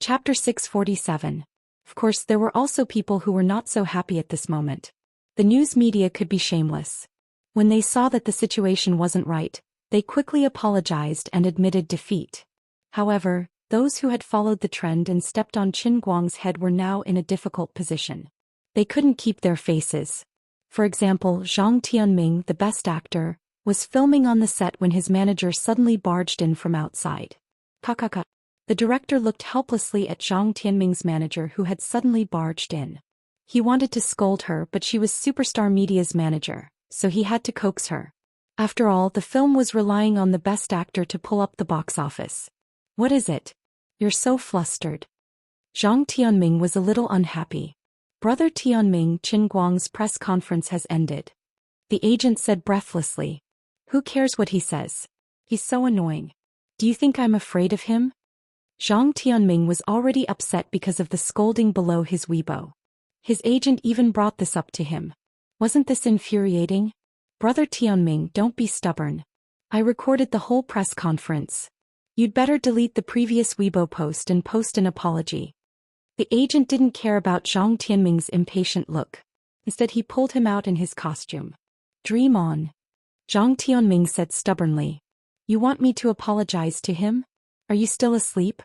Chapter 647. Of course, there were also people who were not so happy at this moment. The news media could be shameless. When they saw that the situation wasn't right, they quickly apologized and admitted defeat. However, those who had followed the trend and stepped on Qin Guang's head were now in a difficult position. They couldn't keep their faces. For example, Zhang Tianming, the best actor, was filming on the set when his manager suddenly barged in from outside. Kakaka. The director looked helplessly at Zhang Tianming's manager who had suddenly barged in. He wanted to scold her, but she was Superstar Media's manager, so he had to coax her. After all, the film was relying on the best actor to pull up the box office. What is it? You're so flustered. Zhang Tianming was a little unhappy. Brother Tianming, Qin Guang's press conference has ended. The agent said breathlessly. Who cares what he says? He's so annoying. Do you think I'm afraid of him? Zhang Tianming was already upset because of the scolding below his Weibo. His agent even brought this up to him. Wasn't this infuriating? Brother Tianming, don't be stubborn. I recorded the whole press conference. You'd better delete the previous Weibo post and post an apology. The agent didn't care about Zhang Tianming's impatient look. Instead, he pulled him out in his costume. Dream on. Zhang Tianming said stubbornly. You want me to apologize to him? Are you still asleep?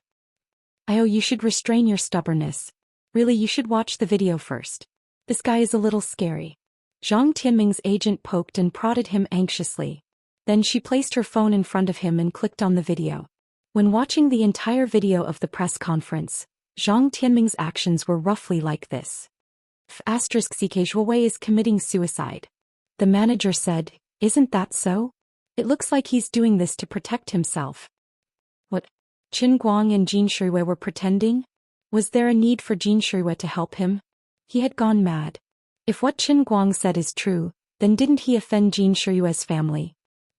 You should restrain your stubbornness. Really, you should watch the video first. This guy is a little scary. Zhang Tianming's agent poked and prodded him anxiously. Then she placed her phone in front of him and clicked on the video. When watching the entire video of the press conference, Zhang Tianming's actions were roughly like this. Zhou Wei is committing suicide. The manager said, isn't that so? It looks like he's doing this to protect himself. What? Qin Guang and Jin Shirui were pretending? Was there a need for Jin Shirui to help him? He had gone mad. If what Qin Guang said is true, then didn't he offend Jin Shirui's family?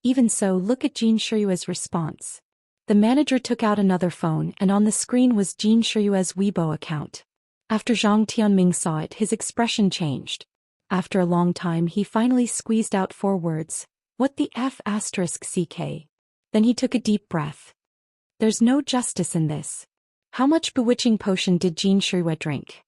Even so, look at Jin Shirui's response. The manager took out another phone and on the screen was Jin Shirui's Weibo account. After Zhang Tianming saw it, his expression changed. After a long time he finally squeezed out 4 words. What the F***ck? Then he took a deep breath. There's no justice in this. How much bewitching potion did Jin Shirui drink?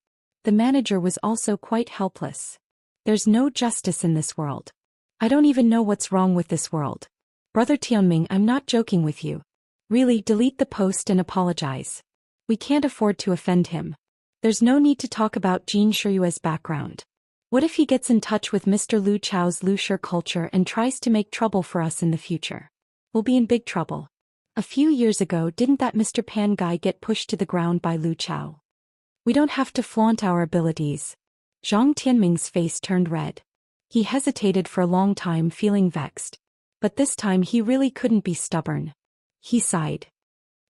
The manager was also quite helpless. There's no justice in this world. I don't even know what's wrong with this world. Brother Tianming, I'm not joking with you. Really, delete the post and apologize. We can't afford to offend him. There's no need to talk about Jin Shirui's background. What if he gets in touch with Mr. Lu Chao's Lu Shi culture and tries to make trouble for us in the future? We'll be in big trouble. A few years ago, didn't that Mr. Pan guy get pushed to the ground by Lu Chao? We don't have to flaunt our abilities. Zhang Tianming's face turned red. He hesitated for a long time, feeling vexed. But this time he really couldn't be stubborn. He sighed.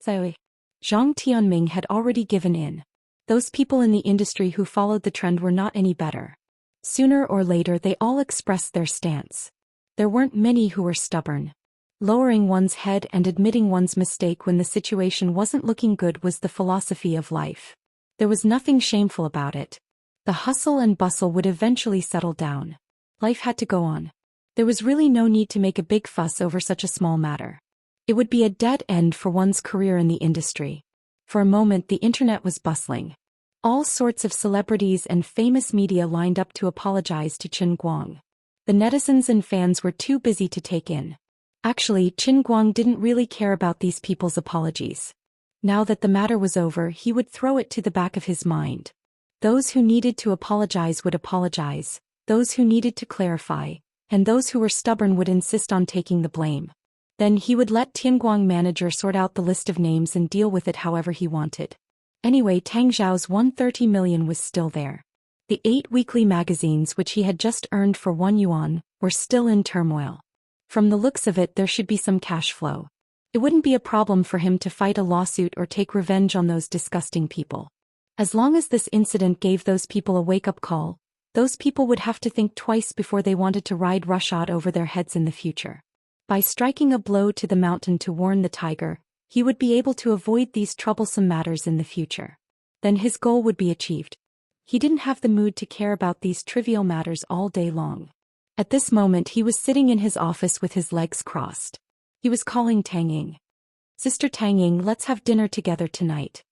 Zhang Tianming had already given in. Those people in the industry who followed the trend were not any better. Sooner or later they all expressed their stance. There weren't many who were stubborn. Lowering one's head and admitting one's mistake when the situation wasn't looking good was the philosophy of life. There was nothing shameful about it. The hustle and bustle would eventually settle down. Life had to go on. There was really no need to make a big fuss over such a small matter. It would be a dead end for one's career in the industry. For a moment the internet was bustling. All sorts of celebrities and famous media lined up to apologize to Qin Guang. The netizens and fans were too busy to take in. Actually, Qin Guang didn't really care about these people's apologies. Now that the matter was over, he would throw it to the back of his mind. Those who needed to apologize would apologize, those who needed to clarify, and those who were stubborn would insist on taking the blame. Then he would let Tianguang manager sort out the list of names and deal with it however he wanted. Anyway, Tang Zhao's 130 million was still there. The 8 weekly magazines which he had just earned for 1 yuan were still in turmoil. From the looks of it, there should be some cash flow. It wouldn't be a problem for him to fight a lawsuit or take revenge on those disgusting people. As long as this incident gave those people a wake-up call, those people would have to think twice before they wanted to ride roughshod over their heads in the future. By striking a blow to the mountain to warn the tiger, he would be able to avoid these troublesome matters in the future. Then his goal would be achieved. He didn't have the mood to care about these trivial matters all day long. At this moment he was sitting in his office with his legs crossed. He was calling Tang Ying. Sister Tang Ying, let's have dinner together tonight.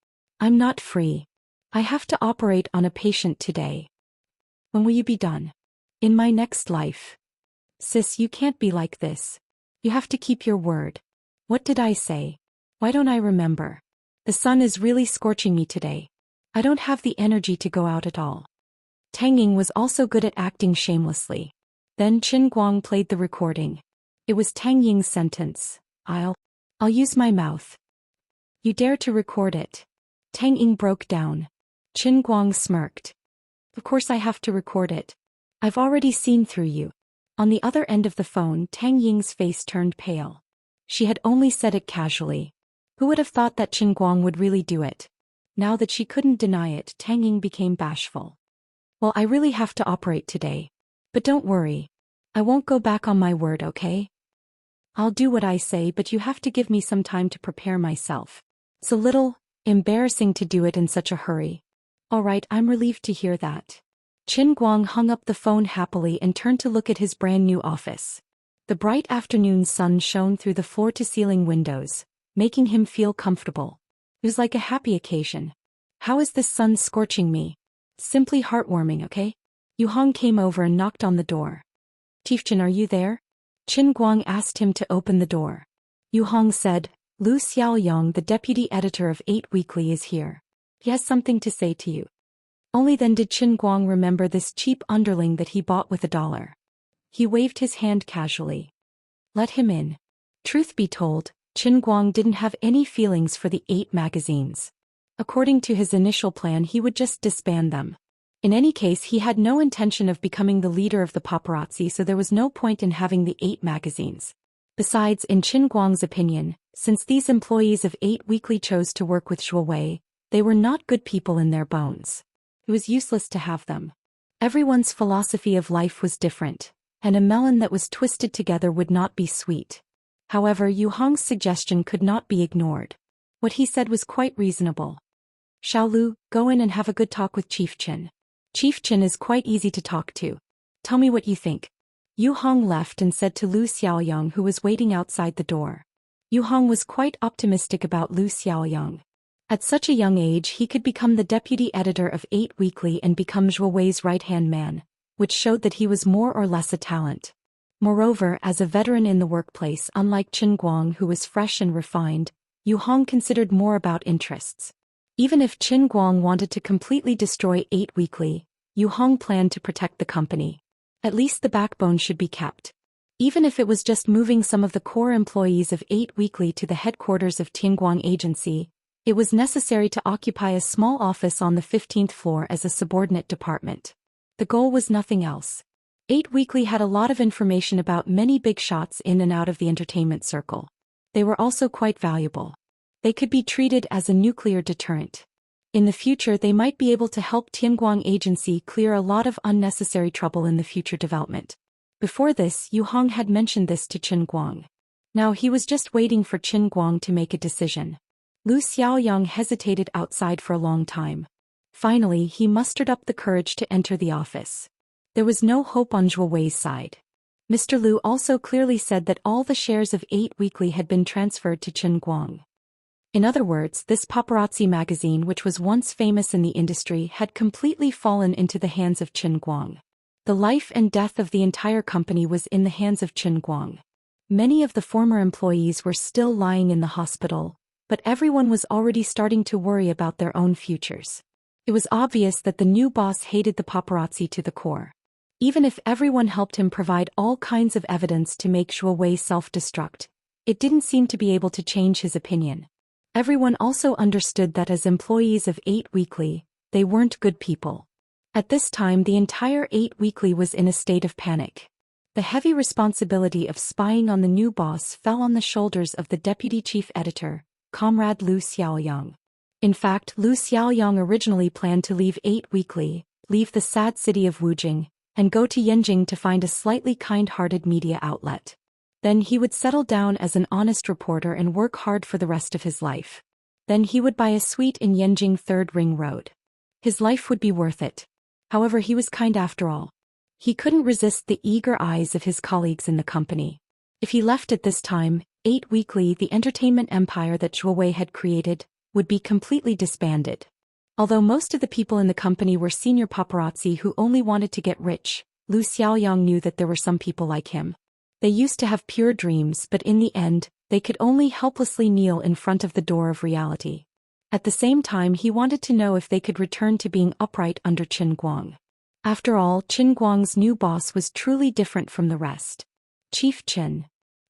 I'm not free. I have to operate on a patient today. When will you be done? In my next life. Sis, you can't be like this. You have to keep your word. What did I say? Why don't I remember? The sun is really scorching me today. I don't have the energy to go out at all. Tang Ying was also good at acting shamelessly. Then Qin Guang played the recording. It was Tang Ying's sentence. I'll use my mouth. You dare to record it? Tang Ying broke down. Qin Guang smirked. Of course I have to record it. I've already seen through you. On the other end of the phone, Tang Ying's face turned pale. She had only said it casually. Who would have thought that Qin Guang would really do it? Now that she couldn't deny it, Tang Ying became bashful. Well, I really have to operate today. But don't worry. I won't go back on my word, okay? I'll do what I say, but you have to give me some time to prepare myself. It's a little embarrassing to do it in such a hurry. All right, I'm relieved to hear that. Qin Guang hung up the phone happily and turned to look at his brand new office. The bright afternoon sun shone through the floor-to-ceiling windows, making him feel comfortable. It was like a happy occasion. How is this sun scorching me? Simply heartwarming, okay? Yu Hong came over and knocked on the door. Chief Chen, are you there? Qin Guang asked him to open the door. Yu Hong said, Lu Xiaoyang, the deputy editor of 8 Weekly, is here. He has something to say to you. Only then did Qin Guang remember this cheap underling that he bought with $1. He waved his hand casually. Let him in. Truth be told, Qin Guang didn't have any feelings for the 8 magazines. According to his initial plan, he would just disband them. In any case, he had no intention of becoming the leader of the paparazzi, so there was no point in having the 8 magazines. Besides, in Qin Guang's opinion, since these employees of 8 Weekly chose to work with Zhou Wei, they were not good people in their bones. It was useless to have them. Everyone's philosophy of life was different, and a melon that was twisted together would not be sweet. However, Yu Hong's suggestion could not be ignored. What he said was quite reasonable. Xiaolu, go in and have a good talk with Chief Chen. Chief Chen is quite easy to talk to. Tell me what you think. Yu Hong left and said to Lu Xiaoyang, who was waiting outside the door. Yu Hong was quite optimistic about Lu Xiaoyang. At such a young age, he could become the deputy editor of 8 Weekly and become Zhou Wei's right-hand man, which showed that he was more or less a talent. Moreover, as a veteran in the workplace, unlike Qin Guang, who was fresh and refined, Yu Hong considered more about interests. Even if Qin Guang wanted to completely destroy 8 Weekly, Yu Hong planned to protect the company. At least the backbone should be kept. Even if it was just moving some of the core employees of 8 Weekly to the headquarters of Tianguang Agency, it was necessary to occupy a small office on the 15th floor as a subordinate department. The goal was nothing else. 8 Weekly had a lot of information about many big shots in and out of the entertainment circle. They were also quite valuable. They could be treated as a nuclear deterrent. In the future, they might be able to help Tianguang Agency clear a lot of unnecessary trouble in the future development. Before this, Yu Hong had mentioned this to Qin Guang. Now he was just waiting for Qin Guang to make a decision. Lu Xiaoyang hesitated outside for a long time. Finally, he mustered up the courage to enter the office. There was no hope on Zhou Wei's side. Mr. Lu also clearly said that all the shares of 8 Weekly had been transferred to Qin Guang. In other words, this paparazzi magazine, which was once famous in the industry, had completely fallen into the hands of Qin Guang. The life and death of the entire company was in the hands of Qin Guang. Many of the former employees were still lying in the hospital, but everyone was already starting to worry about their own futures. It was obvious that the new boss hated the paparazzi to the core. Even if everyone helped him provide all kinds of evidence to make Zhou Wei self-destruct, it didn't seem to be able to change his opinion. Everyone also understood that as employees of 8 Weekly, they weren't good people. At this time, the entire 8 Weekly was in a state of panic. The heavy responsibility of spying on the new boss fell on the shoulders of the deputy chief editor, Comrade Lu Xiaoyang. In fact, Lu Xiaoyang originally planned to leave 8 Weekly, leave the sad city of Wujing, and go to Yanjing to find a slightly kind-hearted media outlet. Then he would settle down as an honest reporter and work hard for the rest of his life. Then he would buy a suite in Yanjing 3rd Ring Road. His life would be worth it. However, he was kind after all. He couldn't resist the eager eyes of his colleagues in the company. If he left at this time, 8 Weekly, the entertainment empire that Zhou Wei had created, would be completely disbanded. Although most of the people in the company were senior paparazzi who only wanted to get rich, Lu Xiaoyang knew that there were some people like him. They used to have pure dreams, but in the end, they could only helplessly kneel in front of the door of reality. At the same time, he wanted to know if they could return to being upright under Qin Guang. After all, Qin Guang's new boss was truly different from the rest. Chief Qin.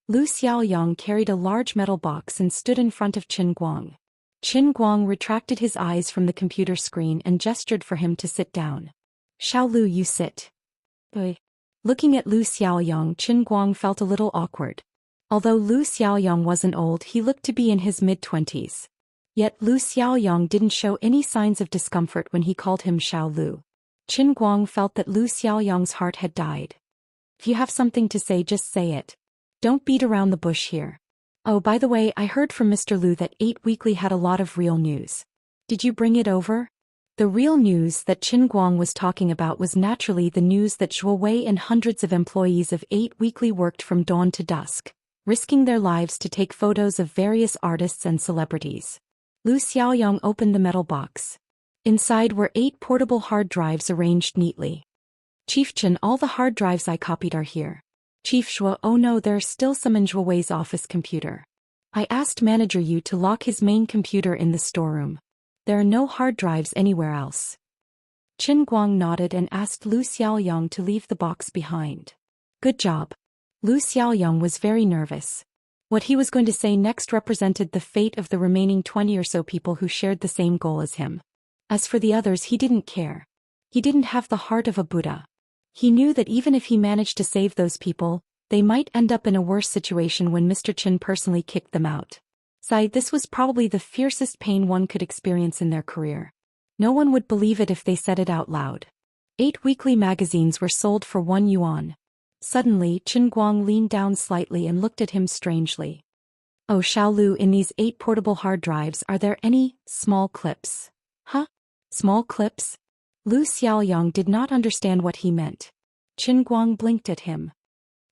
Lu Xiaoyang carried a large metal box and stood in front of Qin Guang. Qin Guang retracted his eyes from the computer screen and gestured for him to sit down. "Xiao Lu, you sit." Looking at Lu Xiaoyang, Qin Guang felt a little awkward. Although Lu Xiaoyang wasn't old, he looked to be in his mid-20s. Yet Lu Xiaoyang didn't show any signs of discomfort when he called him Xiao Lu. Qin Guang felt that Lu Xiaoyang's heart had died. "If you have something to say, just say it. Don't beat around the bush here. Oh, by the way, I heard from Mr. Lu that 8 Weekly had a lot of real news. Did you bring it over?" The real news that Qin Guang was talking about was naturally the news that Zhou Wei and hundreds of employees of 8 Weekly worked from dawn to dusk, risking their lives to take photos of various artists and celebrities. Lu Xiaoyang opened the metal box. Inside were 8 portable hard drives arranged neatly. "Chief Qin, all the hard drives I copied are here." "Chief Zhou, oh no, there are still some in Zhou Wei's office computer. I asked Manager Yu to lock his main computer in the storeroom. There are no hard drives anywhere else." Qin Guang nodded and asked Lu Xiaoyang to leave the box behind. "Good job." Lu Xiaoyang was very nervous. What he was going to say next represented the fate of the remaining 20 or so people who shared the same goal as him. As for the others, he didn't care. He didn't have the heart of a Buddha. He knew that even if he managed to save those people, they might end up in a worse situation when Mr. Qin personally kicked them out. This was probably the fiercest pain one could experience in their career. No one would believe it if they said it out loud. 8 weekly magazines were sold for 1 yuan. Suddenly, Qin Guang leaned down slightly and looked at him strangely. "Oh, Xiao Lu, in these 8 portable hard drives, are there any small clips?" "Huh? Small clips?" Lu Xiaoyang did not understand what he meant. Qin Guang blinked at him.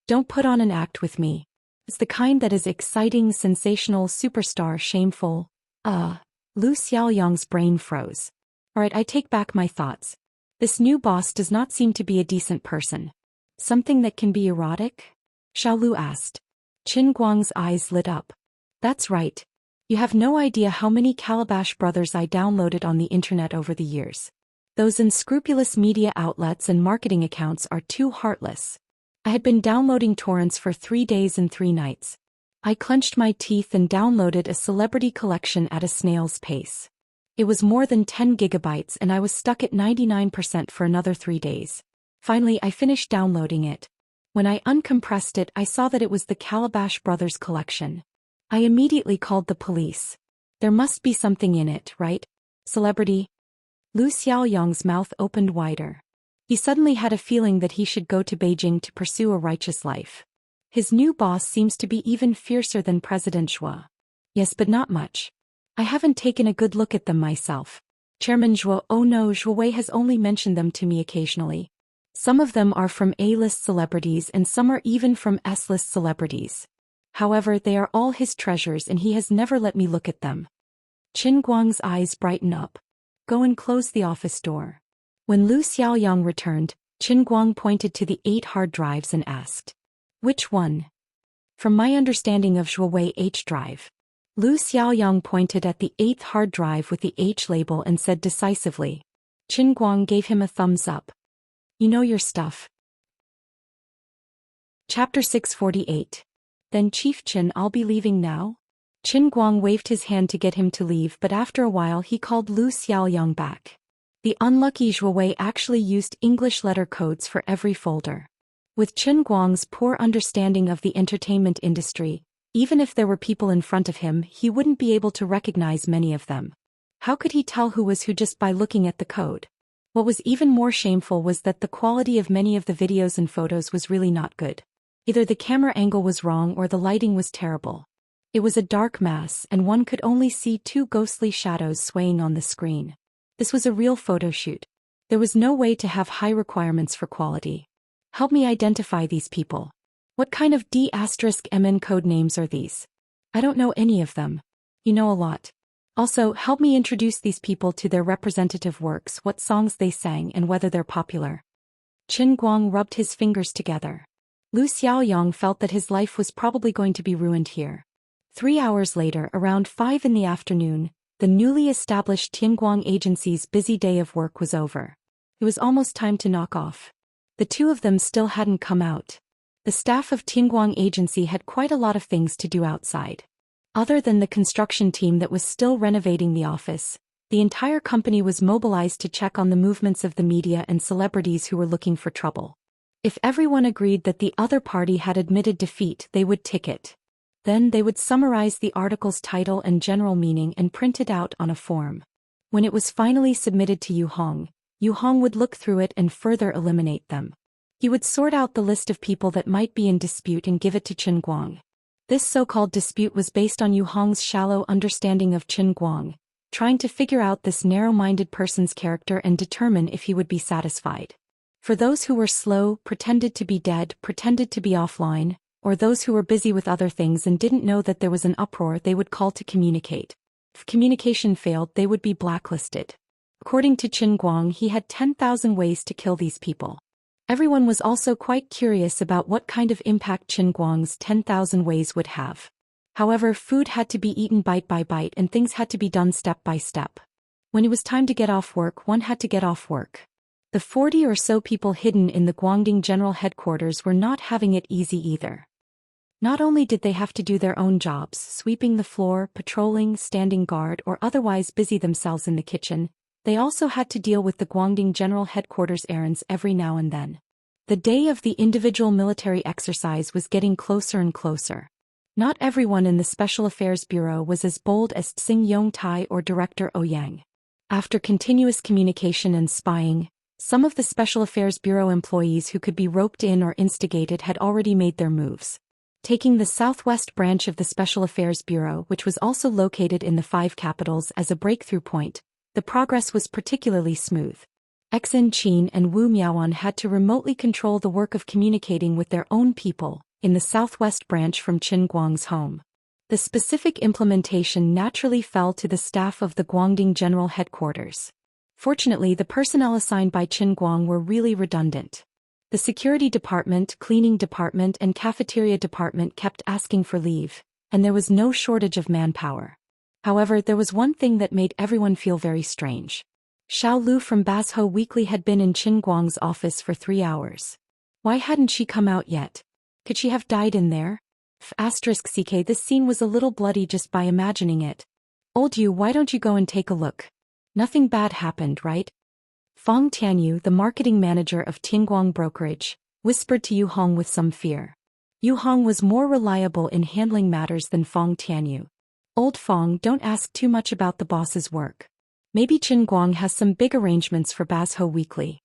"Don't put on an act with me. It's the kind that is exciting, sensational, superstar, shameful." Lu Xiaoyang's brain froze. "Alright, I take back my thoughts. This new boss does not seem to be a decent person. Something that can be erotic?" Xiao Lu asked. Qin Guang's eyes lit up. "That's right. You have no idea how many Calabash Brothers I downloaded on the internet over the years. Those unscrupulous media outlets and marketing accounts are too heartless. I had been downloading torrents for 3 days and 3 nights. I clenched my teeth and downloaded a celebrity collection at a snail's pace. It was more than 10 gigabytes and I was stuck at 99% for another 3 days. Finally, I finished downloading it. When I uncompressed it, I saw that it was the Calabash Brothers collection. I immediately called the police. There must be something in it, right? Celebrity?" Lu Xiaoyang's mouth opened wider. He suddenly had a feeling that he should go to Beijing to pursue a righteous life. His new boss seems to be even fiercer than President Zhou. "Yes, but not much. I haven't taken a good look at them myself. Chairman Zhou, oh no, Zhou Wei has only mentioned them to me occasionally. Some of them are from A-list celebrities and some are even from S-list celebrities. However, they are all his treasures and he has never let me look at them." Qin Guang's eyes brightened up. "Go and close the office door." When Lu Xiaoyang returned, Qin Guang pointed to the 8 hard drives and asked, "Which one?" "From my understanding of Zhou Wei H drive." Lu Xiaoyang pointed at the 8th hard drive with the H label and said decisively. Qin Guang gave him a thumbs up. "You know your stuff." Chapter 648. "Then Chief Qin, I'll be leaving now?" Qin Guang waved his hand to get him to leave, but after a while he called Lu Xiaoyang back. The unlucky Zhou Wei actually used English letter codes for every folder. With Qin Guang's poor understanding of the entertainment industry, even if there were people in front of him, he wouldn't be able to recognize many of them. How could he tell who was who just by looking at the code? What was even more shameful was that the quality of many of the videos and photos was really not good. Either the camera angle was wrong or the lighting was terrible. It was a dark mass and one could only see 2 ghostly shadows swaying on the screen. This was a real photo shoot. There was no way to have high requirements for quality. "Help me identify these people. What kind of D*MN code names are these? I don't know any of them." "You know a lot." Also, help me introduce these people to their representative works, what songs they sang and whether they're popular. Qin Guang rubbed his fingers together. Lu Xiaoyang felt that his life was probably going to be ruined here. 3 hours later, around 5 in the afternoon, the newly established Tianguang Agency's busy day of work was over. It was almost time to knock off. The two of them still hadn't come out. The staff of Tianguang Agency had quite a lot of things to do outside. Other than the construction team that was still renovating the office, the entire company was mobilized to check on the movements of the media and celebrities who were looking for trouble. If everyone agreed that the other party had admitted defeat, they would tick it. Then they would summarize the article's title and general meaning and print it out on a form. When it was finally submitted to Yu Hong would look through it and further eliminate them. He would sort out the list of people that might be in dispute and give it to Qin Guang. This so-called dispute was based on Yu Hong's shallow understanding of Qin Guang, trying to figure out this narrow-minded person's character and determine if he would be satisfied. For those who were slow, pretended to be dead, pretended to be offline, or those who were busy with other things and didn't know that there was an uproar, they would call to communicate. If communication failed, they would be blacklisted. According to Qin Guang, he had 10,000 ways to kill these people. Everyone was also quite curious about what kind of impact Qin Guang's 10,000 ways would have. However, food had to be eaten bite by bite and things had to be done step by step. When it was time to get off work, one had to get off work. The 40 or so people hidden in the Guangdong General Headquarters were not having it easy either. Not only did they have to do their own jobs, sweeping the floor, patrolling, standing guard, or otherwise busy themselves in the kitchen, they also had to deal with the Guangdong General Headquarters errands every now and then. The day of the individual military exercise was getting closer and closer. Not everyone in the Special Affairs Bureau was as bold as Tsing Yongtai or Director Ouyang. After continuous communication and spying, some of the Special Affairs Bureau employees who could be roped in or instigated had already made their moves. Taking the southwest branch of the Special Affairs Bureau, which was also located in the 5 capitals, as a breakthrough point, the progress was particularly smooth. Xin Qin and Wu Miaoan had to remotely control the work of communicating with their own people in the southwest branch from Qin Guang's home. The specific implementation naturally fell to the staff of the Guangdong General Headquarters. Fortunately, the personnel assigned by Qin Guang were really redundant. The security department, cleaning department, and cafeteria department kept asking for leave, and there was no shortage of manpower. However, there was one thing that made everyone feel very strange. Xiao Lu from Bazhou Weekly had been in Qin Guang's office for 3 hours. Why hadn't she come out yet? Could she have died in there? *CK This scene was a little bloody just by imagining it. Old Yu, why don't you go and take a look? Nothing bad happened, right? Fang Tianyu, the marketing manager of Tianguang Brokerage, whispered to Yu Hong with some fear. Yu Hong was more reliable in handling matters than Fang Tianyu. Old Fang, don't ask too much about the boss's work. Maybe Qin Guang has some big arrangements for Bazhou Weekly.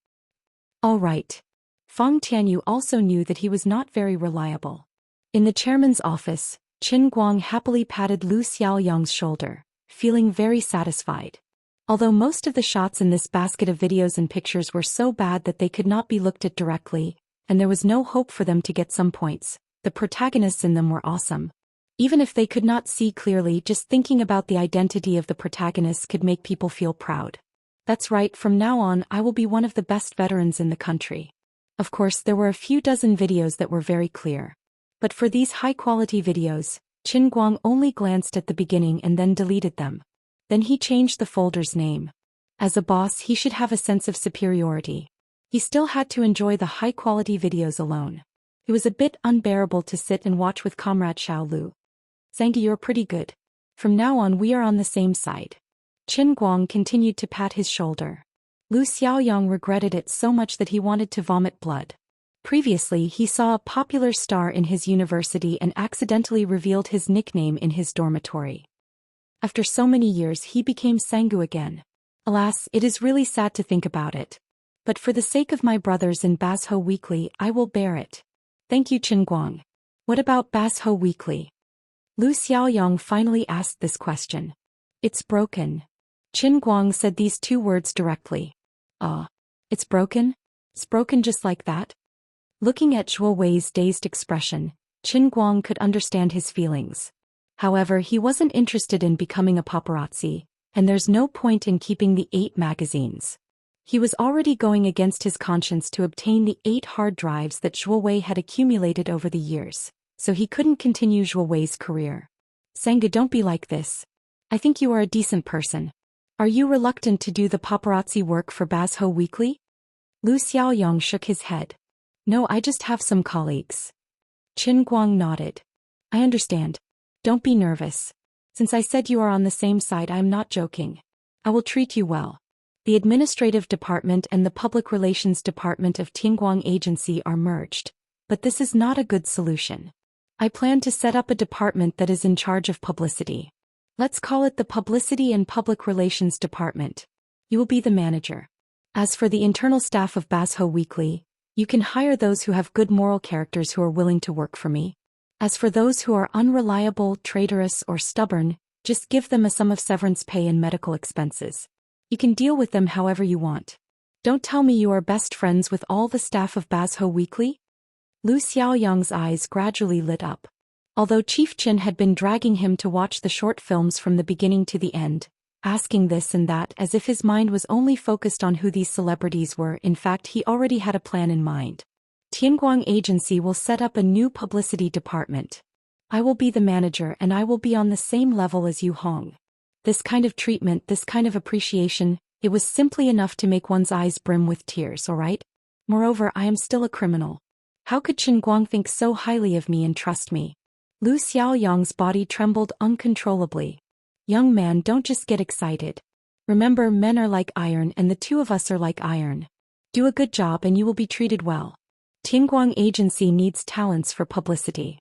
All right. Fang Tianyu also knew that he was not very reliable. In the chairman's office, Qin Guang happily patted Lu Xiaoyang's shoulder, feeling very satisfied. Although most of the shots in this basket of videos and pictures were so bad that they could not be looked at directly, and there was no hope for them to get some points, the protagonists in them were awesome. Even if they could not see clearly, just thinking about the identity of the protagonists could make people feel proud. That's right, from now on I will be one of the best veterans in the country. Of course, there were a few dozen videos that were very clear. But for these high-quality videos, Qin Guang only glanced at the beginning and then deleted them. Then he changed the folder's name. As a boss, he should have a sense of superiority. He still had to enjoy the high-quality videos alone. It was a bit unbearable to sit and watch with Comrade Xiao Lu. Zhangdi, you're pretty good. From now on we are on the same side. Qin Guang continued to pat his shoulder. Lu Xiaoyang regretted it so much that he wanted to vomit blood. Previously, he saw a popular star in his university and accidentally revealed his nickname in his dormitory. After so many years, he became Sangu again. Alas, it is really sad to think about it. But for the sake of my brothers in Bazhou Weekly, I will bear it. Thank you, Qin Guang. What about Bazhou Weekly? Lu Xiaoyang finally asked this question. It's broken. Qin Guang said these 2 words directly. It's broken? It's broken just like that? Looking at Zhuo Wei's dazed expression, Qin Guang could understand his feelings. However, he wasn't interested in becoming a paparazzi, and there's no point in keeping the 8 magazines. He was already going against his conscience to obtain the 8 hard drives that Zhou Wei had accumulated over the years, so he couldn't continue Zhou Wei's career. Sangha, don't be like this. I think you are a decent person. Are you reluctant to do the paparazzi work for Bazhou Weekly? Lu Xiaoyang shook his head. No, I just have some colleagues. Qin Guang nodded. I understand. Don't be nervous. Since I said you are on the same side, I am not joking. I will treat you well. The administrative department and the public relations department of Tianguang Agency are merged, but this is not a good solution. I plan to set up a department that is in charge of publicity. Let's call it the Publicity and Public Relations Department. You will be the manager. As for the internal staff of Bazhou Weekly, you can hire those who have good moral characters who are willing to work for me. As for those who are unreliable, traitorous, or stubborn, just give them a sum of severance pay and medical expenses. You can deal with them however you want. Don't tell me you are best friends with all the staff of Bazhou Weekly? Lu Xiaoyang's eyes gradually lit up. Although Chief Qin had been dragging him to watch the short films from the beginning to the end, asking this and that as if his mind was only focused on who these celebrities were, in fact he already had a plan in mind. Tianguang Agency will set up a new publicity department. I will be the manager and I will be on the same level as Yu Hong. This kind of treatment, this kind of appreciation, it was simply enough to make one's eyes brim with tears, alright? Moreover, I am still a criminal. How could Qin Guang think so highly of me and trust me? Lu Xiaoyang's body trembled uncontrollably. Young man, don't just get excited. Remember, men are like iron and the two of us are like iron. Do a good job and you will be treated well. Tianguang Agency needs talents for publicity.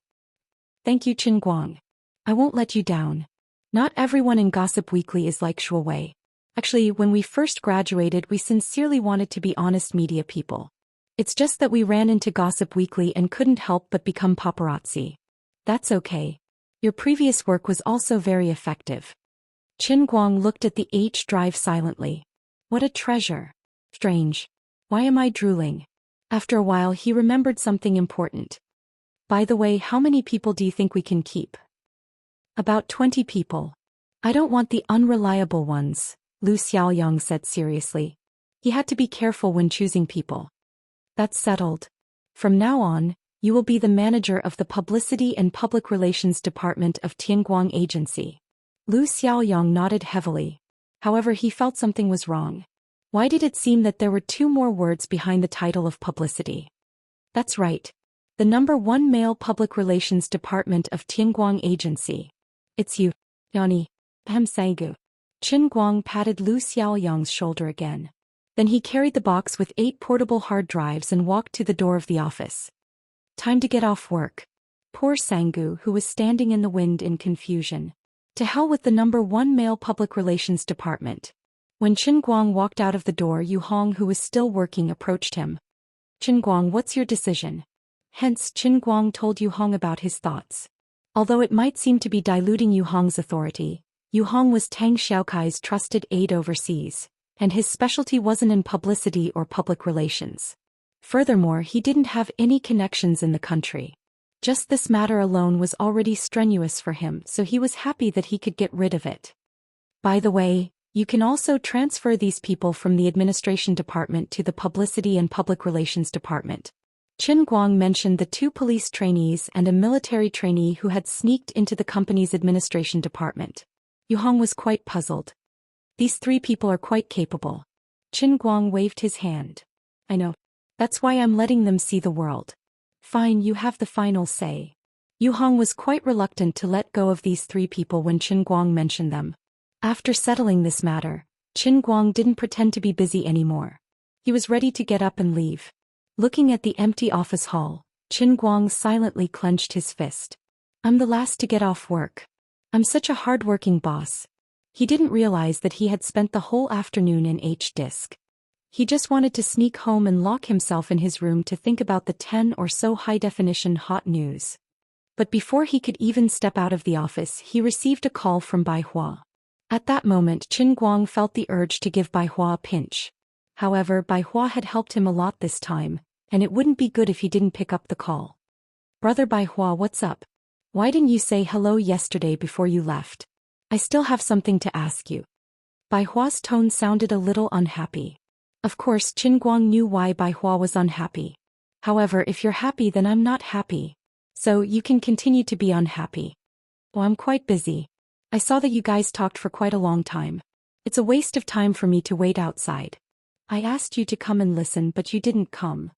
Thank you, Qin Guang. I won't let you down. Not everyone in Gossip Weekly is like Zhou Wei. Actually, when we first graduated, we sincerely wanted to be honest media people. It's just that we ran into Gossip Weekly and couldn't help but become paparazzi. That's okay. Your previous work was also very effective. Qin Guang looked at the H drive silently. What a treasure. Strange. Why am I drooling? After a while he remembered something important. By the way, how many people do you think we can keep? About 20 people. I don't want the unreliable ones, Lu Xiaoyang said seriously. He had to be careful when choosing people. That's settled. From now on, you will be the manager of the Publicity and Public Relations Department of Tianguang Agency. Lu Xiaoyang nodded heavily. However, he felt something was wrong. Why did it seem that there were 2 more words behind the title of publicity? That's right. The number 1 male public relations department of Tianguang Agency. It's you, Yanni. Saigu. Qin Guang patted Lu Xiaoyang's shoulder again. Then he carried the box with 8 portable hard drives and walked to the door of the office. Time to get off work. Poor Sangu, who was standing in the wind in confusion. To hell with the number 1 male public relations department. When Qin Guang walked out of the door, Yu Hong, who was still working, approached him. Qin Guang, what's your decision? Hence, Qin Guang told Yu Hong about his thoughts. Although it might seem to be diluting Yu Hong's authority, Yu Hong was Tang Xiaokai's trusted aide overseas, and his specialty wasn't in publicity or public relations. Furthermore, he didn't have any connections in the country. Just this matter alone was already strenuous for him, so he was happy that he could get rid of it. By the way, you can also transfer these people from the administration department to the Publicity and Public Relations department. Qin Guang mentioned the 2 police trainees and a military trainee who had sneaked into the company's administration department. Yu Hong was quite puzzled. These 3 people are quite capable. Qin Guang waved his hand. I know. That's why I'm letting them see the world. Fine, you have the final say. Yu Hong was quite reluctant to let go of these 3 people when Qin Guang mentioned them. After settling this matter, Qin Guang didn't pretend to be busy anymore. He was ready to get up and leave. Looking at the empty office hall, Qin Guang silently clenched his fist. I'm the last to get off work. I'm such a hard-working boss. He didn't realize that he had spent the whole afternoon in H-Disc. He just wanted to sneak home and lock himself in his room to think about the 10 or so high-definition hot news. But before he could even step out of the office, he received a call from Bai Hua. At that moment, Qin Guang felt the urge to give Bai Hua a pinch. However, Bai Hua had helped him a lot this time, and it wouldn't be good if he didn't pick up the call. Brother Bai Hua, what's up? Why didn't you say hello yesterday before you left? I still have something to ask you. Bai Hua's tone sounded a little unhappy. Of course, Qin Guang knew why Bai Hua was unhappy. However, if you're happy, then I'm not happy. So you can continue to be unhappy. Well, I'm quite busy. I saw that you guys talked for quite a long time. It's a waste of time for me to wait outside. I asked you to come and listen, but you didn't come.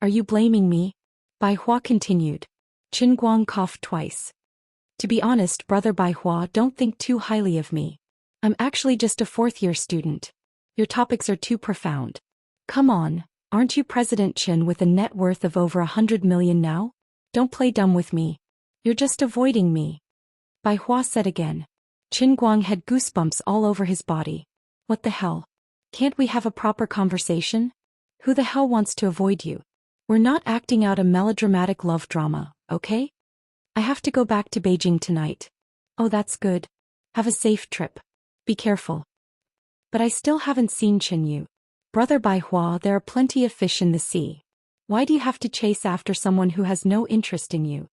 Are you blaming me? Bai Hua continued. Qin Guang coughed twice. To be honest, brother Bai Hua, don't think too highly of me. I'm actually just a fourth-year student. Your topics are too profound. Come on, aren't you President Qin with a net worth of over 100 million now? Don't play dumb with me. You're just avoiding me. Bai Hua said again. Qin Guang had goosebumps all over his body. What the hell? Can't we have a proper conversation? Who the hell wants to avoid you? We're not acting out a melodramatic love drama, okay? I have to go back to Beijing tonight. Oh, that's good. Have a safe trip. Be careful. But I still haven't seen Qin Yu. Brother Bai Hua, there are plenty of fish in the sea. Why do you have to chase after someone who has no interest in you?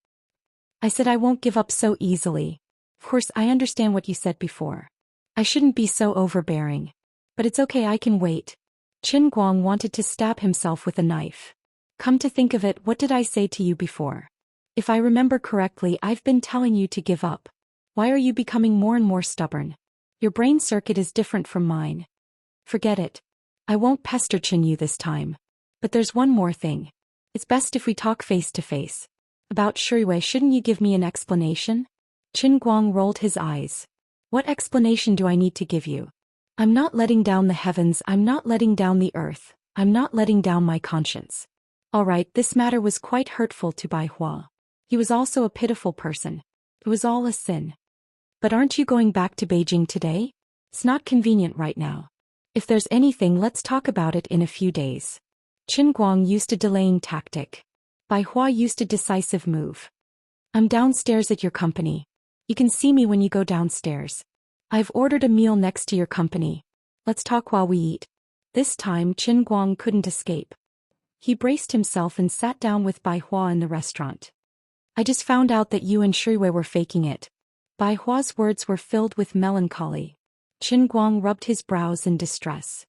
I said I won't give up so easily. Of course, I understand what you said before. I shouldn't be so overbearing. But it's okay, I can wait. Qin Guang wanted to stab himself with a knife. Come to think of it, what did I say to you before? If I remember correctly, I've been telling you to give up. Why are you becoming more and more stubborn? Your brain circuit is different from mine. Forget it. I won't pester Qin Yu this time. But there's one more thing. It's best if we talk face to face. About Shuiwei, shouldn't you give me an explanation? Qin Guang rolled his eyes. What explanation do I need to give you? I'm not letting down the heavens, I'm not letting down the earth, I'm not letting down my conscience. Alright, this matter was quite hurtful to Bai Hua. He was also a pitiful person. It was all a sin. But aren't you going back to Beijing today? It's not convenient right now. If there's anything, let's talk about it in a few days. Qin Guang used a delaying tactic. Bai Hua used a decisive move. I'm downstairs at your company. You can see me when you go downstairs. I've ordered a meal next to your company. Let's talk while we eat. This time, Qin Guang couldn't escape. He braced himself and sat down with Bai Hua in the restaurant. I just found out that you and Shuiwei were faking it. Bai Hua's words were filled with melancholy. Qin Guang rubbed his brows in distress.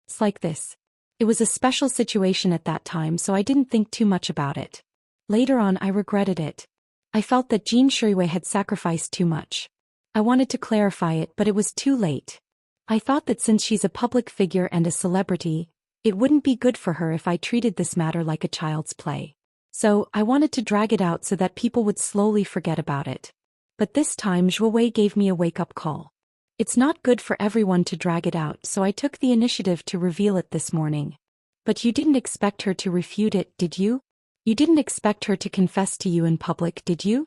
It's like this. It was a special situation at that time, so I didn't think too much about it. Later on, I regretted it. I felt that Jean Shuiwei had sacrificed too much. I wanted to clarify it, but it was too late. I thought that since she's a public figure and a celebrity, it wouldn't be good for her if I treated this matter like a child's play. So, I wanted to drag it out so that people would slowly forget about it. But this time Zhou Wei gave me a wake-up call. It's not good for everyone to drag it out, so I took the initiative to reveal it this morning. But you didn't expect her to refute it, did you? You didn't expect her to confess to you in public, did you?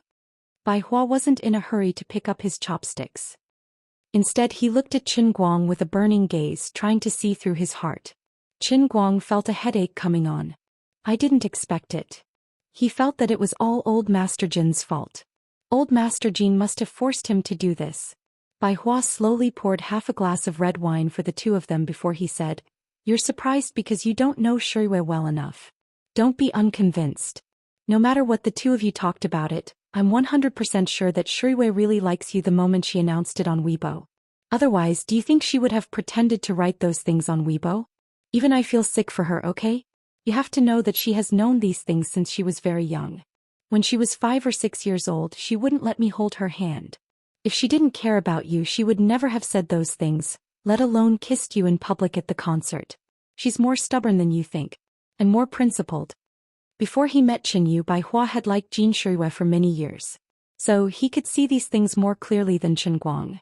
Bai Hua wasn't in a hurry to pick up his chopsticks. Instead, he looked at Qin Guang with a burning gaze, trying to see through his heart. Qin Guang felt a headache coming on. I didn't expect it. He felt that it was all old Master Jin's fault. Old Master Jin must have forced him to do this. Bai Hua slowly poured half a glass of red wine for the two of them before he said, You're surprised because you don't know Shuiwei well enough. Don't be unconvinced. No matter what the two of you talked about it, I'm 100% sure that Shuiwei really likes you the moment she announced it on Weibo. Otherwise, do you think she would have pretended to write those things on Weibo? Even I feel sick for her, okay? You have to know that she has known these things since she was very young. When she was 5 or 6 years old, she wouldn't let me hold her hand. If she didn't care about you, she would never have said those things, let alone kissed you in public at the concert. She's more stubborn than you think. And more principled. Before he met Qin Yu, Bai Hua had liked Jin Shuiwei for many years. So he could see these things more clearly than Qin Guang.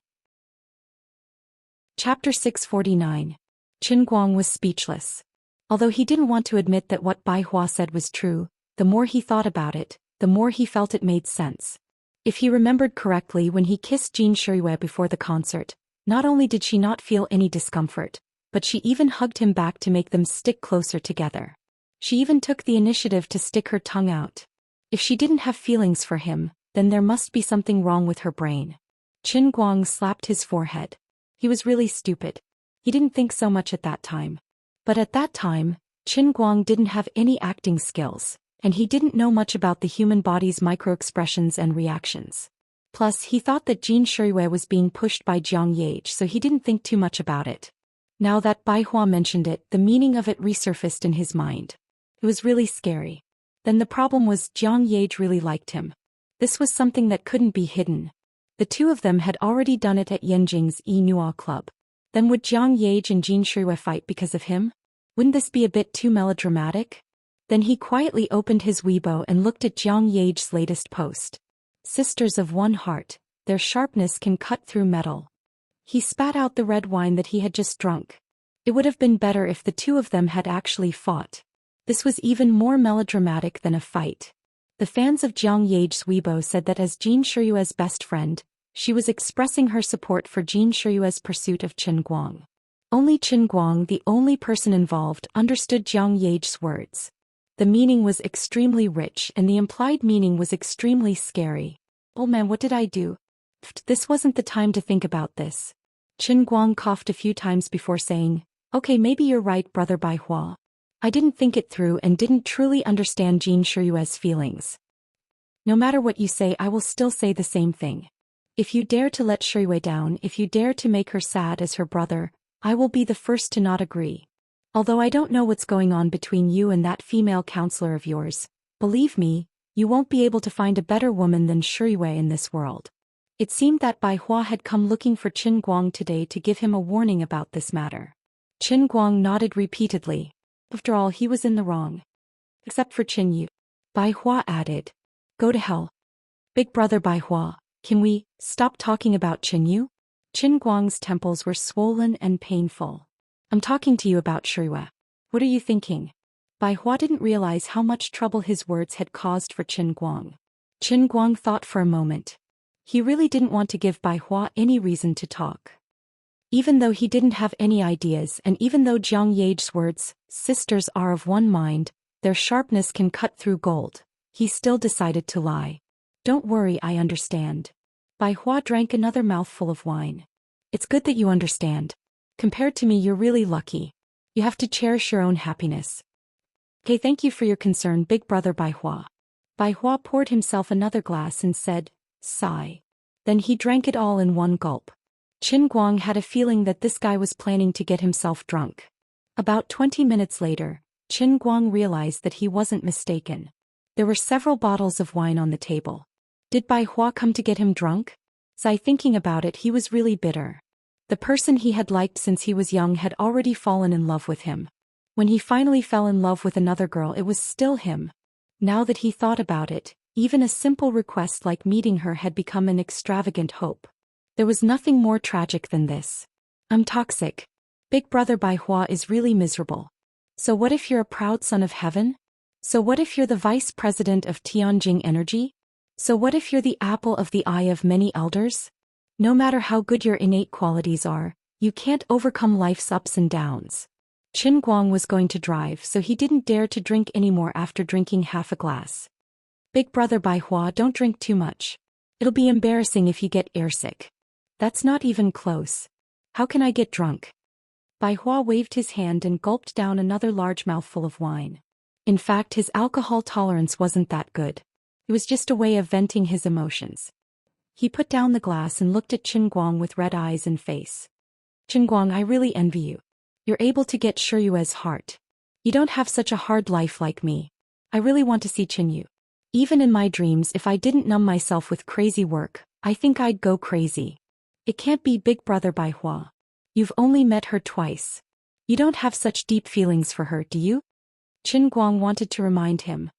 Chapter 649. Qin Guang was speechless. Although he didn't want to admit that what Bai Hua said was true, the more he thought about it, the more he felt it made sense. If he remembered correctly, when he kissed Jin Shuiwei before the concert, not only did she not feel any discomfort, but she even hugged him back to make them stick closer together. She even took the initiative to stick her tongue out. If she didn't have feelings for him, then there must be something wrong with her brain. Qin Guang slapped his forehead. He was really stupid. He didn't think so much at that time. But at that time, Qin Guang didn't have any acting skills. And he didn't know much about the human body's micro-expressions and reactions. Plus, he thought that Jin Shirui was being pushed by Jiang Yage, so he didn't think too much about it. Now that Bai Hua mentioned it, the meaning of it resurfaced in his mind. It was really scary. Then the problem was Jiang Yage really liked him. This was something that couldn't be hidden. The two of them had already done it at Yanjing's Yi Club. Then would Jiang Yage and Jin Shirui fight because of him? Wouldn't this be a bit too melodramatic? Then he quietly opened his Weibo and looked at Jiang Yage's latest post. Sisters of one heart, their sharpness can cut through metal. He spat out the red wine that he had just drunk. It would have been better if the two of them had actually fought. This was even more melodramatic than a fight. The fans of Jiang Yage's Weibo said that as Jin Shiyue's best friend, she was expressing her support for Jin Shiyue's pursuit of Chen Guang. Only Chen Guang, the only person involved, understood Jiang Yage's words. The meaning was extremely rich and the implied meaning was extremely scary. Oh man, what did I do? This wasn't the time to think about this. Chen Guang coughed a few times before saying, okay, maybe you're right, brother Bai Hua. I didn't think it through and didn't truly understand Jin Shiyue's feelings. No matter what you say, I will still say the same thing. If you dare to let Shiyue down, if you dare to make her sad as her brother, I will be the first to not agree. Although I don't know what's going on between you and that female counselor of yours, believe me, you won't be able to find a better woman than Shiyue in this world. It seemed that Bai Hua had come looking for Chen Guang today to give him a warning about this matter. Chen Guang nodded repeatedly. After all, he was in the wrong. Except for Chen Yu. Bai Hua added. Go to hell. Big brother Bai Hua, can we stop talking about Chen Yu? Chen Guang's temples were swollen and painful. I'm talking to you about Shiyue. What are you thinking? Bai Hua didn't realize how much trouble his words had caused for Chen Guang. Chen Guang thought for a moment. He really didn't want to give Bai Hua any reason to talk. Even though he didn't have any ideas and even though Jiang Yage's words, sisters are of one mind, their sharpness can cut through gold, he still decided to lie. Don't worry, I understand. Bai Hua drank another mouthful of wine. It's good that you understand. Compared to me, you're really lucky. You have to cherish your own happiness. Okay, thank you for your concern, big brother Bai Hua. Bai Hua poured himself another glass and said, sigh. Then he drank it all in one gulp. Chen Guang had a feeling that this guy was planning to get himself drunk. About 20 minutes later, Chen Guang realized that he wasn't mistaken. There were several bottles of wine on the table. Did Bai Hua come to get him drunk? Thinking about it, he was really bitter. The person he had liked since he was young had already fallen in love with him. When he finally fell in love with another girl, it was still him. Now that he thought about it, even a simple request like meeting her had become an extravagant hope. There was nothing more tragic than this. I'm toxic. Big brother Bai Hua is really miserable. So what if you're a proud son of heaven? So what if you're the vice president of Tianjing Energy? So what if you're the apple of the eye of many elders? No matter how good your innate qualities are, you can't overcome life's ups and downs. Chen Guang was going to drive, so he didn't dare to drink anymore after drinking half a glass. Big brother Bai Hua, don't drink too much. It'll be embarrassing if you get airsick. That's not even close. How can I get drunk? Bai Hua waved his hand and gulped down another large mouthful of wine. In fact, his alcohol tolerance wasn't that good. It was just a way of venting his emotions. He put down the glass and looked at Chen Guang with red eyes and face. Chen Guang, I really envy you. You're able to get Shiyue's heart. You don't have such a hard life like me. I really want to see Chen Yu. Even in my dreams, if I didn't numb myself with crazy work, I think I'd go crazy. It can't be, big brother Bai Hua. You've only met her twice. You don't have such deep feelings for her, do you? Chen Guang wanted to remind him.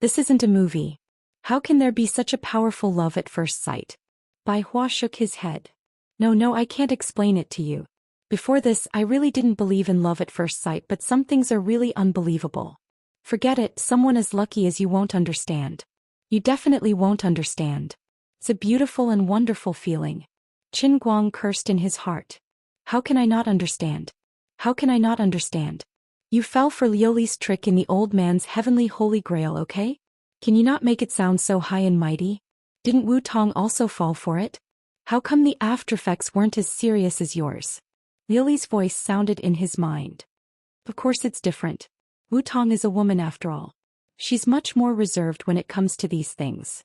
This isn't a movie. How can there be such a powerful love at first sight? Bai Hua shook his head. No, I can't explain it to you. Before this, I really didn't believe in love at first sight, but some things are really unbelievable. Forget it, someone as lucky as you won't understand. You definitely won't understand. It's a beautiful and wonderful feeling. Chen Guang cursed in his heart. How can I not understand? How can I not understand? You fell for Liuli's trick in the old man's heavenly holy grail, okay? Can you not make it sound so high and mighty? Didn't Wu Tong also fall for it? How come the aftereffects weren't as serious as yours? Liuli's voice sounded in his mind. Of course it's different. Wu Tong is a woman after all. She's much more reserved when it comes to these things.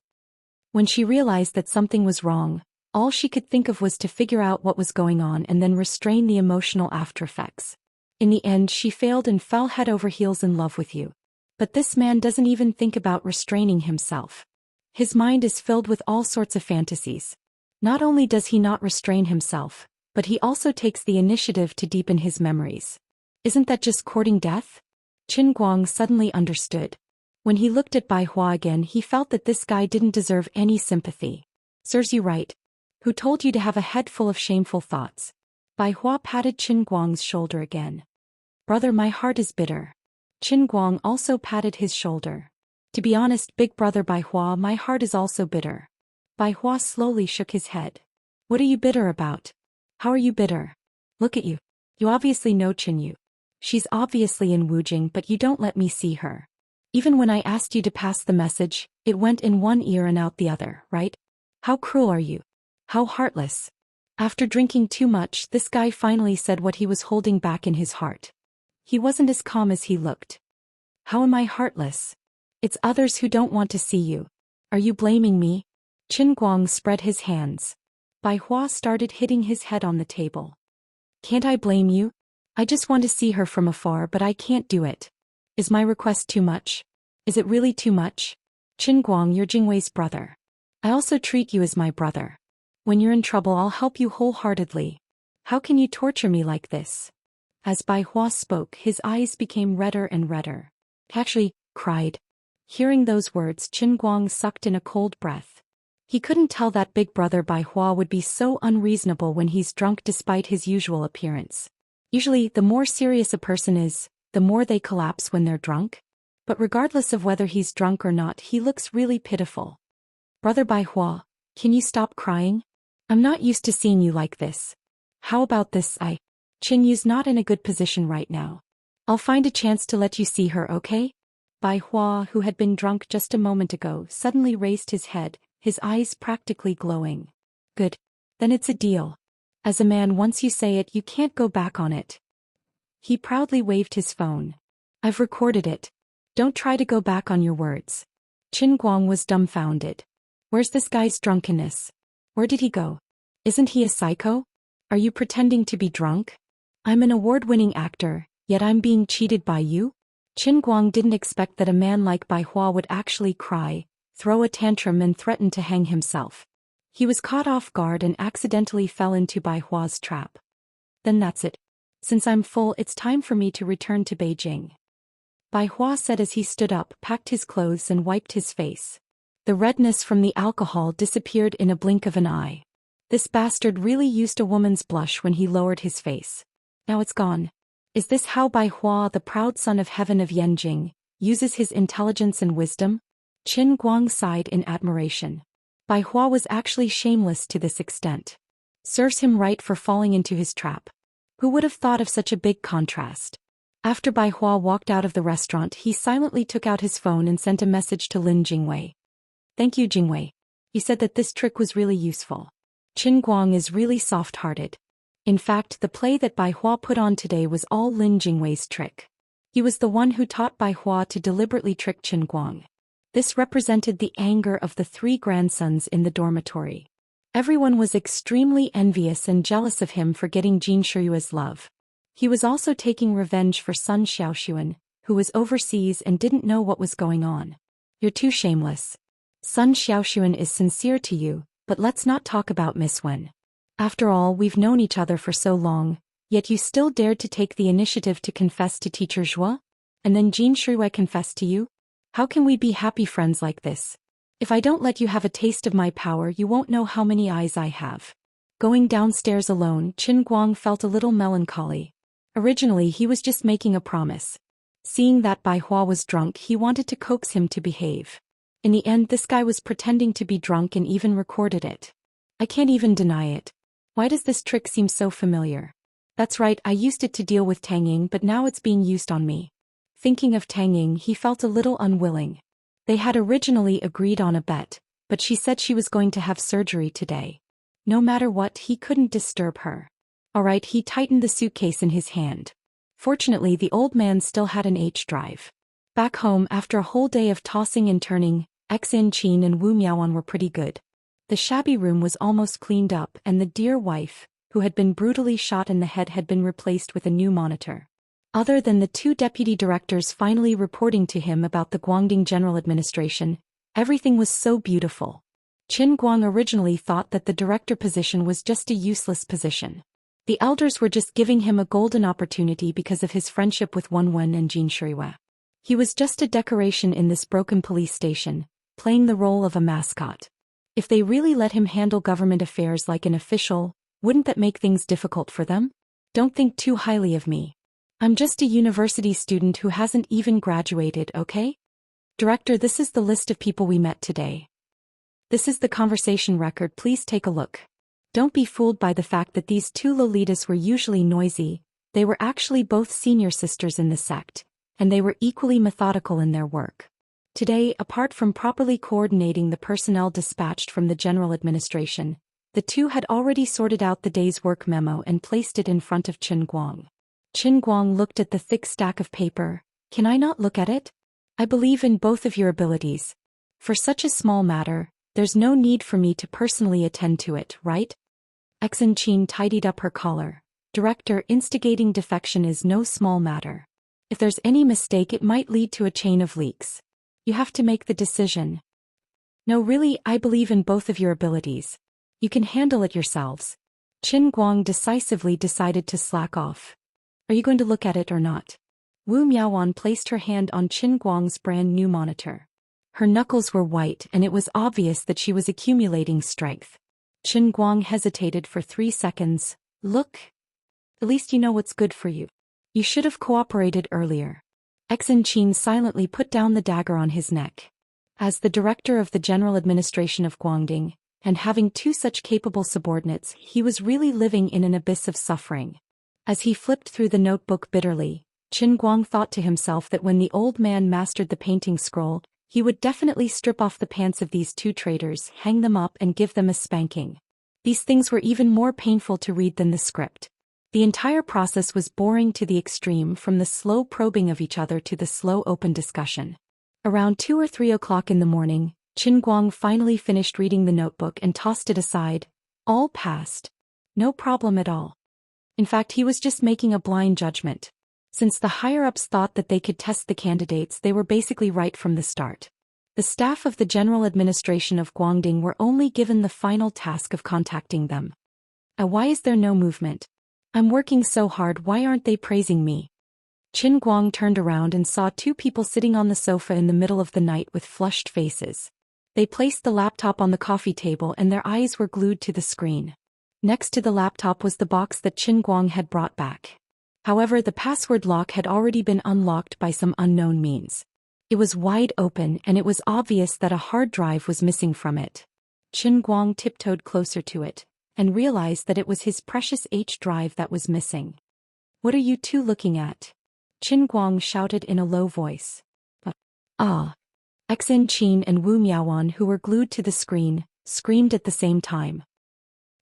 When she realized that something was wrong, all she could think of was to figure out what was going on and then restrain the emotional aftereffects. In the end, she failed and fell head over heels in love with you. But this man doesn't even think about restraining himself. His mind is filled with all sorts of fantasies. Not only does he not restrain himself, but he also takes the initiative to deepen his memories. Isn't that just courting death? Qin Guang suddenly understood. When he looked at Bai Hua again, he felt that this guy didn't deserve any sympathy. Serves you right. Who told you to have a head full of shameful thoughts? Bai Hua patted Qin Guang's shoulder again. Brother, my heart is bitter. Qin Guang also patted his shoulder. To be honest, big brother Bai Hua, my heart is also bitter. Bai Hua slowly shook his head. What are you bitter about? How are you bitter? Look at you. You obviously know Qin Yu. She's obviously in Wujing, but you don't let me see her. Even when I asked you to pass the message, it went in one ear and out the other, right? How cruel are you? How heartless. After drinking too much, this guy finally said what he was holding back in his heart. He wasn't as calm as he looked. How am I heartless? It's others who don't want to see you. Are you blaming me? Qin Guang spread his hands. Bai Hua started hitting his head on the table. Can't I blame you? I just want to see her from afar, but I can't do it. Is my request too much? Is it really too much? Qin Guang, you're Jingwei's brother. I also treat you as my brother. When you're in trouble, I'll help you wholeheartedly. How can you torture me like this? As Bai Hua spoke, his eyes became redder and redder. Actually, cried. Hearing those words, Qin Guang sucked in a cold breath. He couldn't tell that big brother Bai Hua would be so unreasonable when he's drunk despite his usual appearance. Usually, the more serious a person is, the more they collapse when they're drunk. But regardless of whether he's drunk or not, he looks really pitiful. Brother Bai Hua, can you stop crying? I'm not used to seeing you like this. How about this? Qin Yu's not in a good position right now. I'll find a chance to let you see her, okay? Bai Hua, who had been drunk just a moment ago, suddenly raised his head, his eyes practically glowing. Good. Then it's a deal. As a man, once you say it, you can't go back on it. He proudly waved his phone. I've recorded it. Don't try to go back on your words. Qin Guang was dumbfounded. Where's this guy's drunkenness? Where did he go? Isn't he a psycho? Are you pretending to be drunk? I'm an award-winning actor, yet I'm being cheated by you? Qin Guang didn't expect that a man like Bai Hua would actually cry, throw a tantrum and threaten to hang himself. He was caught off guard and accidentally fell into Bai Hua's trap. Then that's it. Since I'm full, it's time for me to return to Beijing. Bai Hua said as he stood up, packed his clothes and wiped his face. The redness from the alcohol disappeared in a blink of an eye. This bastard really used a woman's blush when he lowered his face. Now it's gone. Is this how Bai Hua, the proud son of heaven of Yanjing, uses his intelligence and wisdom? Qin Guang sighed in admiration. Bai Hua was actually shameless to this extent. Serves him right for falling into his trap. Who would have thought of such a big contrast? After Bai Hua walked out of the restaurant, he silently took out his phone and sent a message to Lin Jingwei. Thank you, Jingwei. You said that this trick was really useful. Qin Guang is really soft-hearted. In fact, the play that Bai Hua put on today was all Lin Jingwei's trick. He was the one who taught Bai Hua to deliberately trick Qin Guang. This represented the anger of the three grandsons in the dormitory. Everyone was extremely envious and jealous of him for getting Jin Shiyue's love. He was also taking revenge for son Xiaoxuan, who was overseas and didn't know what was going on. You're too shameless. Son Xiaoxuan is sincere to you, but let's not talk about Miss Wen. After all, we've known each other for so long, yet you still dared to take the initiative to confess to teacher Zhou? And then Jin Shiyue confessed to you? How can we be happy friends like this? If I don't let you have a taste of my power, you won't know how many eyes I have. Going downstairs alone, Qin Guang felt a little melancholy. Originally, he was just making a promise. Seeing that Bai Hua was drunk, he wanted to coax him to behave. In the end, this guy was pretending to be drunk and even recorded it. I can't even deny it. Why does this trick seem so familiar? That's right, I used it to deal with Tang Ying, but now it's being used on me. Thinking of Tang Ying, he felt a little unwilling. They had originally agreed on a bet, but she said she was going to have surgery today. No matter what, he couldn't disturb her. Alright, he tightened the suitcase in his hand. Fortunately, the old man still had an H drive. Back home, after a whole day of tossing and turning, Xianxia and Wu Miaoan were pretty good. The shabby room was almost cleaned up and the dear wife, who had been brutally shot in the head, had been replaced with a new monitor. Other than the 2 deputy directors finally reporting to him about the Guangdong General Administration, everything was so beautiful. Qin Guang originally thought that the director position was just a useless position. The elders were just giving him a golden opportunity because of his friendship with Wen Wen and Jin Shuiwa. He was just a decoration in this broken police station, playing the role of a mascot. If they really let him handle government affairs like an official, wouldn't that make things difficult for them? Don't think too highly of me. I'm just a university student who hasn't even graduated, okay? Director, this is the list of people we met today. This is the conversation record, please take a look. Don't be fooled by the fact that these 2 Lolitas were usually noisy. They were actually both senior sisters in the sect, and they were equally methodical in their work. Today, apart from properly coordinating the personnel dispatched from the general administration, the 2 had already sorted out the day's work memo and placed it in front of Qin Guang. Qin Guang looked at the thick stack of paper. Can I not look at it? I believe in both of your abilities. For such a small matter, there's no need for me to personally attend to it, right? Xianxia tidied up her collar. Director, instigating defection is no small matter. If there's any mistake, it might lead to a chain of leaks. You have to make the decision. No, really, I believe in both of your abilities. You can handle it yourselves. Qin Guang decisively decided to slack off. Are you going to look at it or not? Wu Miaoan placed her hand on Qin Guang's brand new monitor. Her knuckles were white and it was obvious that she was accumulating strength. Qin Guang hesitated for 3 seconds. Look. At least you know what's good for you. You should have cooperated earlier. Xianxia silently put down the dagger on his neck. As the director of the general administration of Guangdong, and having 2 such capable subordinates, he was really living in an abyss of suffering. As he flipped through the notebook bitterly, Qin Guang thought to himself that when the old man mastered the painting scroll, he would definitely strip off the pants of these 2 traitors, hang them up and give them a spanking. These things were even more painful to read than the script. The entire process was boring to the extreme, from the slow probing of each other to the slow open discussion. Around 2 or 3 o'clock in the morning, Qin Guang finally finished reading the notebook and tossed it aside. All passed. No problem at all. In fact, he was just making a blind judgment. Since the higher-ups thought that they could test the candidates, they were basically right from the start. The staff of the general administration of Guangdong were only given the final task of contacting them. Why is there no movement? I'm working so hard, why aren't they praising me? Qin Guang turned around and saw 2 people sitting on the sofa in the middle of the night with flushed faces. They placed the laptop on the coffee table and their eyes were glued to the screen. Next to the laptop was the box that Qin Guang had brought back. However, the password lock had already been unlocked by some unknown means. It was wide open and it was obvious that a hard drive was missing from it. Qin Guang tiptoed closer to it and realized that it was his precious H drive that was missing. What are you 2 looking at? Qin Guang shouted in a low voice. Xianxia and Wu Miaoan, who were glued to the screen, screamed at the same time.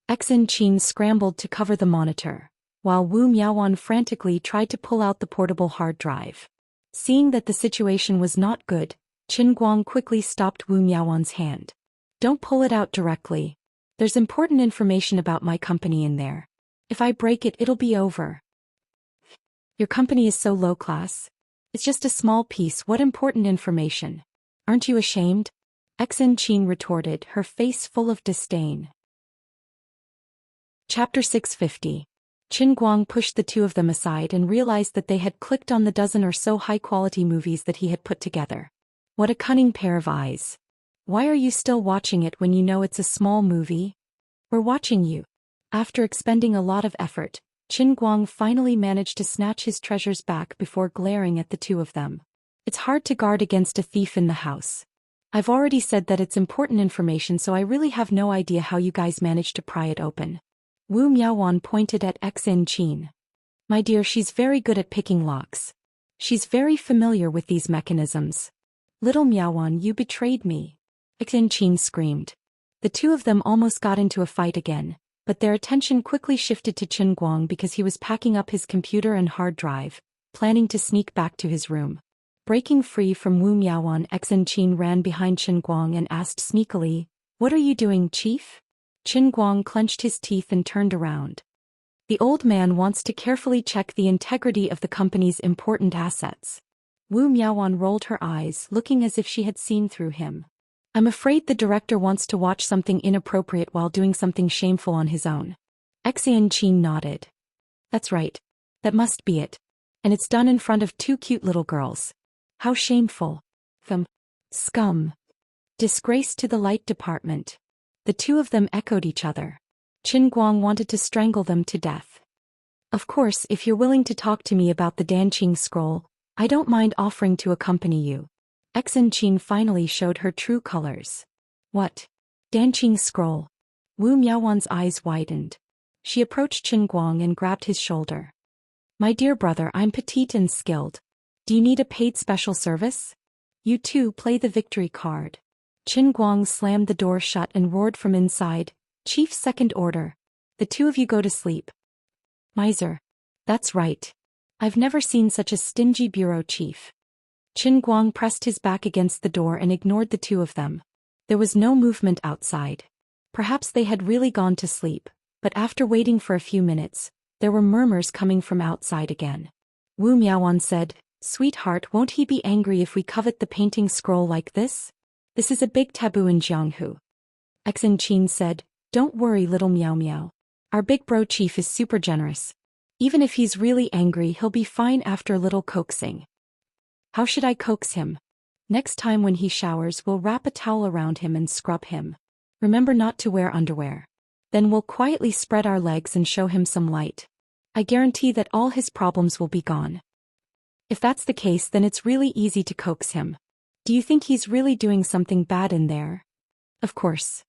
Xianxia scrambled to cover the monitor, while Wu Miaoan frantically tried to pull out the portable hard drive. Seeing that the situation was not good, Qin Guang quickly stopped Wu Miaoan's hand. Don't pull it out directly. There's important information about my company in there. If I break it, it'll be over. Your company is so low class. It's just a small piece. What important information? Aren't you ashamed? Xianxia retorted, her face full of disdain. Chapter 650. Qin Guang pushed the 2 of them aside and realized that they had clicked on the dozen or so high-quality movies that he had put together. What a cunning pair of eyes. Why are you still watching it when you know it's a small movie? We're watching you. After expending a lot of effort, Qin Guang finally managed to snatch his treasures back before glaring at the 2 of them. It's hard to guard against a thief in the house. I've already said that it's important information, so I really have no idea how you guys managed to pry it open. Wu Miaoan pointed at Xianxia. My dear, she's very good at picking locks. She's very familiar with these mechanisms. Little Miaoan, you betrayed me. Xianxia screamed. The 2 of them almost got into a fight again, but their attention quickly shifted to Qin Guang because he was packing up his computer and hard drive, planning to sneak back to his room. Breaking free from Wu Miaoan, Xianxia ran behind Qin Guang and asked sneakily, "What are you doing, Chief?" Qin Guang clenched his teeth and turned around. The old man wants to carefully check the integrity of the company's important assets. Wu Miaoan rolled her eyes, looking as if she had seen through him. "I'm afraid the director wants to watch something inappropriate while doing something shameful on his own." Xianxia nodded. "That's right. That must be it. And it's done in front of two cute little girls. How shameful. Scum. Disgrace to the light department." The two of them echoed each other. Qin Guang wanted to strangle them to death. "Of course, if you're willing to talk to me about the Danqing scroll, I don't mind offering to accompany you." Xianxia finally showed her true colors. "What? Danqing scroll?" Wu Miaoan's eyes widened. She approached Qin Guang and grabbed his shoulder. "My dear brother, I'm petite and skilled. Do you need a paid special service? You two play the victory card." Qin Guang slammed the door shut and roared from inside, "Chief, second order. The two of you go to sleep." "Miser. That's right. I've never seen such a stingy bureau chief." Qin Guang pressed his back against the door and ignored the two of them. There was no movement outside. Perhaps they had really gone to sleep, but after waiting for a few minutes, there were murmurs coming from outside again. Wu Miaoan said, "Sweetheart, won't he be angry if we covet the painting scroll like this? This is a big taboo in Jianghu." Xianxia said, "Don't worry, little Miao Miao. Our big bro chief is super generous. Even if he's really angry, he'll be fine after a little coaxing." "How should I coax him?" "Next time when he showers, we'll wrap a towel around him and scrub him. Remember not to wear underwear. Then we'll quietly spread our legs and show him some light. I guarantee that all his problems will be gone." "If that's the case, then it's really easy to coax him. Do you think he's really doing something bad in there?" "Of course.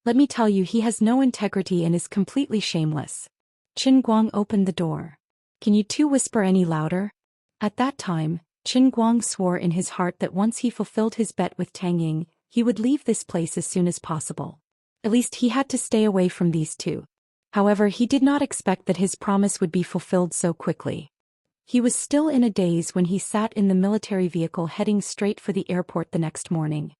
Let me tell you, he has no integrity and is completely shameless." Qin Guang opened the door. "Can you two whisper any louder?" At that time, Qin Guang swore in his heart that once he fulfilled his bet with Tang Ying, he would leave this place as soon as possible. At least he had to stay away from these two. However, he did not expect that his promise would be fulfilled so quickly. He was still in a daze when he sat in the military vehicle heading straight for the airport the next morning.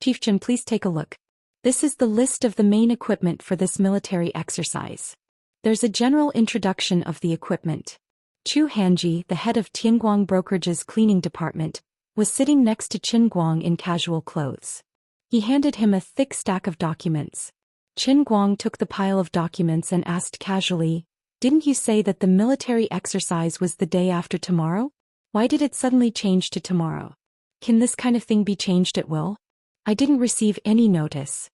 "Chief Chen, please take a look. This is the list of the main equipment for this military exercise. There's a general introduction of the equipment." Chu Hanji, the head of Tianguang Brokerage's cleaning department, was sitting next to Qin Guang in casual clothes. He handed him a thick stack of documents. Qin Guang took the pile of documents and asked casually, "Didn't you say that the military exercise was the day after tomorrow? Why did it suddenly change to tomorrow? Can this kind of thing be changed at will? I didn't receive any notice."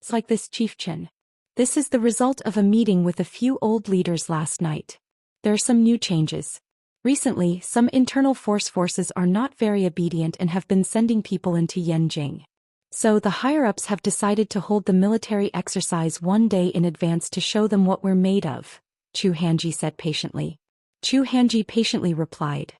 "It's like this, Chief Chen. This is the result of a meeting with a few old leaders last night. There are some new changes. Recently, some internal forces are not very obedient and have been sending people into Yanjing. So the higher-ups have decided to hold the military exercise one day in advance to show them what we're made of," Chu Hanji said patiently. Chu Hanji patiently replied.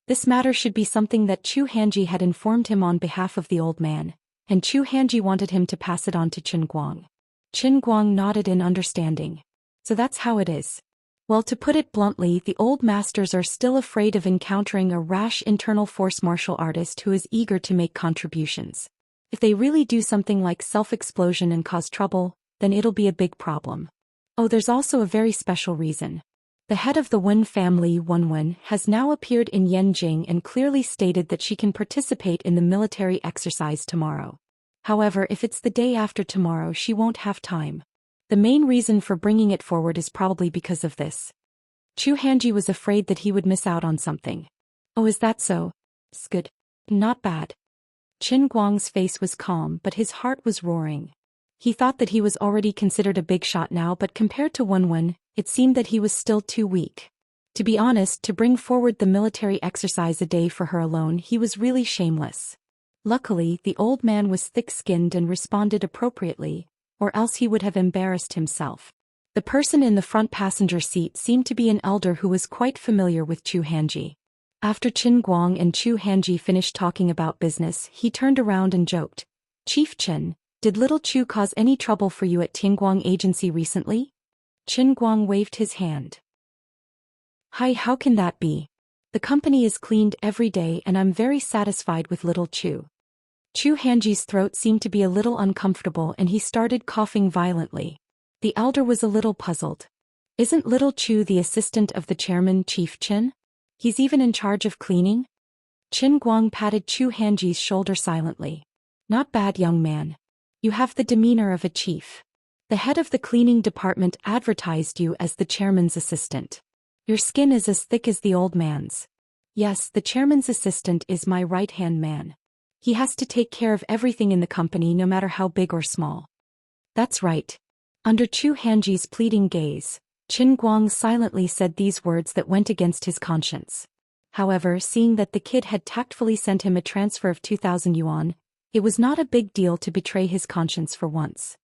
This matter should be something that Chu Hanji had informed him on behalf of the old man, and Chu Hanji wanted him to pass it on to Qin Guang. Qin Guang nodded in understanding. "So that's how it is. Well, to put it bluntly, the old masters are still afraid of encountering a rash internal force martial artist who is eager to make contributions. If they really do something like self-explosion and cause trouble, then it'll be a big problem. Oh, there's also a very special reason. The head of the Wen family, Wen, has now appeared in Yanjing and clearly stated that she can participate in the military exercise tomorrow. However, if it's the day after tomorrow, she won't have time. The main reason for bringing it forward is probably because of this." Chu Hanji was afraid that he would miss out on something. "Oh, is that so? It's good. Not bad." Qin Guang's face was calm, but his heart was roaring. He thought that he was already considered a big shot now, but compared to Wen, it seemed that he was still too weak. To be honest, to bring forward the military exercise a day for her alone, he was really shameless. Luckily, the old man was thick-skinned and responded appropriately, or else he would have embarrassed himself. The person in the front passenger seat seemed to be an elder who was quite familiar with Chu Hanji. After Qin Guang and Chu Hanji finished talking about business, he turned around and joked, "Chief Chen, did little Chu cause any trouble for you at Tianguang Agency recently?" Qin Guang waved his hand. "Hi, how can that be? The company is cleaned every day and I'm very satisfied with little Zhou Hanji's throat seemed to be a little uncomfortable and he started coughing violently. The elder was a little puzzled. Isn't little Zhou the assistant of the chairman, Chief Qin? He's even in charge of cleaning? Qin Guang patted Zhou Hanji's shoulder silently. Not bad, young man. You have the demeanor of a chief. The head of the cleaning department advertised you as the chairman's assistant. Your skin is as thick as the old man's. Yes, the chairman's assistant is my right-hand man. He has to take care of everything in the company no matter how big or small. That's right. Under Zhou Hanji's pleading gaze, Qin Guang silently said these words that went against his conscience. However, seeing that the kid had tactfully sent him a transfer of 2,000 yuan, it was not a big deal to betray his conscience for once.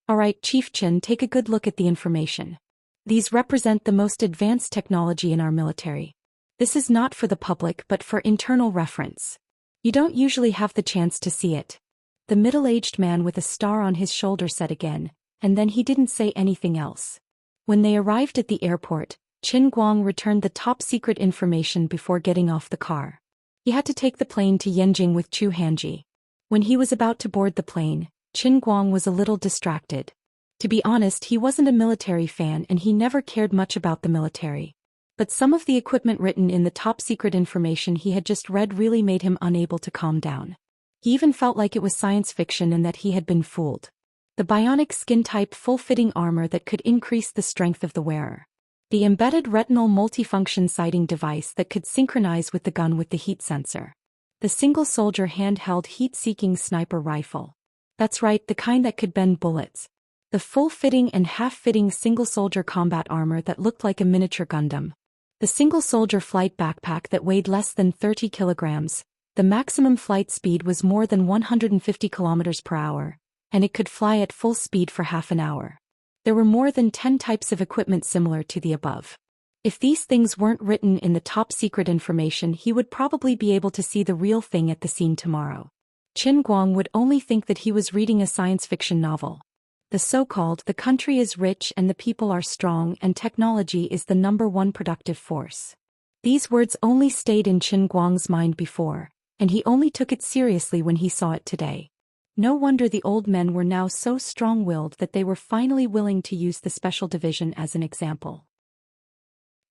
Alright, Chief Qin, take a good look at the information. These represent the most advanced technology in our military. This is not for the public but for internal reference. You don't usually have the chance to see it. The middle-aged man with a star on his shoulder said again, and then he didn't say anything else. When they arrived at the airport, Qin Guang returned the top-secret information before getting off the car. He had to take the plane to Yanjing with Zhou Hanji. When he was about to board the plane, Qin Guang was a little distracted. To be honest, he wasn't a military fan and he never cared much about the military. But some of the equipment written in the top-secret information he had just read really made him unable to calm down. He even felt like it was science fiction and that he had been fooled. The bionic skin-type full-fitting armor that could increase the strength of the wearer. The embedded retinal multifunction sighting device that could synchronize with the gun with the heat sensor. The single-soldier handheld heat-seeking sniper rifle. That's right, the kind that could bend bullets. The full-fitting and half-fitting single-soldier combat armor that looked like a miniature Gundam. The single-soldier flight backpack that weighed less than 30 kilograms. The maximum flight speed was more than 150 kilometers per hour. And it could fly at full speed for half an hour. There were more than 10 types of equipment similar to the above. If these things weren't written in the top-secret information, he would probably be able to see the real thing at the scene tomorrow. Qin Guang would only think that he was reading a science fiction novel. The so-called, the country is rich and the people are strong and technology is the #1 productive force. These words only stayed in Qin Guang's mind before, and he only took it seriously when he saw it today. No wonder the old men were now so strong-willed that they were finally willing to use the special division as an example.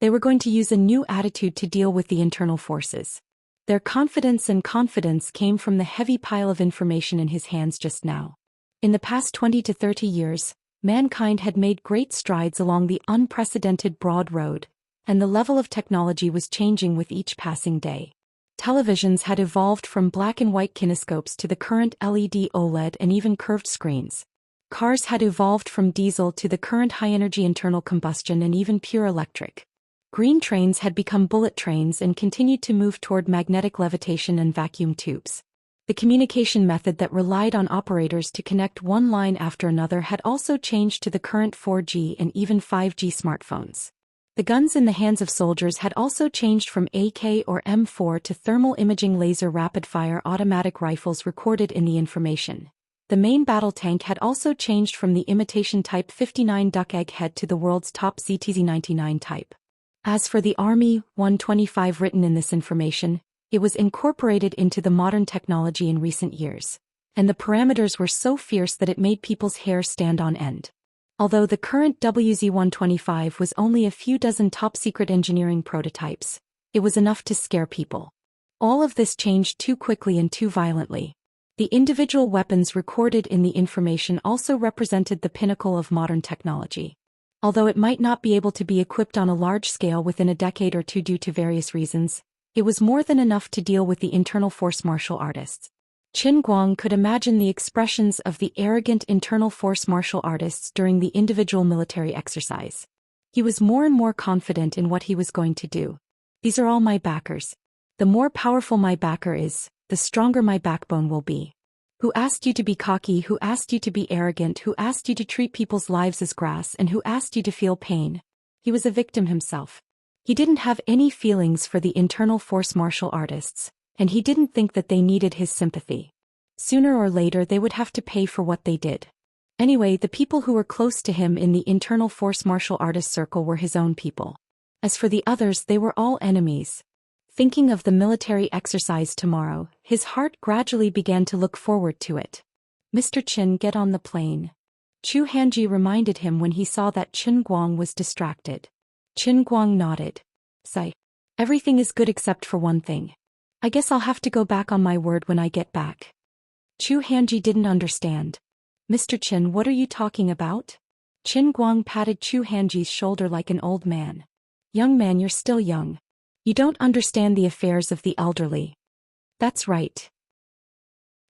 They were going to use a new attitude to deal with the internal forces. Their confidence came from the heavy pile of information in his hands just now. In the past 20 to 30 years, mankind had made great strides along the unprecedented broad road, and the level of technology was changing with each passing day. Televisions had evolved from black and white kinescopes to the current LED, OLED and even curved screens. Cars had evolved from diesel to the current high-energy internal combustion and even pure electric. Green trains had become bullet trains and continued to move toward magnetic levitation and vacuum tubes. The communication method that relied on operators to connect one line after another had also changed to the current 4G and even 5G smartphones. The guns in the hands of soldiers had also changed from AK or M4 to thermal imaging laser rapid-fire automatic rifles recorded in the information. The main battle tank had also changed from the imitation Type 59 duck egg head to the world's top ZTZ-99 type. As for the Army 125 written in this information, it was incorporated into the modern technology in recent years, and the parameters were so fierce that it made people's hair stand on end. Although the current WZ-125 was only a few dozen top-secret engineering prototypes, it was enough to scare people. All of this changed too quickly and too violently. The individual weapons recorded in the information also represented the pinnacle of modern technology. Although it might not be able to be equipped on a large scale within a decade or two due to various reasons, it was more than enough to deal with the internal force martial artists. Qin Guang could imagine the expressions of the arrogant internal force martial artists during the individual military exercise. He was more and more confident in what he was going to do. These are all my backers. The more powerful my backer is, the stronger my backbone will be. Who asked you to be cocky? Who asked you to be arrogant? Who asked you to treat people's lives as grass? And who asked you to feel pain? He was a victim himself. He didn't have any feelings for the internal force martial artists, and he didn't think that they needed his sympathy. Sooner or later they would have to pay for what they did. Anyway, the people who were close to him in the internal force martial artist circle were his own people. As for the others, they were all enemies. Thinking of the military exercise tomorrow, his heart gradually began to look forward to it. Mr. Qin, get on the plane. Chu Hanji reminded him when he saw that Qin Guang was distracted. Qin Guang nodded. Sigh. Everything is good except for one thing. I guess I'll have to go back on my word when I get back. Chu Hanji didn't understand. Mr. Qin, what are you talking about? Qin Guang patted Chu Hanji's shoulder like an old man. Young man, you're still young. You don't understand the affairs of the elderly. That's right.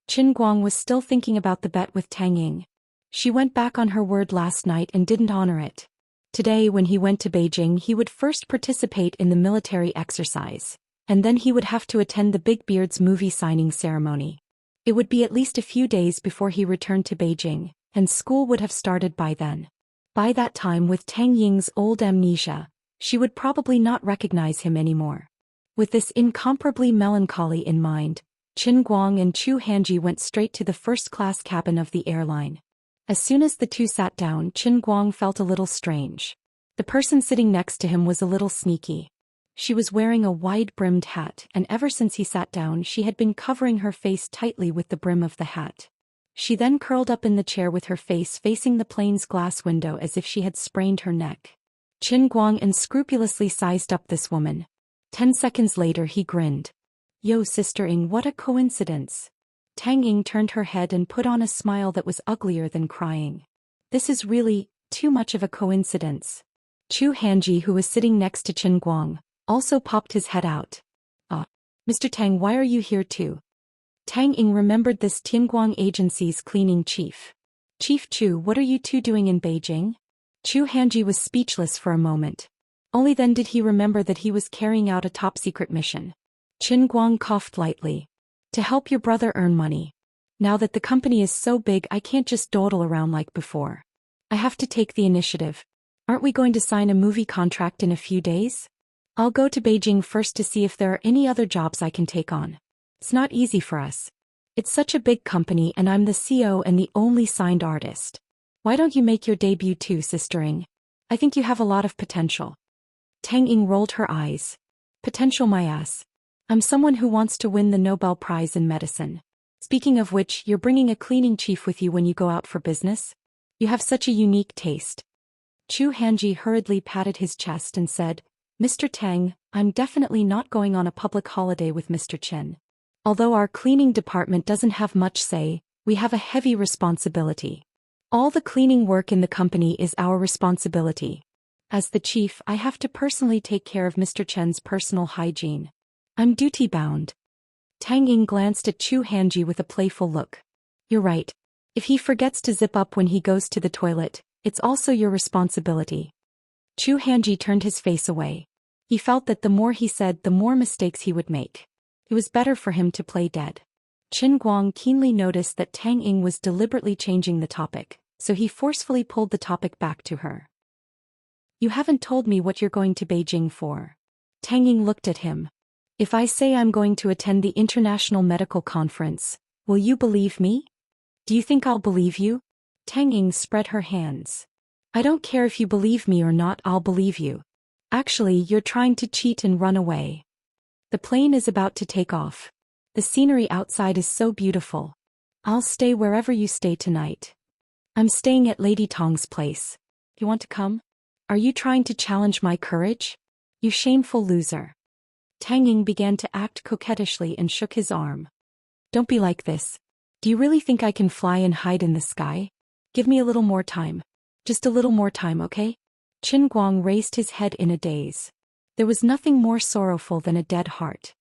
Qin Guang was still thinking about the bet with Tang Ying. She went back on her word last night and didn't honor it. Today, when he went to Beijing, he would first participate in the military exercise, and then he would have to attend the Big Beard's movie signing ceremony. It would be at least a few days before he returned to Beijing, and school would have started by then. By that time, with Tang Ying's old amnesia, she would probably not recognize him anymore. With this incomparably melancholy in mind, Qin Guang and Chu Hanji went straight to the first-class cabin of the airline. As soon as the two sat down, Qin Guang felt a little strange. The person sitting next to him was a little sneaky. She was wearing a wide-brimmed hat, and ever since he sat down she had been covering her face tightly with the brim of the hat. She then curled up in the chair with her face facing the plane's glass window as if she had sprained her neck. Qin Guang unscrupulously sized up this woman. 10 seconds later he grinned. Yo, Sister Ying, what a coincidence. Tang Ying turned her head and put on a smile that was uglier than crying. This is really too much of a coincidence. Chu Hanji, who was sitting next to Qin Guang, also popped his head out. Mr. Tang, why are you here too? Tang Ying remembered this Tianguang agency's cleaning chief. Chief Chu, what are you two doing in Beijing? Chu Hanji was speechless for a moment. Only then did he remember that he was carrying out a top-secret mission. Qin Guang coughed lightly. To help your brother earn money. Now that the company is so big, I can't just dawdle around like before. I have to take the initiative. Aren't we going to sign a movie contract in a few days? I'll go to Beijing first to see if there are any other jobs I can take on. It's not easy for us. It's such a big company and I'm the CEO and the only signed artist. Why don't you make your debut too, Sister Ying? I think you have a lot of potential. Tang Ying rolled her eyes. Potential my ass. I'm someone who wants to win the Nobel Prize in medicine. Speaking of which, you're bringing a cleaning chief with you when you go out for business? You have such a unique taste. Chu Hanji hurriedly patted his chest and said, Mr. Tang, I'm definitely not going on a public holiday with Mr. Qin. Although our cleaning department doesn't have much say, we have a heavy responsibility. All the cleaning work in the company is our responsibility. As the chief, I have to personally take care of Mr. Chen's personal hygiene. I'm duty-bound. Tang Ying glanced at Chu Hanji with a playful look. You're right. If he forgets to zip up when he goes to the toilet, it's also your responsibility. Chu Hanji turned his face away. He felt that the more he said, the more mistakes he would make. It was better for him to play dead. Qin Guang keenly noticed that Tang Ying was deliberately changing the topic, so he forcefully pulled the topic back to her. You haven't told me what you're going to Beijing for. Tang Ying looked at him. If I say I'm going to attend the International Medical Conference, will you believe me? Do you think I'll believe you? Tang Ying spread her hands. I don't care if you believe me or not, I'll believe you. Actually, you're trying to cheat and run away. The plane is about to take off. The scenery outside is so beautiful. I'll stay wherever you stay tonight. I'm staying at Lady Tong's place. You want to come? Are you trying to challenge my courage? You shameful loser. Tang Ying began to act coquettishly and shook his arm. Don't be like this. Do you really think I can fly and hide in the sky? Give me a little more time. Just a little more time, okay? Qin Guang raised his head in a daze. There was nothing more sorrowful than a dead heart.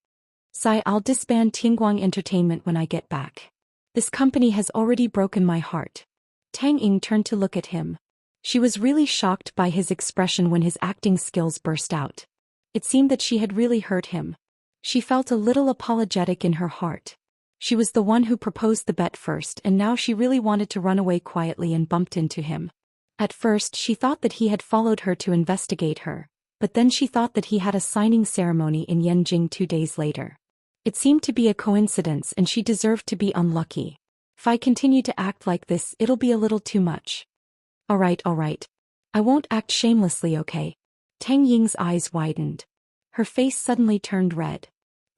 Sigh, I'll disband Tianguang Entertainment when I get back. This company has already broken my heart. Tang Ying turned to look at him. She was really shocked by his expression when his acting skills burst out. It seemed that she had really hurt him. She felt a little apologetic in her heart. She was the one who proposed the bet first, and now she really wanted to run away quietly and bumped into him. At first she thought that he had followed her to investigate her, but then she thought that he had a signing ceremony in Yanjing 2 days later. It seemed to be a coincidence and she deserved to be unlucky. If I continue to act like this, it'll be a little too much. All right. I won't act shamelessly, okay? Tang Ying's eyes widened. Her face suddenly turned red.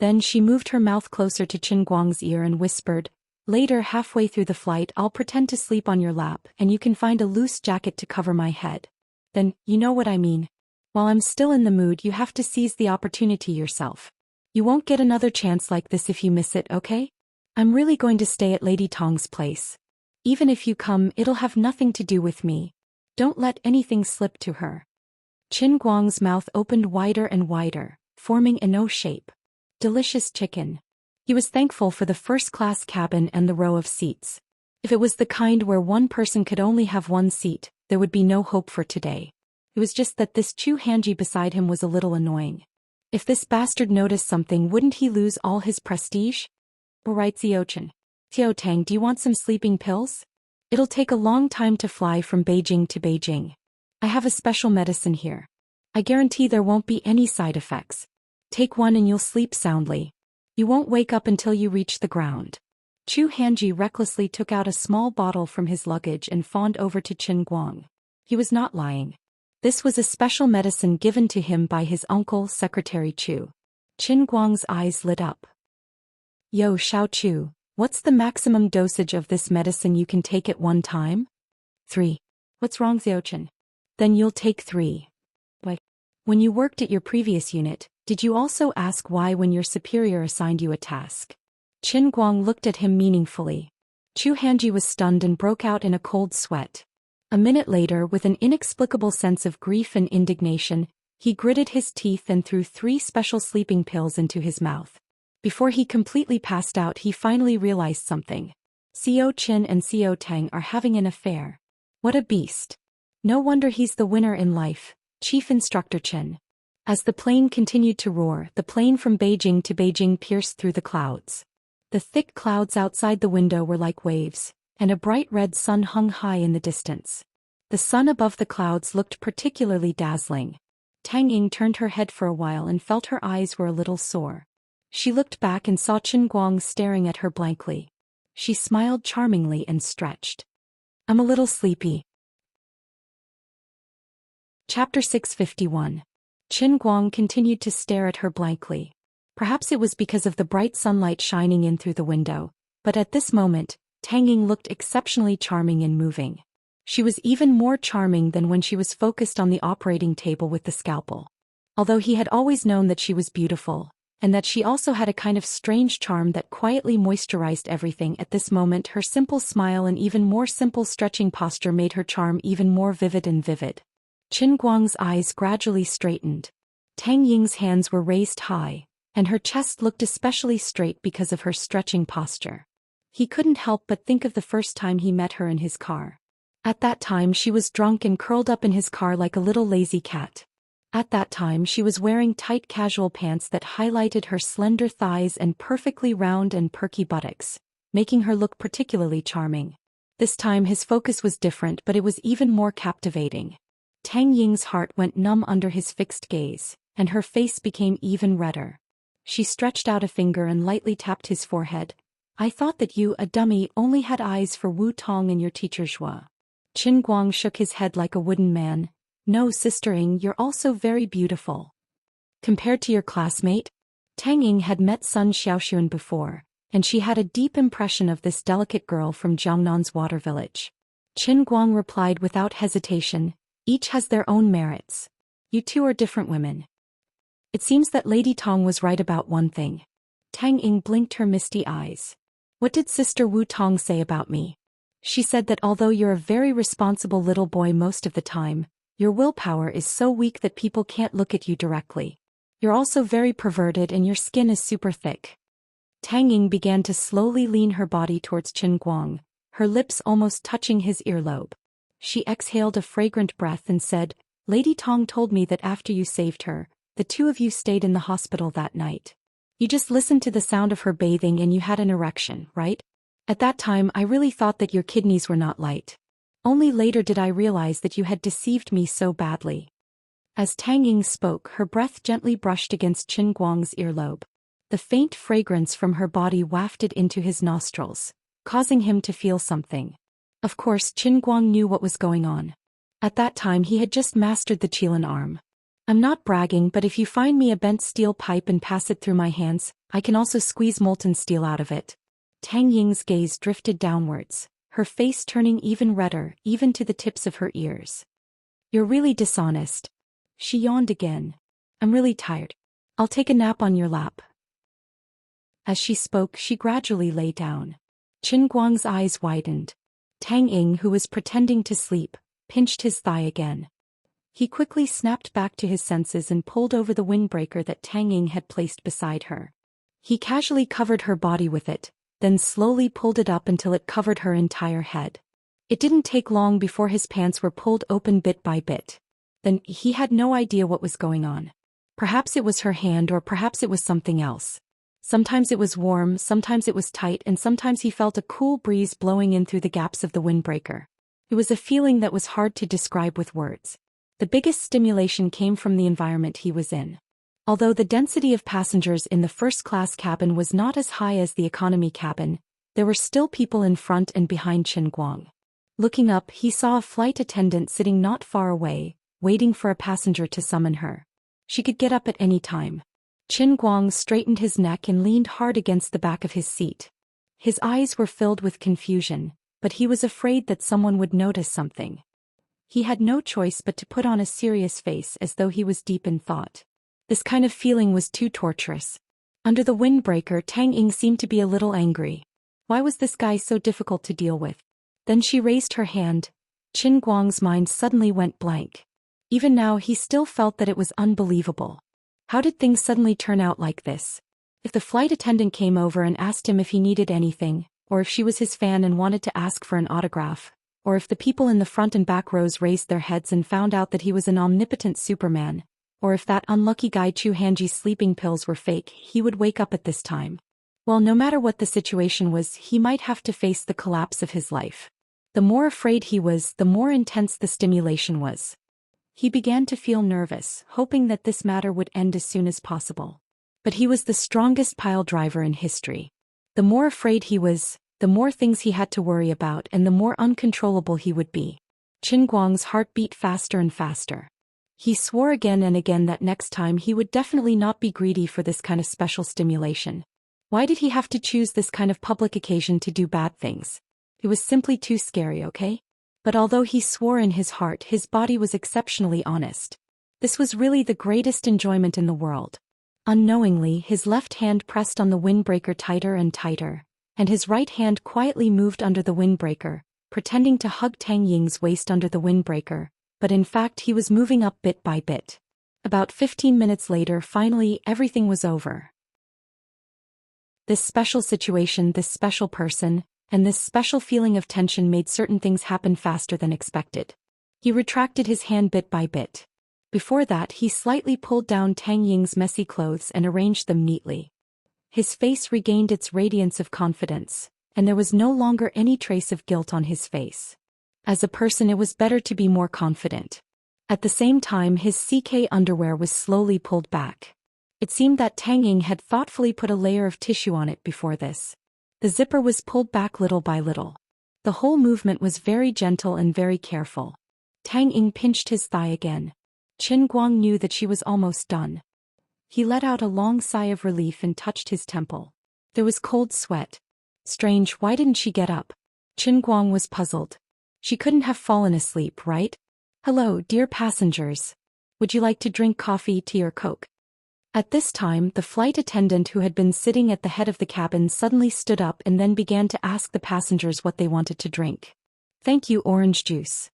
Then she moved her mouth closer to Qin Guang's ear and whispered, "Later, halfway through the flight, I'll pretend to sleep on your lap and you can find a loose jacket to cover my head. Then, you know what I mean. While I'm still in the mood, you have to seize the opportunity yourself. You won't get another chance like this if you miss it, okay? I'm really going to stay at Lady Tong's place. Even if you come, it'll have nothing to do with me. Don't let anything slip to her." Qin Guang's mouth opened wider and wider, forming an O shape. Delicious chicken. He was thankful for the first-class cabin and the row of seats. If it was the kind where one person could only have one seat, there would be no hope for today. It was just that this Zhou Xian beside him was a little annoying. If this bastard noticed something, wouldn't he lose all his prestige? Alright, Xiaochen. Xiao Tang, do you want some sleeping pills? It'll take a long time to fly from Beijing to Beijing. I have a special medicine here. I guarantee there won't be any side effects. Take one and you'll sleep soundly. You won't wake up until you reach the ground. Zhou Xian recklessly took out a small bottle from his luggage and fawned over to Qin Guang. He was not lying. This was a special medicine given to him by his uncle, Secretary Chu. Qin Guang's eyes lit up. Yo, Xiao Chu, what's the maximum dosage of this medicine you can take at one time? 3. What's wrong, Xiaochen? Then you'll take 3. Why? When you worked at your previous unit, did you also ask why when your superior assigned you a task? Qin Guang looked at him meaningfully. Zhou Xian was stunned and broke out in a cold sweat. A minute later, with an inexplicable sense of grief and indignation, he gritted his teeth and threw 3 special sleeping pills into his mouth. Before he completely passed out, he finally realized something. Xiao Qin and Xiao Tang are having an affair. What a beast. No wonder he's the winner in life, Chief Instructor Qin. As the plane continued to roar, the plane from Beijing to Beijing pierced through the clouds. The thick clouds outside the window were like waves, and a bright red sun hung high in the distance. The sun above the clouds looked particularly dazzling. Tang Ying turned her head for a while and felt her eyes were a little sore. She looked back and saw Qin Guang staring at her blankly. She smiled charmingly and stretched. "I'm a little sleepy." Chapter 651. Qin Guang continued to stare at her blankly. Perhaps it was because of the bright sunlight shining in through the window, but at this moment, Tang Ying looked exceptionally charming and moving. She was even more charming than when she was focused on the operating table with the scalpel. Although he had always known that she was beautiful, and that she also had a kind of strange charm that quietly moisturized everything, at this moment her simple smile and even more simple stretching posture made her charm even more vivid and vivid. Qin Guang's eyes gradually straightened. Tang Ying's hands were raised high, and her chest looked especially straight because of her stretching posture. He couldn't help but think of the first time he met her in his car. At that time she was drunk and curled up in his car like a little lazy cat. At that time she was wearing tight casual pants that highlighted her slender thighs and perfectly round and perky buttocks, making her look particularly charming. This time his focus was different, but it was even more captivating. Tang Ying's heart went numb under his fixed gaze, and her face became even redder. She stretched out a finger and lightly tapped his forehead. "I thought that you, a dummy, only had eyes for Wu Tong and your teacher Zhua." Qin Guang shook his head like a wooden man. "No, Sister Ying, you're also very beautiful. Compared to your classmate?" Tang Ying had met Sun Xiaoxuan before, and she had a deep impression of this delicate girl from Jiangnan's water village. Qin Guang replied without hesitation, "Each has their own merits. You two are different women." It seems that Lady Tong was right about one thing. Tang Ying blinked her misty eyes. "What did Sister Wu Tong say about me?" "She said that although you're a very responsible little boy most of the time, your willpower is so weak that people can't look at you directly. You're also very perverted and your skin is super thick." Tang Ying began to slowly lean her body towards Qin Guang, her lips almost touching his earlobe. She exhaled a fragrant breath and said, "Lady Tong told me that after you saved her, the two of you stayed in the hospital that night. You just listened to the sound of her bathing and you had an erection, right? At that time I really thought that your kidneys were not light. Only later did I realize that you had deceived me so badly." As Tang Ying spoke, her breath gently brushed against Qin Guang's earlobe. The faint fragrance from her body wafted into his nostrils, causing him to feel something. Of course, Qin Guang knew what was going on. At that time he had just mastered the Qilin arm. I'm not bragging, but if you find me a bent steel pipe and pass it through my hands, I can also squeeze molten steel out of it. Tang Ying's gaze drifted downwards, her face turning even redder, even to the tips of her ears. You're really dishonest. She yawned again. I'm really tired. I'll take a nap on your lap. As she spoke, she gradually lay down. Qin Guang's eyes widened. Tang Ying, who was pretending to sleep, pinched his thigh again. He quickly snapped back to his senses and pulled over the windbreaker that Tang Ying had placed beside her. He casually covered her body with it, then slowly pulled it up until it covered her entire head. It didn't take long before his pants were pulled open bit by bit. Then he had no idea what was going on. Perhaps it was her hand, or perhaps it was something else. Sometimes it was warm, sometimes it was tight, and sometimes he felt a cool breeze blowing in through the gaps of the windbreaker. It was a feeling that was hard to describe with words. The biggest stimulation came from the environment he was in. Although the density of passengers in the first-class cabin was not as high as the economy cabin, there were still people in front and behind Qin Guang. Looking up, he saw a flight attendant sitting not far away, waiting for a passenger to summon her. She could get up at any time. Qin Guang straightened his neck and leaned hard against the back of his seat. His eyes were filled with confusion, but he was afraid that someone would notice something. He had no choice but to put on a serious face as though he was deep in thought. This kind of feeling was too torturous. Under the windbreaker, Tang Ying seemed to be a little angry. Why was this guy so difficult to deal with? Then she raised her hand. Qin Guang's mind suddenly went blank. Even now he still felt that it was unbelievable. How did things suddenly turn out like this? If the flight attendant came over and asked him if he needed anything, or if she was his fan and wanted to ask for an autograph, or if the people in the front and back rows raised their heads and found out that he was an omnipotent Superman, or if that unlucky guy Chu Hanji's sleeping pills were fake, he would wake up at this time. Well, no matter what the situation was, he might have to face the collapse of his life. The more afraid he was, the more intense the stimulation was. He began to feel nervous, hoping that this matter would end as soon as possible. But he was the strongest pile driver in history. The more afraid he was, the more things he had to worry about, and the more uncontrollable he would be. Qin Guang's heart beat faster and faster. He swore again and again that next time he would definitely not be greedy for this kind of special stimulation. Why did he have to choose this kind of public occasion to do bad things? It was simply too scary, okay? But although he swore in his heart, his body was exceptionally honest. This was really the greatest enjoyment in the world. Unknowingly, his left hand pressed on the windbreaker tighter and tighter, and his right hand quietly moved under the windbreaker, pretending to hug Tang Ying's waist under the windbreaker, but in fact he was moving up bit by bit. About 15 minutes later, finally, everything was over. This special situation, this special person, and this special feeling of tension made certain things happen faster than expected. He retracted his hand bit by bit. Before that, he slightly pulled down Tang Ying's messy clothes and arranged them neatly. His face regained its radiance of confidence, and there was no longer any trace of guilt on his face. As a person, it was better to be more confident. At the same time, his CK underwear was slowly pulled back. It seemed that Tang Ying had thoughtfully put a layer of tissue on it before this. The zipper was pulled back little by little. The whole movement was very gentle and very careful. Tang Ying pinched his thigh again. Qin Guang knew that she was almost done. He let out a long sigh of relief and touched his temple. There was cold sweat. Strange, why didn't she get up? Qin Guang was puzzled. She couldn't have fallen asleep, right? Hello, dear passengers. Would you like to drink coffee, tea, or Coke? At this time, the flight attendant who had been sitting at the head of the cabin suddenly stood up and then began to ask the passengers what they wanted to drink. Thank you, orange juice.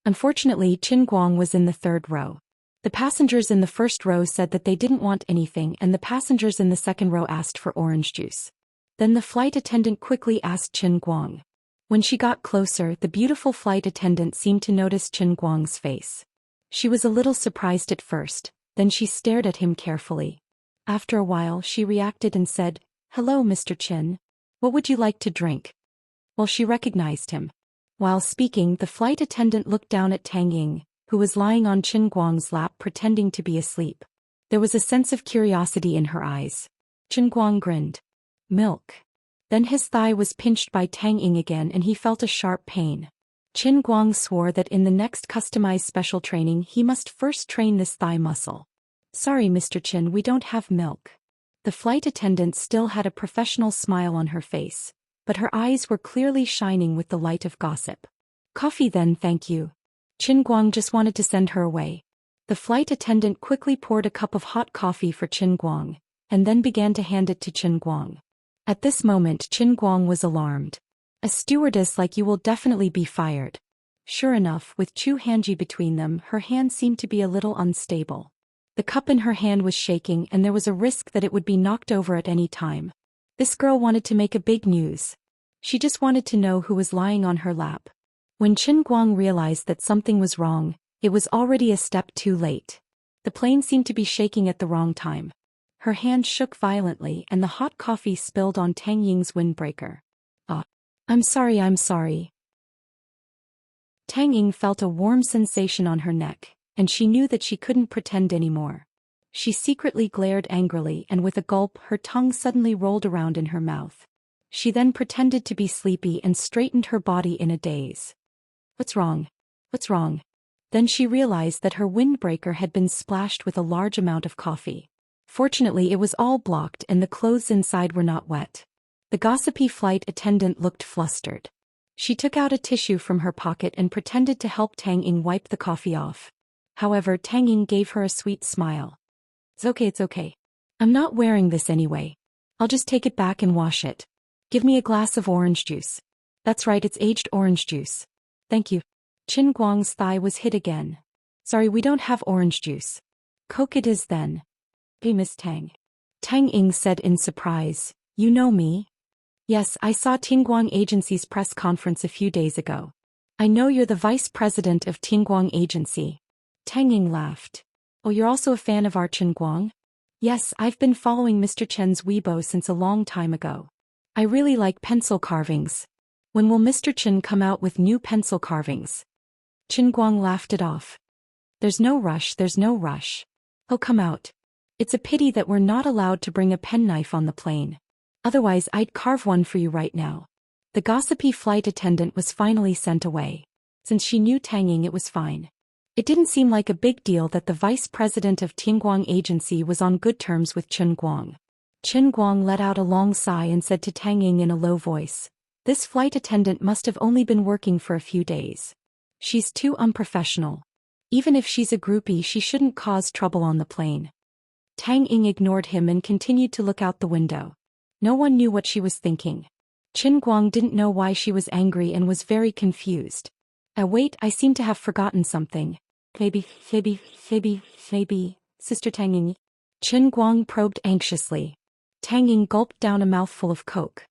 Unfortunately, Qin Guang was in the third row. The passengers in the first row said that they didn't want anything, and the passengers in the second row asked for orange juice. Then the flight attendant quickly asked Qin Guang. When she got closer, the beautiful flight attendant seemed to notice Qin Guang's face. She was a little surprised at first. Then she stared at him carefully. After a while, she reacted and said, "Hello, Mr. Qin. What would you like to drink?" Well, she recognized him. While speaking, the flight attendant looked down at Tang Ying, who was lying on Qin Guang's lap pretending to be asleep. There was a sense of curiosity in her eyes. Qin Guang grinned. Milk. Then his thigh was pinched by Tang Ying again and he felt a sharp pain. Qin Guang swore that in the next customized special training he must first train this thigh muscle. Sorry, Mr. Qin, we don't have milk. The flight attendant still had a professional smile on her face, but her eyes were clearly shining with the light of gossip. Coffee then, thank you. Qin Guang just wanted to send her away. The flight attendant quickly poured a cup of hot coffee for Qin Guang, and then began to hand it to Qin Guang. At this moment Qin Guang was alarmed. A stewardess like you will definitely be fired. Sure enough, with Zhou Xian between them, her hand seemed to be a little unstable. The cup in her hand was shaking and there was a risk that it would be knocked over at any time. This girl wanted to make a big news. She just wanted to know who was lying on her lap. When Qin Guang realized that something was wrong, it was already a step too late. The plane seemed to be shaking at the wrong time. Her hand shook violently and the hot coffee spilled on Tang Ying's windbreaker. I'm sorry. Tang Ying felt a warm sensation on her neck, and she knew that she couldn't pretend anymore. She secretly glared angrily and with a gulp her tongue suddenly rolled around in her mouth. She then pretended to be sleepy and straightened her body in a daze. What's wrong? Then she realized that her windbreaker had been splashed with a large amount of coffee. Fortunately, it was all blocked and the clothes inside were not wet. The gossipy flight attendant looked flustered. She took out a tissue from her pocket and pretended to help Tang Ying wipe the coffee off. However, Tang Ying gave her a sweet smile. It's okay. I'm not wearing this anyway. I'll just take it back and wash it. Give me a glass of orange juice. That's right, it's aged orange juice. Thank you. Qin Guang's thigh was hit again. Sorry, we don't have orange juice. Coke it is then. Hey, Miss Tang. Tang Ying said in surprise, you know me? Yes, I saw Tingguang Agency's press conference a few days ago. I know you're the vice president of Tingguang Agency. Tang Ying laughed. Oh, you're also a fan of our Qin Guang? Yes, I've been following Mr. Chen's Weibo since a long time ago. I really like pencil carvings. When will Mr. Chen come out with new pencil carvings? Qin Guang laughed it off. There's no rush. He'll come out. It's a pity that we're not allowed to bring a penknife on the plane. Otherwise I'd carve one for you right now. The gossipy flight attendant was finally sent away. Since she knew Tang Ying, it was fine. It didn't seem like a big deal that the vice president of Tingguang Agency was on good terms with Qin Guang. Qin Guang let out a long sigh and said to Tang Ying in a low voice, this flight attendant must have only been working for a few days. She's too unprofessional. Even if she's a groupie, she shouldn't cause trouble on the plane. Tang Ying ignored him and continued to look out the window. No one knew what she was thinking. Qin Guang didn't know why she was angry and was very confused. Wait, I seem to have forgotten something. Maybe, Sister Tang Ying. Qin Guang probed anxiously. Tang Ying gulped down a mouthful of Coke.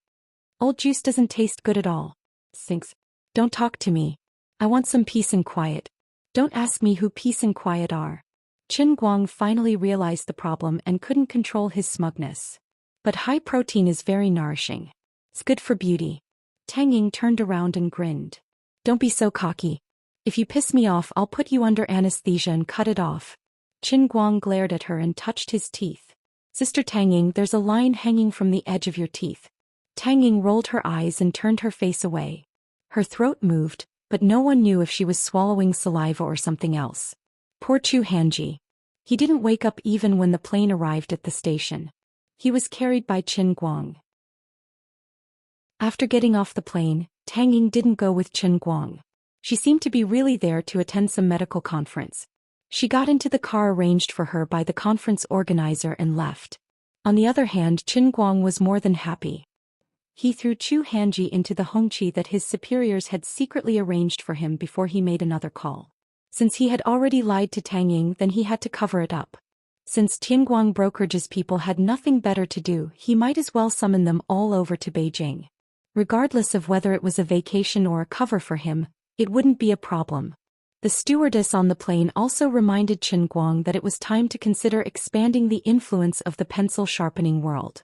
Old juice doesn't taste good at all. Sinks. Don't talk to me. I want some peace and quiet. Don't ask me who peace and quiet are. Qin Guang finally realized the problem and couldn't control his smugness. But high protein is very nourishing. It's good for beauty. Tang Ying turned around and grinned. Don't be so cocky. If you piss me off, I'll put you under anesthesia and cut it off. Qin Guang glared at her and touched his teeth. Sister Tang Ying, there's a line hanging from the edge of your teeth. Tang Ying rolled her eyes and turned her face away. Her throat moved, but no one knew if she was swallowing saliva or something else. Poor Zhou Xian. He didn't wake up even when the plane arrived at the station. He was carried by Qin Guang. After getting off the plane, Tang Ying didn't go with Qin Guang. She seemed to be really there to attend some medical conference. She got into the car arranged for her by the conference organizer and left. On the other hand, Qin Guang was more than happy. He threw Zhou Xian into the hongqi that his superiors had secretly arranged for him before he made another call. Since he had already lied to Tang Ying, then he had to cover it up. Since Tianguang Brokerage's people had nothing better to do, he might as well summon them all over to Beijing. Regardless of whether it was a vacation or a cover for him, it wouldn't be a problem. The stewardess on the plane also reminded Qin Guang that it was time to consider expanding the influence of the pencil sharpening world.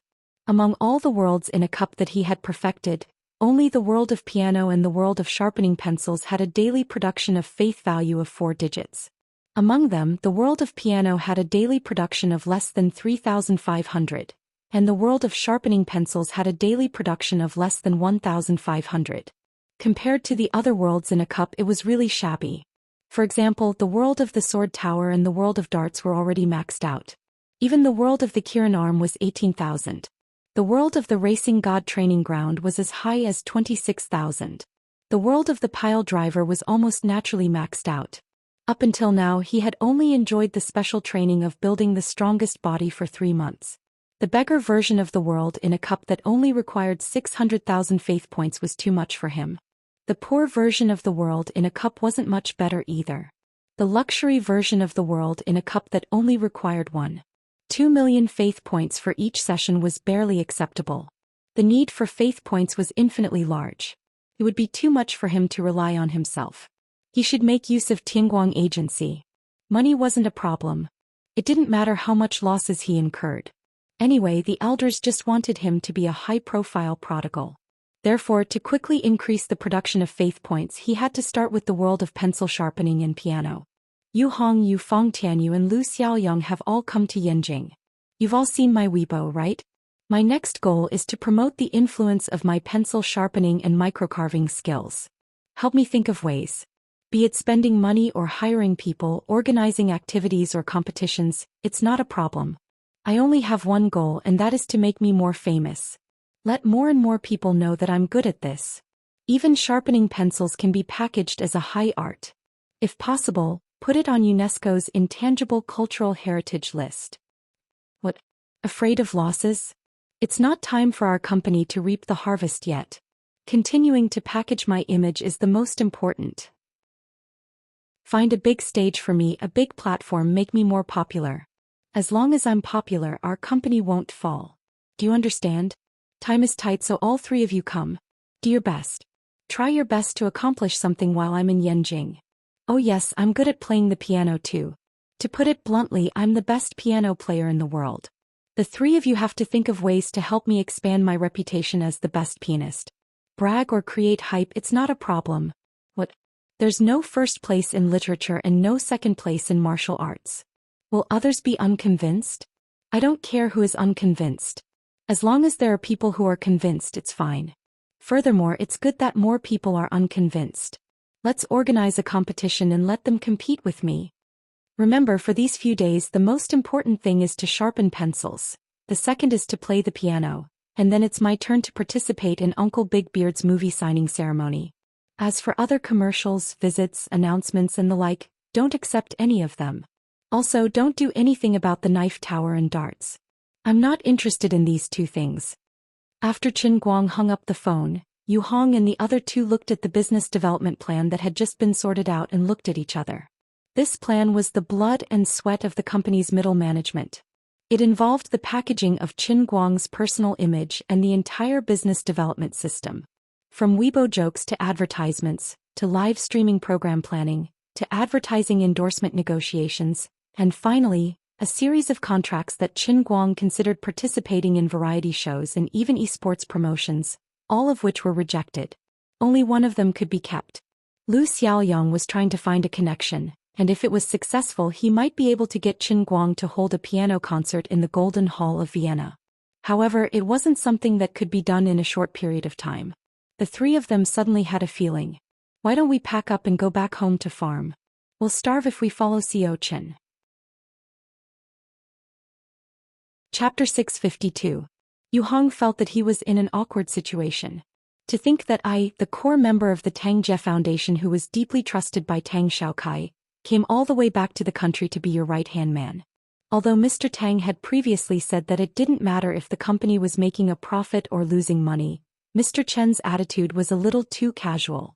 Among all the worlds in a cup that he had perfected, only the world of piano and the world of sharpening pencils had a daily production of faith value of 4 digits. Among them, the world of piano had a daily production of less than 3,500, and the world of sharpening pencils had a daily production of less than 1,500. Compared to the other worlds in a cup, it was really shabby. For example, the world of the Sword Tower and the world of darts were already maxed out. Even the world of the Kirin Arm was 18,000. The world of the Racing God Training Ground was as high as 26,000. The world of the Pile Driver was almost naturally maxed out. Up until now, he had only enjoyed the special training of building the strongest body for 3 months. The beggar version of the world in a cup that only required 600,000 faith points was too much for him. The poor version of the world in a cup wasn't much better either. The luxury version of the world in a cup that only required 1.2 million faith points for each session was barely acceptable. The need for faith points was infinitely large. It would be too much for him to rely on himself. He should make use of Tianguang agency. Money wasn't a problem. It didn't matter how much losses he incurred. Anyway, the elders just wanted him to be a high-profile prodigal. Therefore, to quickly increase the production of faith points, he had to start with the world of pencil sharpening and piano. Yu Hong, Yu Fong Tianyu and Lu Xiaoyang have all come to Yanjing. You've all seen my Weibo, right? My next goal is to promote the influence of my pencil sharpening and microcarving skills. Help me think of ways. Be it spending money or hiring people, organizing activities or competitions, it's not a problem. I only have one goal, and that is to make me more famous. Let more and more people know that I'm good at this. Even sharpening pencils can be packaged as a high art. If possible, put it on UNESCO's Intangible Cultural Heritage list. What? Afraid of losses? It's not time for our company to reap the harvest yet. Continuing to package my image is the most important. Find a big stage for me, a big platform, make me more popular. As long as I'm popular, our company won't fall. Do you understand? Time is tight, so all 3 of you come. Do your best. Try your best to accomplish something while I'm in Yanjing. Oh yes, I'm good at playing the piano too. To put it bluntly, I'm the best piano player in the world. The 3 of you have to think of ways to help me expand my reputation as the best pianist. Brag or create hype, it's not a problem. What? There's no first place in literature and no second place in martial arts. Will others be unconvinced? I don't care who is unconvinced. As long as there are people who are convinced, it's fine. Furthermore, it's good that more people are unconvinced. Let's organize a competition and let them compete with me. Remember, for these few days, the most important thing is to sharpen pencils. The second is to play the piano. And then it's my turn to participate in Uncle Big Beard's movie signing ceremony. As for other commercials, visits, announcements and the like, don't accept any of them. Also, don't do anything about the knife tower and darts. I'm not interested in these 2 things. After Qin Guang hung up the phone, Yu Hong and the other 2 looked at the business development plan that had just been sorted out and looked at each other. This plan was the blood and sweat of the company's middle management. It involved the packaging of Qin Guang's personal image and the entire business development system. From Weibo jokes to advertisements, to live streaming program planning, to advertising endorsement negotiations, and finally, a series of contracts that Qin Guang considered participating in variety shows and even esports promotions, all of which were rejected. Only one of them could be kept. Lu Xiaoyang was trying to find a connection, and if it was successful, he might be able to get Qin Guang to hold a piano concert in the Golden Hall of Vienna. However, it wasn't something that could be done in a short period of time. The 3 of them suddenly had a feeling. Why don't we pack up and go back home to farm? We'll starve if we follow Xiao Chen. Chapter 652. Yu Hong felt that he was in an awkward situation. To think that I, the core member of the Tang Jie Foundation who was deeply trusted by Tang Xiaokai, came all the way back to the country to be your right-hand man. Although Mr. Tang had previously said that it didn't matter if the company was making a profit or losing money, Mr. Chen's attitude was a little too casual.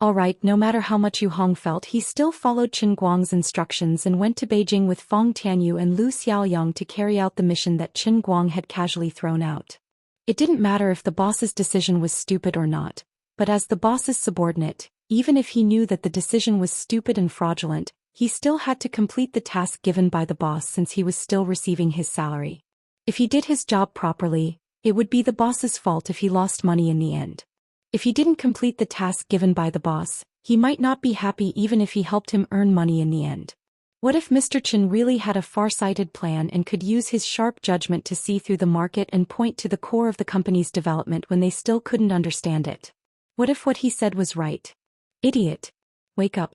Alright, no matter how much Yu Hong felt, he still followed Qin Guang's instructions and went to Beijing with Fong Tianyu and Lu Xiaoyang to carry out the mission that Qin Guang had casually thrown out. It didn't matter if the boss's decision was stupid or not, but as the boss's subordinate, even if he knew that the decision was stupid and fraudulent, he still had to complete the task given by the boss since he was still receiving his salary. If he did his job properly, it would be the boss's fault if he lost money in the end. If he didn't complete the task given by the boss, he might not be happy even if he helped him earn money in the end. What if Mr. Chen really had a far-sighted plan and could use his sharp judgment to see through the market and point to the core of the company's development when they still couldn't understand it? What if what he said was right? Idiot. Wake up.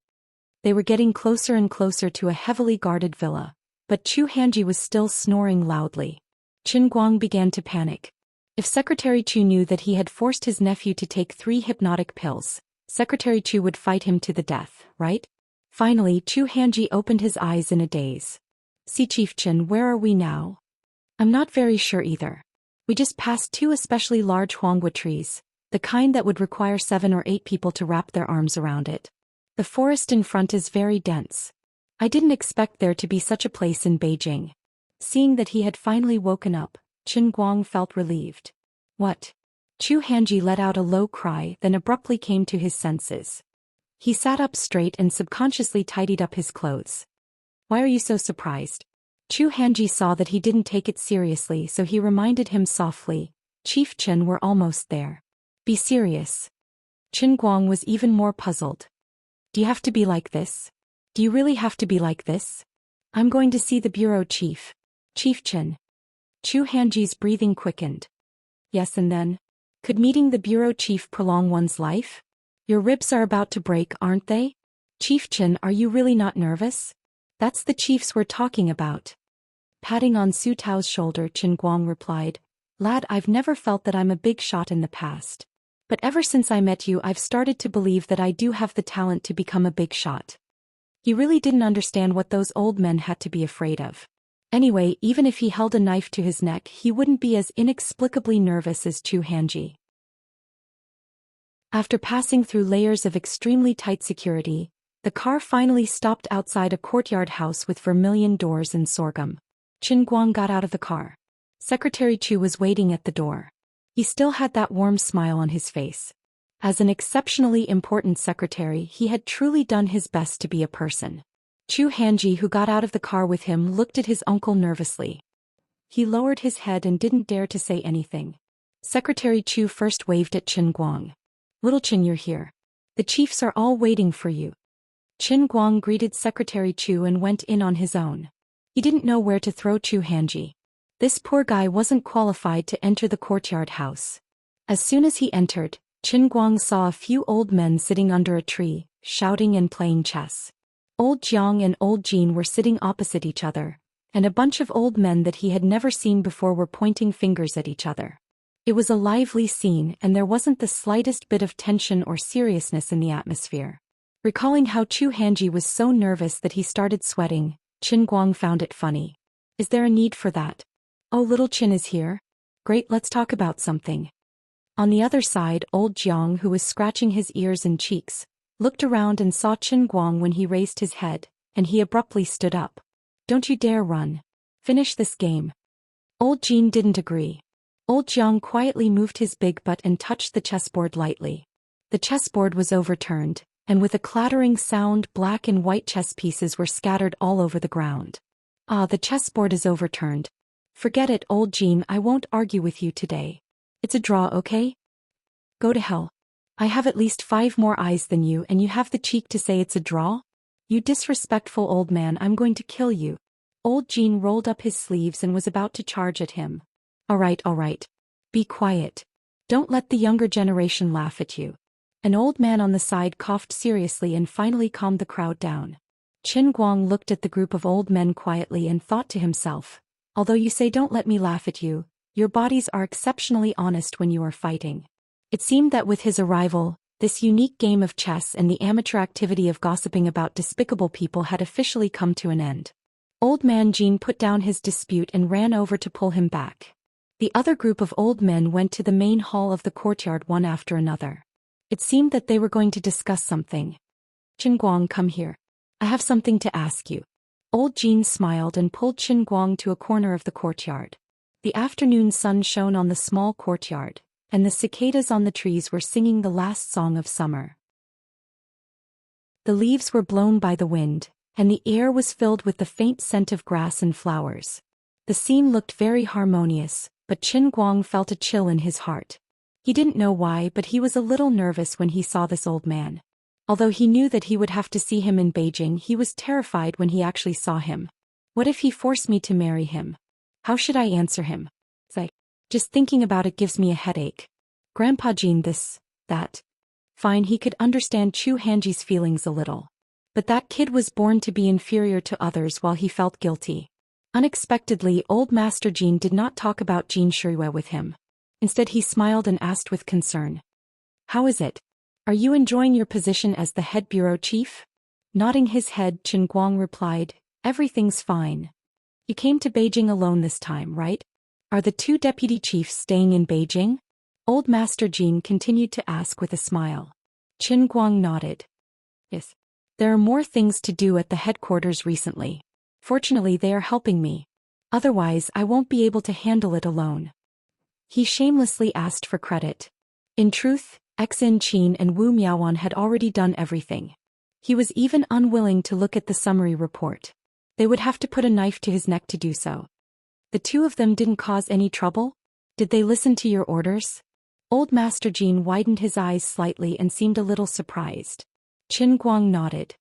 They were getting closer and closer to a heavily guarded villa, but Chu Hanji was still snoring loudly. Qin Guang began to panic. If Secretary Chu knew that he had forced his nephew to take 3 hypnotic pills, Secretary Chu would fight him to the death, right? Finally, Chu Hanji opened his eyes in a daze. See Chief Qin, where are we now? I'm not very sure either. We just passed 2 especially large huangwa trees, the kind that would require 7 or 8 people to wrap their arms around it. The forest in front is very dense. I didn't expect there to be such a place in Beijing. Seeing that he had finally woken up, Qin Guang felt relieved. What? Chu Hanji let out a low cry, then abruptly came to his senses. He sat up straight and subconsciously tidied up his clothes. Why are you so surprised? Chu Hanji saw that he didn't take it seriously, so he reminded him softly, Chief Qin, we're almost there. Be serious. Qin Guang was even more puzzled. Do you have to be like this? Do you really have to be like this? I'm going to see the bureau chief. Chief Qin. Chu Hanji's breathing quickened. Yes, and then? Could meeting the bureau chief prolong one's life? Your ribs are about to break, aren't they? Chief Qin, are you really not nervous? That's the chiefs we're talking about. Patting on Su Tao's shoulder, Qin Guang replied, Lad, I've never felt that I'm a big shot in the past. But ever since I met you, I've started to believe that I do have the talent to become a big shot. He really didn't understand what those old men had to be afraid of. Anyway, even if he held a knife to his neck, he wouldn't be as inexplicably nervous as Chu Hanji. After passing through layers of extremely tight security, the car finally stopped outside a courtyard house with vermilion doors and sorghum. Qin Guang got out of the car. Secretary Chu was waiting at the door. He still had that warm smile on his face. As an exceptionally important secretary, he had truly done his best to be a person. Chu Hanji, who got out of the car with him, looked at his uncle nervously. He lowered his head and didn't dare to say anything. Secretary Chu first waved at Qin Guang. Little Qin, you're here. The chiefs are all waiting for you. Qin Guang greeted Secretary Chu and went in on his own. He didn't know where to throw Chu Hanji. This poor guy wasn't qualified to enter the courtyard house. As soon as he entered, Qin Guang saw a few old men sitting under a tree, shouting and playing chess. Old Jiang and Old Jean were sitting opposite each other, and a bunch of old men that he had never seen before were pointing fingers at each other. It was a lively scene, and there wasn't the slightest bit of tension or seriousness in the atmosphere. Recalling how Chu Hanji was so nervous that he started sweating, Qin Guang found it funny. Is there a need for that? Oh, little Qin is here? Great, let's talk about something. On the other side, Old Jiang, who was scratching his ears and cheeks, looked around and saw Qin Guang when he raised his head, and he abruptly stood up. Don't you dare run. Finish this game. Old Jean didn't agree. Old Jiang quietly moved his big butt and touched the chessboard lightly. The chessboard was overturned, and with a clattering sound, black and white chess pieces were scattered all over the ground. Ah, the chessboard is overturned. Forget it, Old Jean, I won't argue with you today. It's a draw, okay? Go to hell. I have at least 5 more eyes than you, and you have the cheek to say it's a draw? You disrespectful old man, I'm going to kill you. Old Jean rolled up his sleeves and was about to charge at him. All right. Be quiet. Don't let the younger generation laugh at you. An old man on the side coughed seriously and finally calmed the crowd down. Qin Guang looked at the group of old men quietly and thought to himself, although you say don't let me laugh at you, your bodies are exceptionally honest when you are fighting. It seemed that with his arrival, this unique game of chess and the amateur activity of gossiping about despicable people had officially come to an end. Old man Jean put down his dispute and ran over to pull him back. The other group of old men went to the main hall of the courtyard one after another. It seemed that they were going to discuss something. Qin Guang, come here. I have something to ask you. Old Jean smiled and pulled Qin Guang to a corner of the courtyard. The afternoon sun shone on the small courtyard, and the cicadas on the trees were singing the last song of summer. The leaves were blown by the wind, and the air was filled with the faint scent of grass and flowers. The scene looked very harmonious, but Qin Guang felt a chill in his heart. He didn't know why, but he was a little nervous when he saw this old man. Although he knew that he would have to see him in Beijing, he was terrified when he actually saw him. What if he forced me to marry him? How should I answer him? Just thinking about it gives me a headache. Grandpa Jean this, that. Fine, he could understand Chu Hanji's feelings a little. But that kid was born to be inferior to others while he felt guilty. Unexpectedly, old Master Jin did not talk about Jin Shuiwei with him. Instead he smiled and asked with concern. How is it? Are you enjoying your position as the head bureau chief? Nodding his head, Chen Guang replied, everything's fine. You came to Beijing alone this time, right? Are the two deputy chiefs staying in Beijing? Old Master Jin continued to ask with a smile. Chen Guang nodded. Yes. There are more things to do at the headquarters recently. Fortunately, they are helping me. Otherwise, I won't be able to handle it alone. He shamelessly asked for credit. In truth, Xin Qin and Wu Miaowan had already done everything. He was even unwilling to look at the summary report. They would have to put a knife to his neck to do so. The two of them didn't cause any trouble? Did they listen to your orders? Old Master Jin widened his eyes slightly and seemed a little surprised. Qin Guang nodded.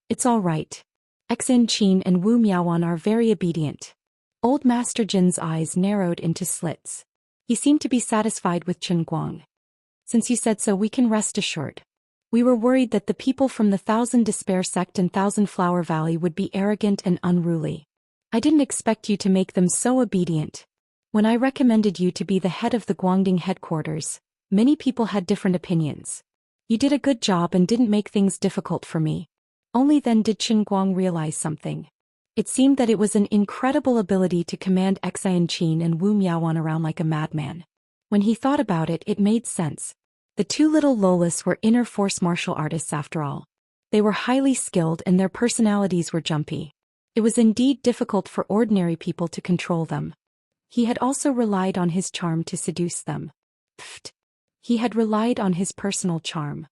It's all right. Xin Qin and Wu Miaowan are very obedient. Old Master Jin's eyes narrowed into slits. He seemed to be satisfied with Qin Guang. Since you said so, we can rest assured. We were worried that the people from the Thousand Despair sect and Thousand Flower Valley would be arrogant and unruly. I didn't expect you to make them so obedient. When I recommended you to be the head of the Guangding headquarters, many people had different opinions. You did a good job and didn't make things difficult for me. Only then did Qin Guang realize something. It seemed that it was an incredible ability to command Xin Qin and Wu Miaowan around like a madman. When he thought about it, it made sense. The two little Lolas were inner force martial artists after all. They were highly skilled and their personalities were jumpy. It was indeed difficult for ordinary people to control them. He had also relied on his charm to seduce them. Pfft. He had relied on his personal charm.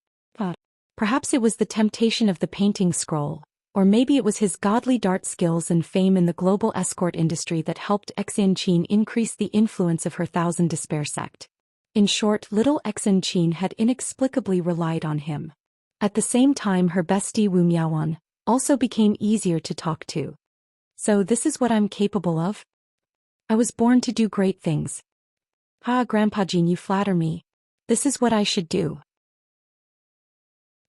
Perhaps it was the temptation of the painting scroll, or maybe it was his godly dart skills and fame in the global escort industry that helped Xin Qin increase the influence of her Thousand Despair sect. In short, little Xin Qin had inexplicably relied on him. At the same time, her bestie Wu Miaowan also became easier to talk to. So this is what I'm capable of? I was born to do great things. Grandpa Jin, you flatter me. This is what I should do.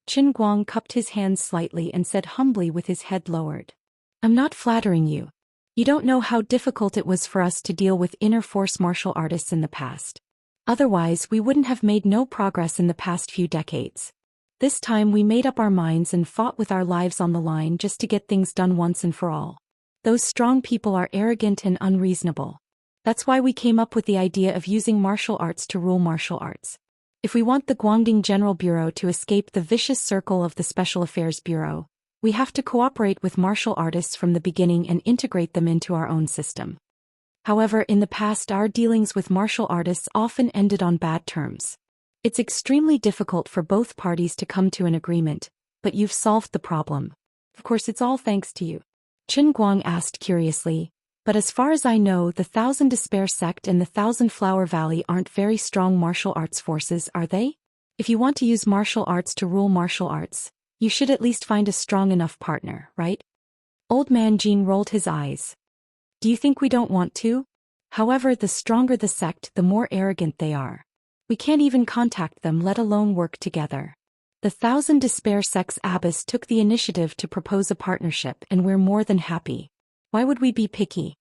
Qin Guang cupped his hands slightly and said humbly with his head lowered. I'm not flattering you. You don't know how difficult it was for us to deal with inner force martial artists in the past. Otherwise, we wouldn't have made no progress in the past few decades. This time we made up our minds and fought with our lives on the line just to get things done once and for all. Those strong people are arrogant and unreasonable. That's why we came up with the idea of using martial arts to rule martial arts. If we want the Guangding General Bureau to escape the vicious circle of the Special Affairs Bureau, we have to cooperate with martial artists from the beginning and integrate them into our own system. However, in the past our dealings with martial artists often ended on bad terms. It's extremely difficult for both parties to come to an agreement, but you've solved the problem. Of course, it's all thanks to you. Qin Guang asked curiously, but as far as I know, the Thousand Despair sect and the Thousand Flower Valley aren't very strong martial arts forces, are they? If you want to use martial arts to rule martial arts, you should at least find a strong enough partner, right? Old Man Jin rolled his eyes. Do you think we don't want to? However, the stronger the sect, the more arrogant they are. We can't even contact them, let alone work together. The Thousand Despair sect's abbess took the initiative to propose a partnership, and we're more than happy. Why would we be picky?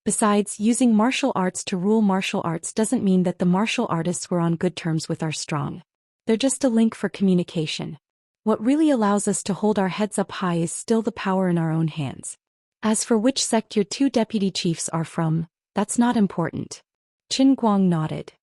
Besides, using martial arts to rule martial arts doesn't mean that the martial artists were on good terms with our strong. They're just a link for communication. What really allows us to hold our heads up high is still the power in our own hands. As for which sect your two deputy chiefs are from, that's not important. Qin Guang nodded.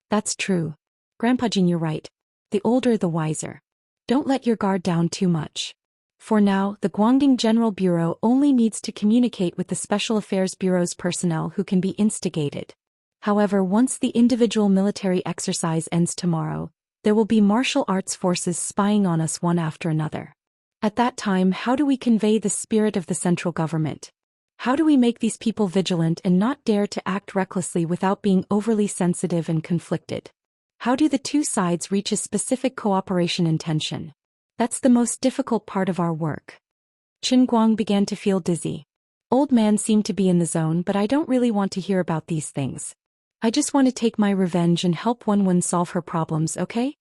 That's true. Grandpa Jin, you're right. The older the wiser. Don't let your guard down too much. For now, the Guangding General Bureau only needs to communicate with the Special Affairs Bureau's personnel who can be instigated. However, once the individual military exercise ends tomorrow, there will be martial arts forces spying on us one after another. At that time, how do we convey the spirit of the central government? How do we make these people vigilant and not dare to act recklessly without being overly sensitive and conflicted? How do the two sides reach a specific cooperation intention? That's the most difficult part of our work. Qin Guang began to feel dizzy. Old man seemed to be in the zone, but I don't really want to hear about these things. I just want to take my revenge and help Wenwen solve her problems, okay?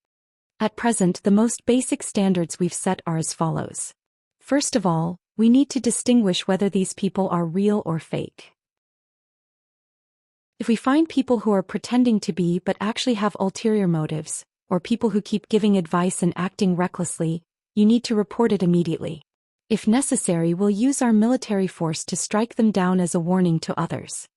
At present, the most basic standards we've set are as follows. First of all, we need to distinguish whether these people are real or fake. If we find people who are pretending to be but actually have ulterior motives, or people who keep giving advice and acting recklessly, you need to report it immediately. If necessary, we'll use our military force to strike them down as a warning to others.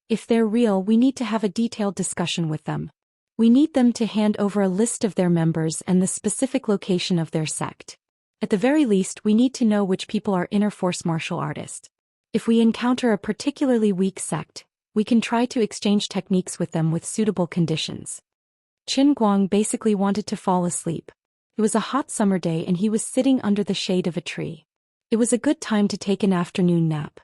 If they're real, we need to have a detailed discussion with them. We need them to hand over a list of their members and the specific location of their sect. At the very least, we need to know which people are inner force martial artists. If we encounter a particularly weak sect, we can try to exchange techniques with them with suitable conditions. Qin Guang basically wanted to fall asleep. It was a hot summer day and he was sitting under the shade of a tree. It was a good time to take an afternoon nap.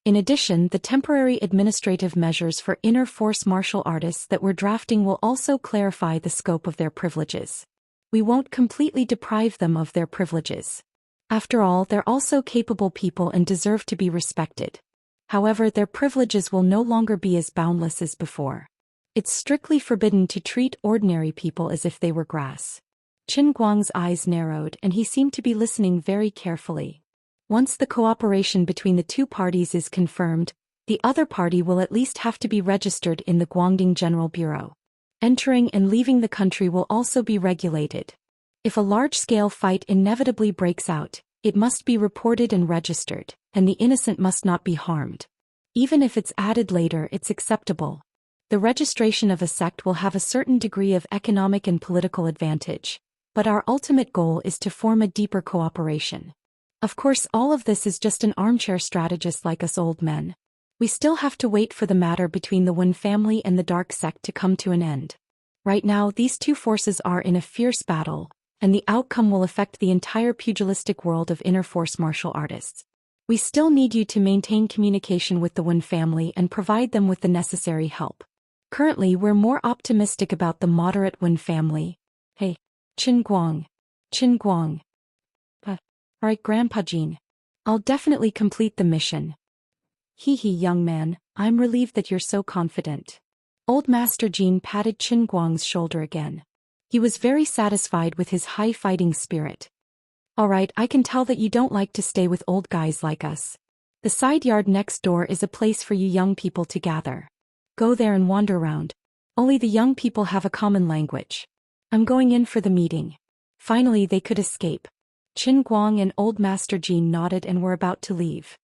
In addition, the temporary administrative measures for inner force martial artists that we're drafting will also clarify the scope of their privileges. We won't completely deprive them of their privileges. After all, they're also capable people and deserve to be respected. However, their privileges will no longer be as boundless as before. It's strictly forbidden to treat ordinary people as if they were grass. Qin Guang's eyes narrowed and he seemed to be listening very carefully. Once the cooperation between the two parties is confirmed, the other party will at least have to be registered in the Guangdong General Bureau. Entering and leaving the country will also be regulated. If a large-scale fight inevitably breaks out, it must be reported and registered, and the innocent must not be harmed. Even if it's added later, it's acceptable. The registration of a sect will have a certain degree of economic and political advantage, but our ultimate goal is to form a deeper cooperation. Of course, all of this is just an armchair strategist like us old men. We still have to wait for the matter between the Wen family and the dark sect to come to an end. Right now, these two forces are in a fierce battle, and the outcome will affect the entire pugilistic world of inner force martial artists. We still need you to maintain communication with the Wen family and provide them with the necessary help. Currently, we're more optimistic about the moderate Wen family. Hey, Qin Guang. Qin Guang. Alright, Grandpa Jean. I'll definitely complete the mission. Hee hee, young man, I'm relieved that you're so confident. Old Master Jean patted Qin Guang's shoulder again. He was very satisfied with his high fighting spirit. Alright, I can tell that you don't like to stay with old guys like us. The side yard next door is a place for you young people to gather. Go there and wander around. Only the young people have a common language. I'm going in for the meeting. Finally, they could escape. Qin Guang and Old Master Jean nodded and were about to leave.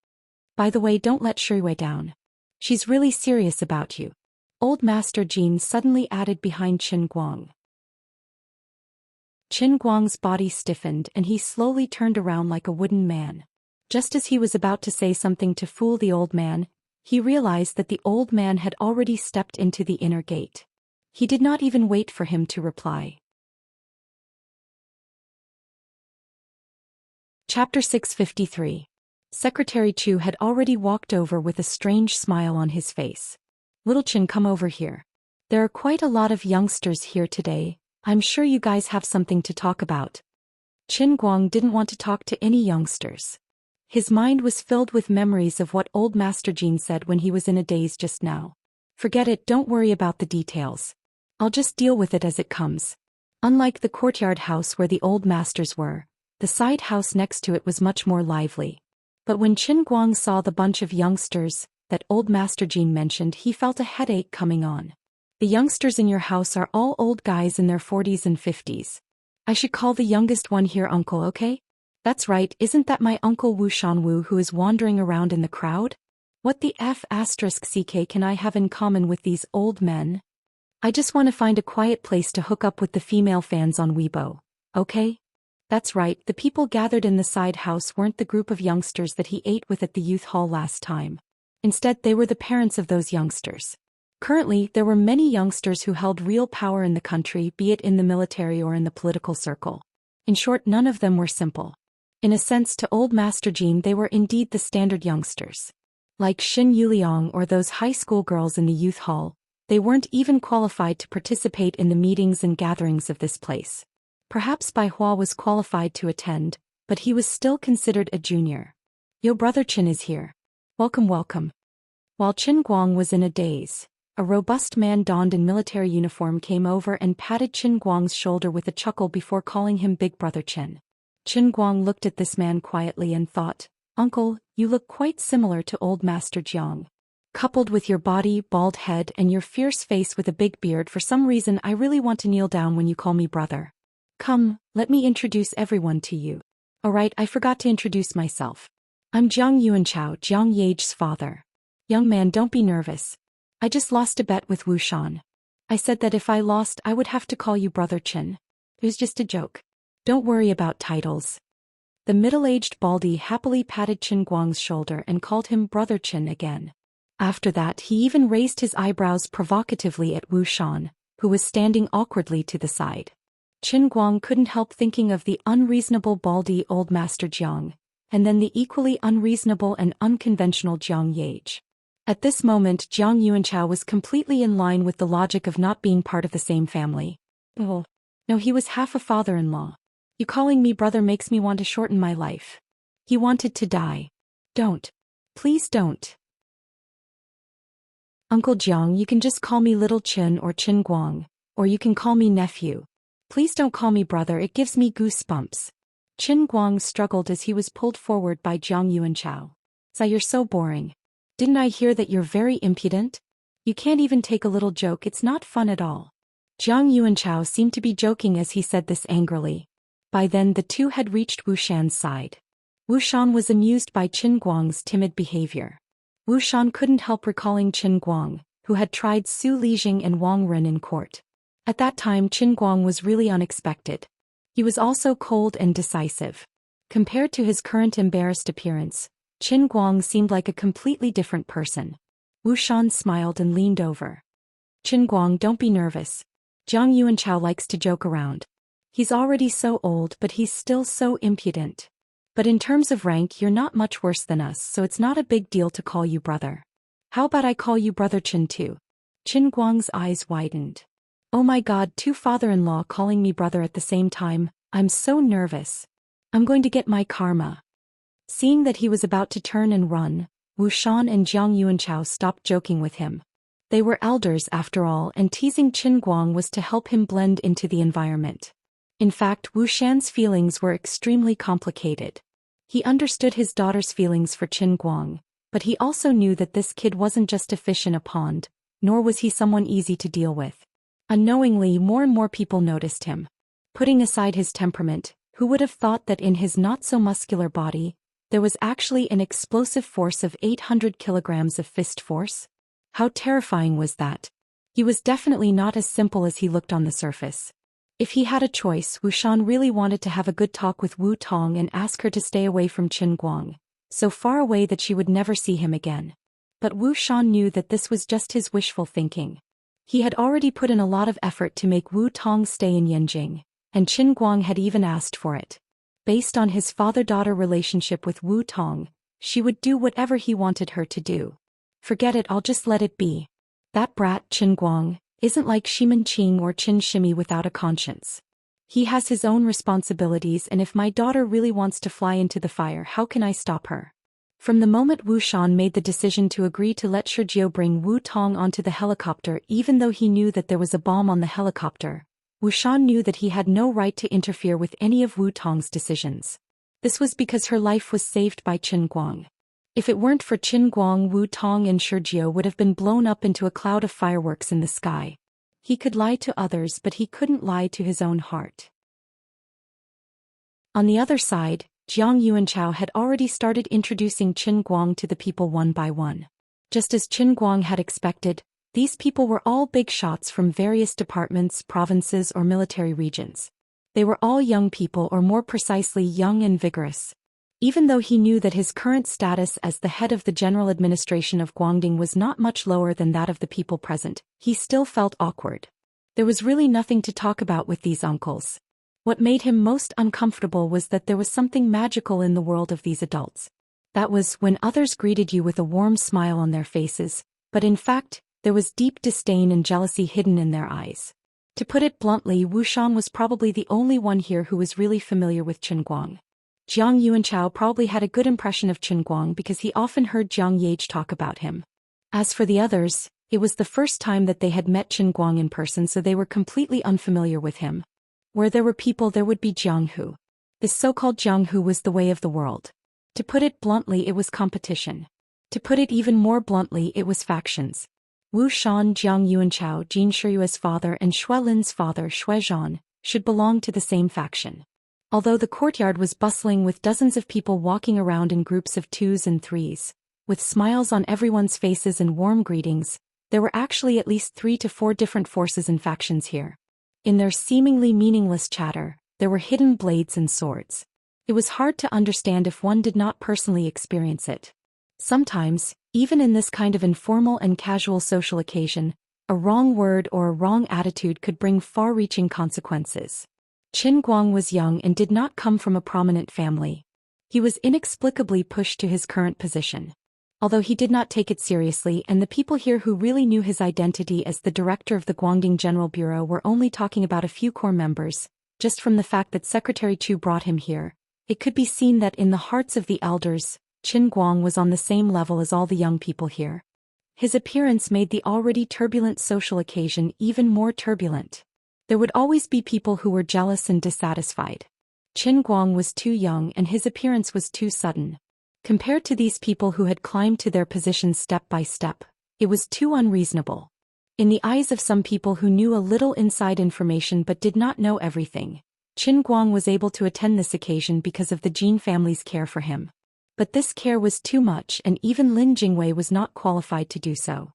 By the way, don't let Shuiwei down. She's really serious about you. Old Master Jean suddenly added behind Qin Guang. Qin Guang's body stiffened and he slowly turned around like a wooden man. Just as he was about to say something to fool the old man, he realized that the old man had already stepped into the inner gate. He did not even wait for him to reply. Chapter 653. Secretary Chu had already walked over with a strange smile on his face. Little Qin, come over here. There are quite a lot of youngsters here today. I'm sure you guys have something to talk about. Qin Guang didn't want to talk to any youngsters. His mind was filled with memories of what old Master Jean said when he was in a daze just now. Forget it, don't worry about the details. I'll just deal with it as it comes. Unlike the courtyard house where the old masters were, the side house next to it was much more lively. But when Qin Guang saw the bunch of youngsters that old Master Jean mentioned, he felt a headache coming on. The youngsters in your house are all old guys in their 40s and 50s. I should call the youngest one here uncle, okay? That's right, isn't that my uncle Wu Shanwu who is wandering around in the crowd? What the F***ck can I have in common with these old men? I just want to find a quiet place to hook up with the female fans on Weibo, okay? That's right, the people gathered in the side house weren't the group of youngsters that he ate with at the youth hall last time. Instead, they were the parents of those youngsters. Currently, there were many youngsters who held real power in the country, be it in the military or in the political circle. In short, none of them were simple. In a sense, to old Master Jean, they were indeed the standard youngsters. Like Xin Yuliang or those high school girls in the youth hall, they weren't even qualified to participate in the meetings and gatherings of this place. Perhaps Bai Hua was qualified to attend, but he was still considered a junior. Yo, brother Qin is here. Welcome, welcome. While Qin Guang was in a daze, A robust man donned in military uniform came over and patted Qin Guang's shoulder with a chuckle before calling him Big Brother Qin. Qin Guang looked at this man quietly and thought, "Uncle, you look quite similar to old Master Jiang. Coupled with your body, bald head and your fierce face with a big beard, for some reason I really want to kneel down when you call me brother. Come, let me introduce everyone to you. Alright, I forgot to introduce myself. I'm Jiang Yuanchao, Jiang Yage's father. Young man, don't be nervous. I just lost a bet with Wu Shan. I said that if I lost I would have to call you Brother Qin. It was just a joke. Don't worry about titles." The middle-aged baldy happily patted Qin Guang's shoulder and called him Brother Qin again. After that he even raised his eyebrows provocatively at Wu Shan, who was standing awkwardly to the side. Qin Guang couldn't help thinking of the unreasonable baldy old Master Jiang, and then the equally unreasonable and unconventional Jiang Yage. At this moment Jiang Yuanchao was completely in line with the logic of not being part of the same family. Oh, no, he was half a father-in-law. You calling me brother makes me want to shorten my life. He wanted to die. Don't. Please don't. Uncle Jiang, you can just call me Little Qin or Qin Guang, or you can call me nephew. Please don't call me brother, it gives me goosebumps. Qin Guang struggled as he was pulled forward by Jiang Yuanchao. "Sai, you're so boring. Didn't I hear that you're very impudent? You can't even take a little joke, it's not fun at all." Jiang Yuanchao seemed to be joking as he said this angrily. By then the two had reached Wu Shan's side. Wu Shan was amused by Qin Guang's timid behavior. Wu Shan couldn't help recalling Qin Guang, who had tried Su Lijing and Wang Ren in court. At that time Qin Guang was really unexpected. He was also cold and decisive. Compared to his current embarrassed appearance, Qin Guang seemed like a completely different person. Wu Shan smiled and leaned over. "Qin Guang, don't be nervous. Jiang Yuanchao likes to joke around. He's already so old but he's still so impudent. But in terms of rank you're not much worse than us, so it's not a big deal to call you brother. How about I call you Brother Qin too?" Qin Guang's eyes widened. "Oh my god, two father-in-law calling me brother at the same time, I'm so nervous. I'm going to get my karma." Seeing that he was about to turn and run, Wu Shan and Jiang Yuanchao stopped joking with him. They were elders after all, and teasing Qin Guang was to help him blend into the environment. In fact, Wu Shan's feelings were extremely complicated. He understood his daughter's feelings for Qin Guang, but he also knew that this kid wasn't just a fish in a pond, nor was he someone easy to deal with. Unknowingly, more and more people noticed him. Putting aside his temperament, who would have thought that in his not-so-muscular body, there was actually an explosive force of 800 kilograms of fist force? How terrifying was that? He was definitely not as simple as he looked on the surface. If he had a choice, Wu Shan really wanted to have a good talk with Wu Tong and ask her to stay away from Qin Guang, so far away that she would never see him again. But Wu Shan knew that this was just his wishful thinking. He had already put in a lot of effort to make Wu Tong stay in Yanjing, and Qin Guang had even asked for it. Based on his father-daughter relationship with Wu Tong, she would do whatever he wanted her to do. "Forget it, I'll just let it be. That brat, Qin Guang, isn't like Shimin Qing or Qin Shimi without a conscience. He has his own responsibilities, and if my daughter really wants to fly into the fire, how can I stop her?" From the moment Wu Shan made the decision to agree to let Shijiao bring Wu Tong onto the helicopter, even though he knew that there was a bomb on the helicopter, Wu Shan knew that he had no right to interfere with any of Wu Tong's decisions. This was because her life was saved by Qin Guang. If it weren't for Qin Guang, Wu Tong and Shijiao would have been blown up into a cloud of fireworks in the sky. He could lie to others, but he couldn't lie to his own heart. On the other side, Jiang Yuanchao had already started introducing Qin Guang to the people one by one. Just as Qin Guang had expected, these people were all big shots from various departments, provinces, or military regions. They were all young people, or more precisely young and vigorous. Even though he knew that his current status as the head of the general administration of Guangdong was not much lower than that of the people present, he still felt awkward. There was really nothing to talk about with these uncles. What made him most uncomfortable was that there was something magical in the world of these adults. That was when others greeted you with a warm smile on their faces, but in fact, there was deep disdain and jealousy hidden in their eyes. To put it bluntly, Wu Shan was probably the only one here who was really familiar with Qin Guang. Jiang Yuanchao probably had a good impression of Qin Guang because he often heard Jiang Yage talk about him. As for the others, It was the first time that they had met Qin Guang in person, so they were completely unfamiliar with him. Where there were people, there would be Jianghu. This so-called Jianghu was the way of the world. To put it bluntly, it was competition. To put it even more bluntly, it was factions. Wu Shan, Jiang Yuanchao, Jin Shiyue's father and Shui Lin's father, Shui Zhan, should belong to the same faction. Although the courtyard was bustling with dozens of people walking around in groups of 2s and 3s, with smiles on everyone's faces and warm greetings, there were actually at least 3 to 4 different forces and factions here. In their seemingly meaningless chatter, there were hidden blades and swords. It was hard to understand if one did not personally experience it. Sometimes, even in this kind of informal and casual social occasion, a wrong word or a wrong attitude could bring far-reaching consequences. Qin Guang was young and did not come from a prominent family. He was inexplicably pushed to his current position. Although he did not take it seriously, and the people here who really knew his identity as the director of the Guangdong General Bureau were only talking about a few core members, just from the fact that Secretary Chu brought him here, it could be seen that in the hearts of the elders, Qin Guang was on the same level as all the young people here. His appearance made the already turbulent social occasion even more turbulent. There would always be people who were jealous and dissatisfied. Qin Guang was too young and his appearance was too sudden. Compared to these people who had climbed to their positions step by step, it was too unreasonable. In the eyes of some people who knew a little inside information but did not know everything, Qin Guang was able to attend this occasion because of the Jin family's care for him. But this care was too much, and even Lin Jingwei was not qualified to do so.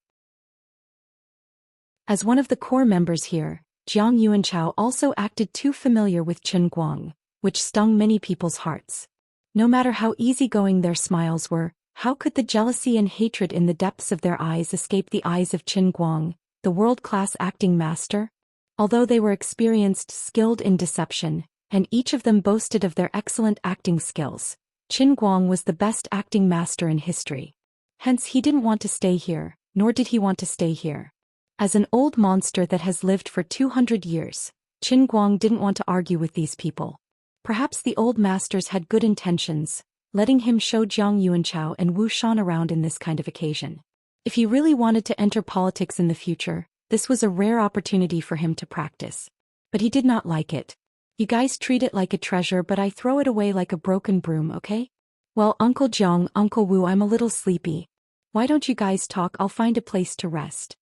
As one of the core members here, Jiang Yuanchao also acted too familiar with Qin Guang, which stung many people's hearts. No matter how easygoing their smiles were, how could the jealousy and hatred in the depths of their eyes escape the eyes of Qin Guang, the world-class acting master? Although they were experienced, skilled in deception, and each of them boasted of their excellent acting skills, Qin Guang was the best acting master in history. Hence he didn't want to stay here, nor did he want to stay here. As an old monster that has lived for 200 years, Qin Guang didn't want to argue with these people. Perhaps the old masters had good intentions, letting him show Jiang Yuanchao and Wu Shan around in this kind of occasion. If he really wanted to enter politics in the future, this was a rare opportunity for him to practice. But he did not like it. You guys treat it like a treasure, but I throw it away like a broken broom, okay? Well, Uncle Jiang, Uncle Wu, I'm a little sleepy. Why don't you guys talk? I'll find a place to rest.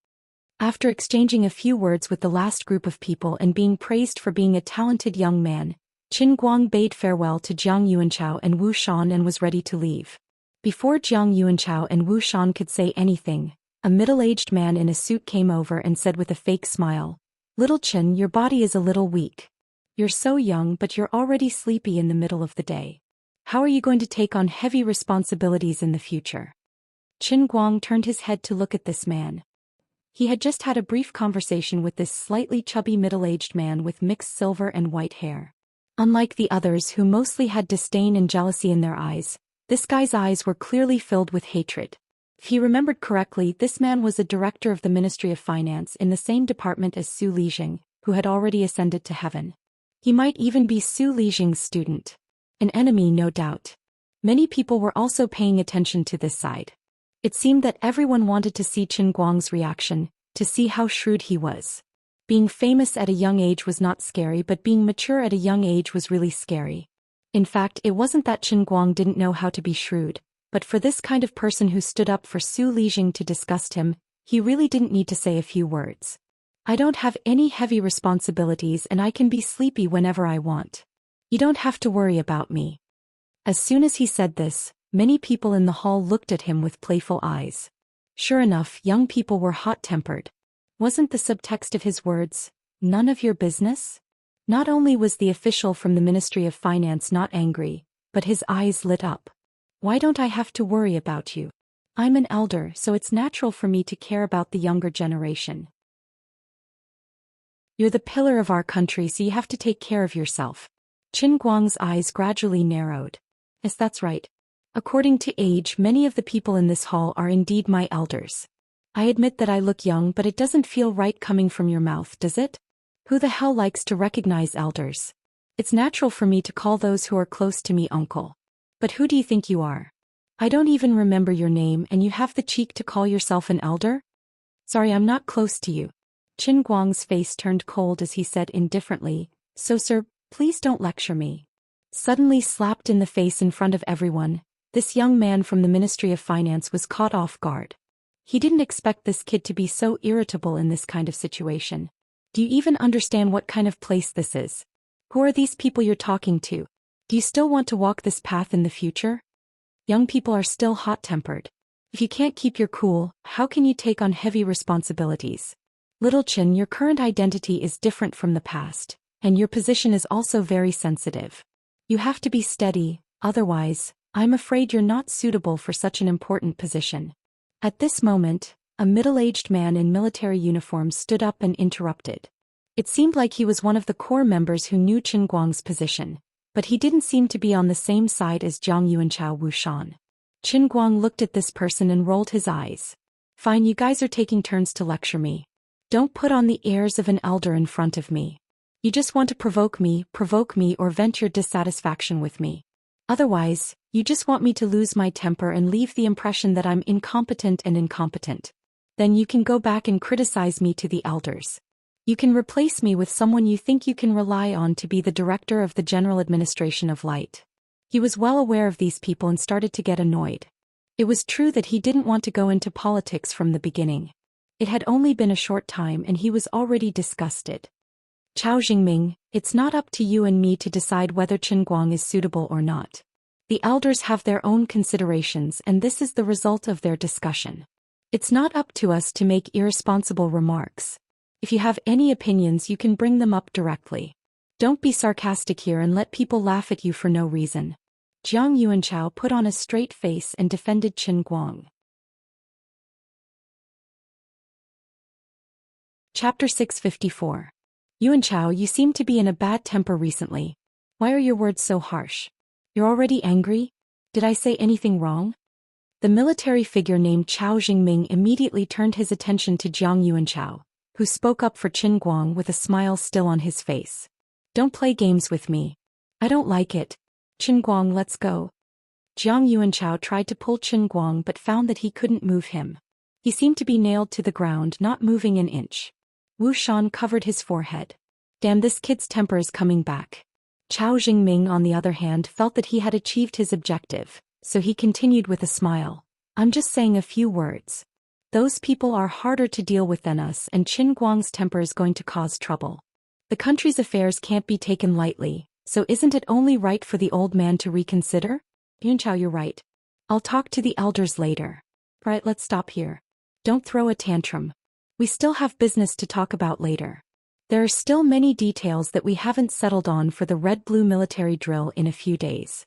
After exchanging a few words with the last group of people and being praised for being a talented young man, Qin Guang bade farewell to Jiang Yuanchao and Wu Shan and was ready to leave. Before Jiang Yuanchao and Wu Shan could say anything, a middle-aged man in a suit came over and said with a fake smile, "Little Qin, your body is a little weak. You're so young, but you're already sleepy in the middle of the day. How are you going to take on heavy responsibilities in the future?" Qin Guang turned his head to look at this man. He had just had a brief conversation with this slightly chubby middle-aged man with mixed silver and white hair. Unlike the others who mostly had disdain and jealousy in their eyes, this guy's eyes were clearly filled with hatred. If he remembered correctly, this man was a director of the Ministry of Finance in the same department as Su Lijing, who had already ascended to heaven. He might even be Su Lijing's student. An enemy, no doubt. Many people were also paying attention to this side. It seemed that everyone wanted to see Qin Guang's reaction, to see how shrewd he was. Being famous at a young age was not scary, but being mature at a young age was really scary. In fact, it wasn't that Qin Guang didn't know how to be shrewd, but for this kind of person who stood up for Su Lijing to disgust him, he really didn't need to say a few words. I don't have any heavy responsibilities and I can be sleepy whenever I want. You don't have to worry about me. As soon as he said this, many people in the hall looked at him with playful eyes. Sure enough, young people were hot-tempered. Wasn't the subtext of his words, "None of your business"? Not only was the official from the Ministry of Finance not angry, but his eyes lit up. Why don't I have to worry about you? I'm an elder, so it's natural for me to care about the younger generation. You're the pillar of our country, so you have to take care of yourself. Qin Guang's eyes gradually narrowed. Yes, that's right. According to age, many of the people in this hall are indeed my elders. I admit that I look young, but it doesn't feel right coming from your mouth, does it? Who the hell likes to recognize elders? It's natural for me to call those who are close to me uncle. But who do you think you are? I don't even remember your name and you have the cheek to call yourself an elder? Sorry, I'm not close to you. Qin Guang's face turned cold as he said indifferently, So sir, please don't lecture me. Suddenly slapped in the face in front of everyone, this young man from the Ministry of Finance was caught off guard. He didn't expect this kid to be so irritable in this kind of situation. Do you even understand what kind of place this is? Who are these people you're talking to? Do you still want to walk this path in the future? Young people are still hot-tempered. If you can't keep your cool, how can you take on heavy responsibilities? Little Qin, your current identity is different from the past, and your position is also very sensitive. You have to be steady, otherwise, I'm afraid you're not suitable for such an important position. At this moment, a middle-aged man in military uniform stood up and interrupted. It seemed like he was one of the core members who knew Qin Guang's position, but he didn't seem to be on the same side as Jiang Yuanchao Wuxian. Qin Guang looked at this person and rolled his eyes. Fine, you guys are taking turns to lecture me. Don't put on the airs of an elder in front of me. You just want to provoke me or vent your dissatisfaction with me. Otherwise, you just want me to lose my temper and leave the impression that I'm incompetent. Then you can go back and criticize me to the elders. You can replace me with someone you think you can rely on to be the director of the General Administration of Light. He was well aware of these people and started to get annoyed. It was true that he didn't want to go into politics from the beginning. It had only been a short time and he was already disgusted. Chao Jingming, it's not up to you and me to decide whether Qin Guang is suitable or not. The elders have their own considerations and this is the result of their discussion. It's not up to us to make irresponsible remarks. If you have any opinions, you can bring them up directly. Don't be sarcastic here and let people laugh at you for no reason. Jiang Yuanchao put on a straight face and defended Qin Guang. Chapter 654. Yuanchao, you seem to be in a bad temper recently. Why are your words so harsh? You're already angry? Did I say anything wrong? The military figure named Chao Jingming immediately turned his attention to Jiang Yuanchao, who spoke up for Qin Guang with a smile still on his face. Don't play games with me. I don't like it. Qin Guang, let's go. Jiang Yuanchao tried to pull Qin Guang but found that he couldn't move him. He seemed to be nailed to the ground, not moving an inch. Wu Shan covered his forehead. Damn, this kid's temper is coming back. Chao Jingming, on the other hand, felt that he had achieved his objective, so he continued with a smile. I'm just saying a few words. Those people are harder to deal with than us, and Qin Guang's temper is going to cause trouble. The country's affairs can't be taken lightly, so isn't it only right for the old man to reconsider? Yuanchao, you're right. I'll talk to the elders later. Right, let's stop here. Don't throw a tantrum. We still have business to talk about later. There are still many details that we haven't settled on for the red-blue military drill in a few days.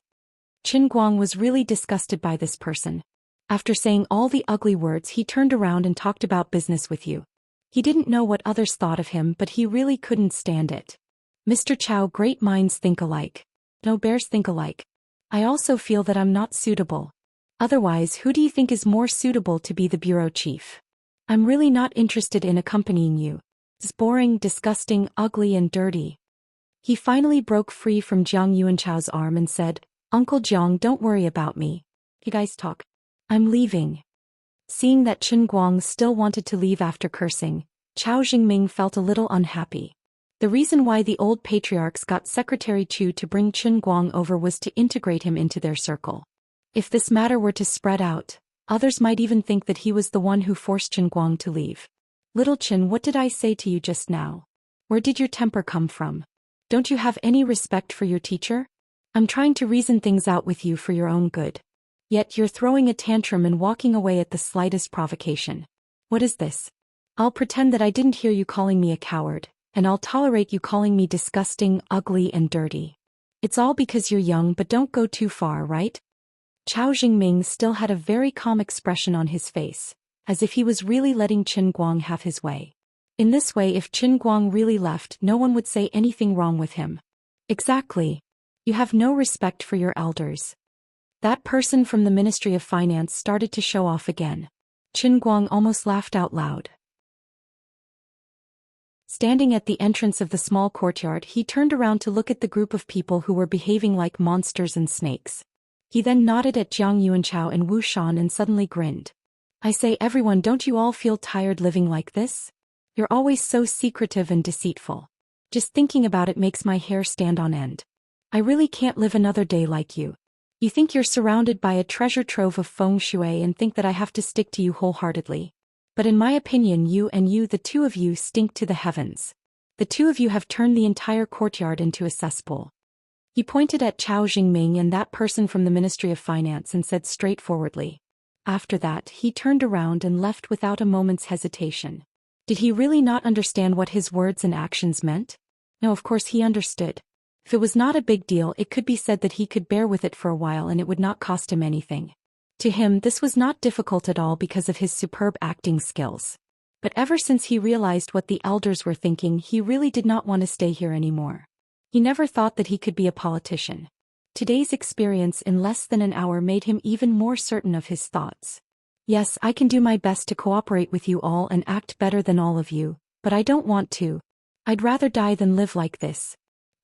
Qin Guang was really disgusted by this person. After saying all the ugly words, he turned around and talked about business with you. He didn't know what others thought of him, but he really couldn't stand it. Mr. Chao, great minds think alike. No bears think alike. I also feel that I'm not suitable. Otherwise, who do you think is more suitable to be the bureau chief? I'm really not interested in accompanying you. It's boring, disgusting, ugly and dirty. He finally broke free from Jiang Yuanchao's arm and said, Uncle Jiang, don't worry about me. You guys talk. I'm leaving. Seeing that Qin Guang still wanted to leave after cursing, Chao Jingming felt a little unhappy. The reason why the old patriarchs got Secretary Chu to bring Qin Guang over was to integrate him into their circle. If this matter were to spread out, others might even think that he was the one who forced Qin Guang to leave. Little Qin, what did I say to you just now? Where did your temper come from? Don't you have any respect for your teacher? I'm trying to reason things out with you for your own good. Yet you're throwing a tantrum and walking away at the slightest provocation. What is this? I'll pretend that I didn't hear you calling me a coward, and I'll tolerate you calling me disgusting, ugly and dirty. It's all because you're young, but don't go too far, right? Chao Jingming still had a very calm expression on his face, as if he was really letting Qin Guang have his way. In this way, if Qin Guang really left, no one would say anything wrong with him. Exactly. You have no respect for your elders. That person from the Ministry of Finance started to show off again. Qin Guang almost laughed out loud. Standing at the entrance of the small courtyard, he turned around to look at the group of people who were behaving like monsters and snakes. He then nodded at Jiang Yuanchao and Wu Shan and suddenly grinned. I say everyone, don't you all feel tired living like this? You're always so secretive and deceitful. Just thinking about it makes my hair stand on end. I really can't live another day like you. You think you're surrounded by a treasure trove of feng shui and think that I have to stick to you wholeheartedly. But in my opinion, the two of you stink to the heavens. The two of you have turned the entire courtyard into a cesspool. He pointed at Chao Jingming and that person from the Ministry of Finance and said straightforwardly. After that, he turned around and left without a moment's hesitation. Did he really not understand what his words and actions meant? No, of course he understood. If it was not a big deal, it could be said that he could bear with it for a while and it would not cost him anything. To him, this was not difficult at all because of his superb acting skills. But ever since he realized what the elders were thinking, he really did not want to stay here anymore. He never thought that he could be a politician. Today's experience in less than an hour made him even more certain of his thoughts. Yes, I can do my best to cooperate with you all and act better than all of you, but I don't want to. I'd rather die than live like this.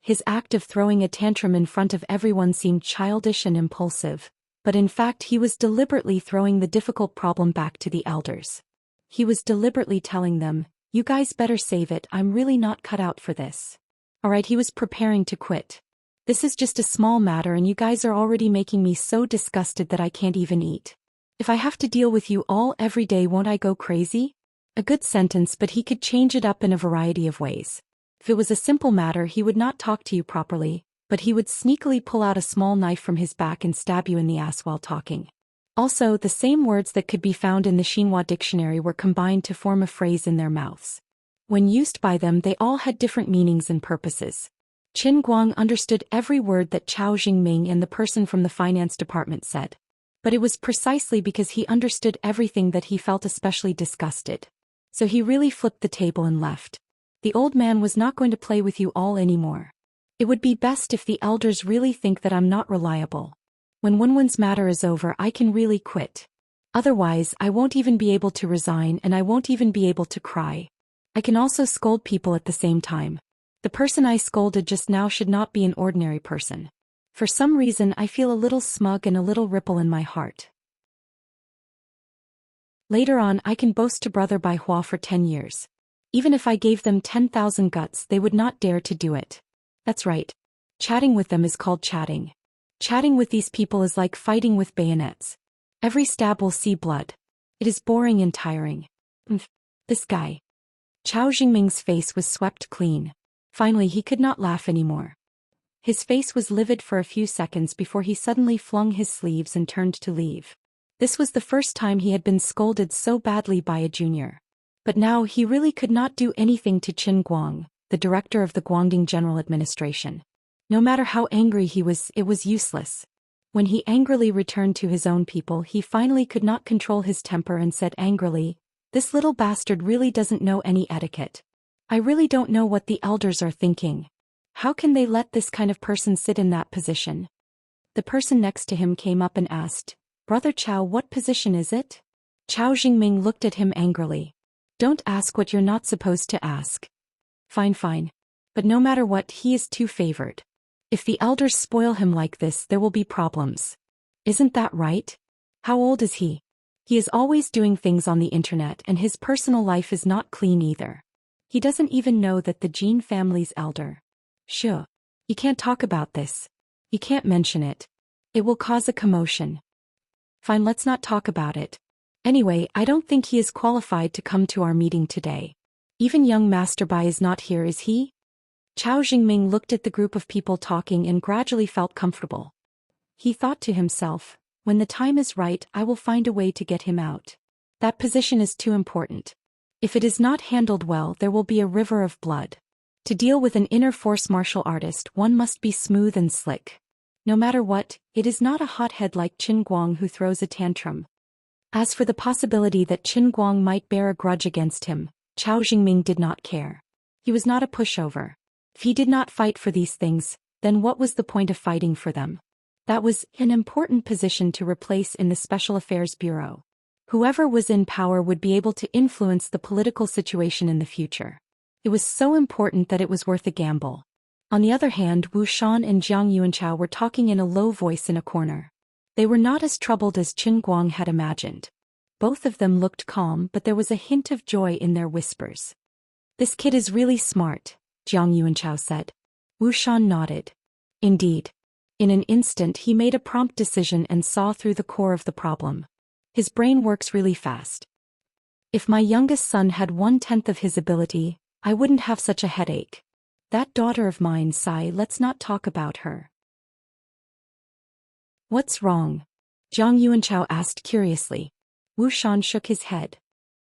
His act of throwing a tantrum in front of everyone seemed childish and impulsive, but in fact he was deliberately throwing the difficult problem back to the elders. He was deliberately telling them, you guys better save it, I'm really not cut out for this. Alright, he was preparing to quit. This is just a small matter and you guys are already making me so disgusted that I can't even eat. If I have to deal with you all every day, won't I go crazy? A good sentence, but he could change it up in a variety of ways. If it was a simple matter, he would not talk to you properly, but he would sneakily pull out a small knife from his back and stab you in the ass while talking. Also, the same words that could be found in the Xinhua dictionary were combined to form a phrase in their mouths. When used by them, they all had different meanings and purposes. Qin Guang understood every word that Chao Jingming and the person from the finance department said. But it was precisely because he understood everything that he felt especially disgusted. So he really flipped the table and left. The old man was not going to play with you all anymore. It would be best if the elders really think that I'm not reliable. When Wenwen's matter is over, I can really quit. Otherwise, I won't even be able to resign and I won't even be able to cry. I can also scold people at the same time. The person I scolded just now should not be an ordinary person. For some reason, I feel a little smug and a little ripple in my heart. Later on, I can boast to Brother Bai Hua for 10 years. Even if I gave them 10,000 guts, they would not dare to do it. That's right. Chatting with them is called chatting. Chatting with these people is like fighting with bayonets. Every stab will see blood. It is boring and tiring. This guy. Chao Jingming's face was swept clean. Finally, he could not laugh anymore. His face was livid for a few seconds before he suddenly flung his sleeves and turned to leave. This was the first time he had been scolded so badly by a junior. But now he really could not do anything to Qin Guang, the director of the Guangdong General Administration. No matter how angry he was, it was useless. When he angrily returned to his own people, he finally could not control his temper and said angrily, "This little bastard really doesn't know any etiquette. I really don't know what the elders are thinking. How can they let this kind of person sit in that position?" The person next to him came up and asked, "Brother Chao, what position is it?" Chao Jingming looked at him angrily. "Don't ask what you're not supposed to ask." Fine. But no matter what, he is too favored. If the elders spoil him like this, there will be problems. Isn't that right? How old is he? He is always doing things on the internet and his personal life is not clean either. He doesn't even know that the Jin family's elder. Sure. You can't talk about this. You can't mention it. It will cause a commotion. Fine, let's not talk about it. Anyway, I don't think he is qualified to come to our meeting today. Even young Master Bai is not here, is he? Chao Jingming looked at the group of people talking and gradually felt comfortable. He thought to himself, when the time is right, I will find a way to get him out. That position is too important. If it is not handled well, there will be a river of blood. To deal with an inner force martial artist, one must be smooth and slick. No matter what, it is not a hothead like Qin Guang who throws a tantrum. As for the possibility that Qin Guang might bear a grudge against him, Chao Jingming did not care. He was not a pushover. If he did not fight for these things, then what was the point of fighting for them? That was an important position to replace in the Special Affairs Bureau. Whoever was in power would be able to influence the political situation in the future. It was so important that it was worth a gamble. On the other hand, Wu Shan and Jiang Yuanchao were talking in a low voice in a corner. They were not as troubled as Qin Guang had imagined. Both of them looked calm, but there was a hint of joy in their whispers. This kid is really smart, Jiang Yuanchao said. Wu Xian nodded. Indeed. In an instant he made a prompt decision and saw through the core of the problem. His brain works really fast. If my youngest son had 1/10 of his ability, I wouldn't have such a headache. That daughter of mine, Sai, let's not talk about her. What's wrong? Jiang Yuanchao asked curiously. Wu Xian shook his head.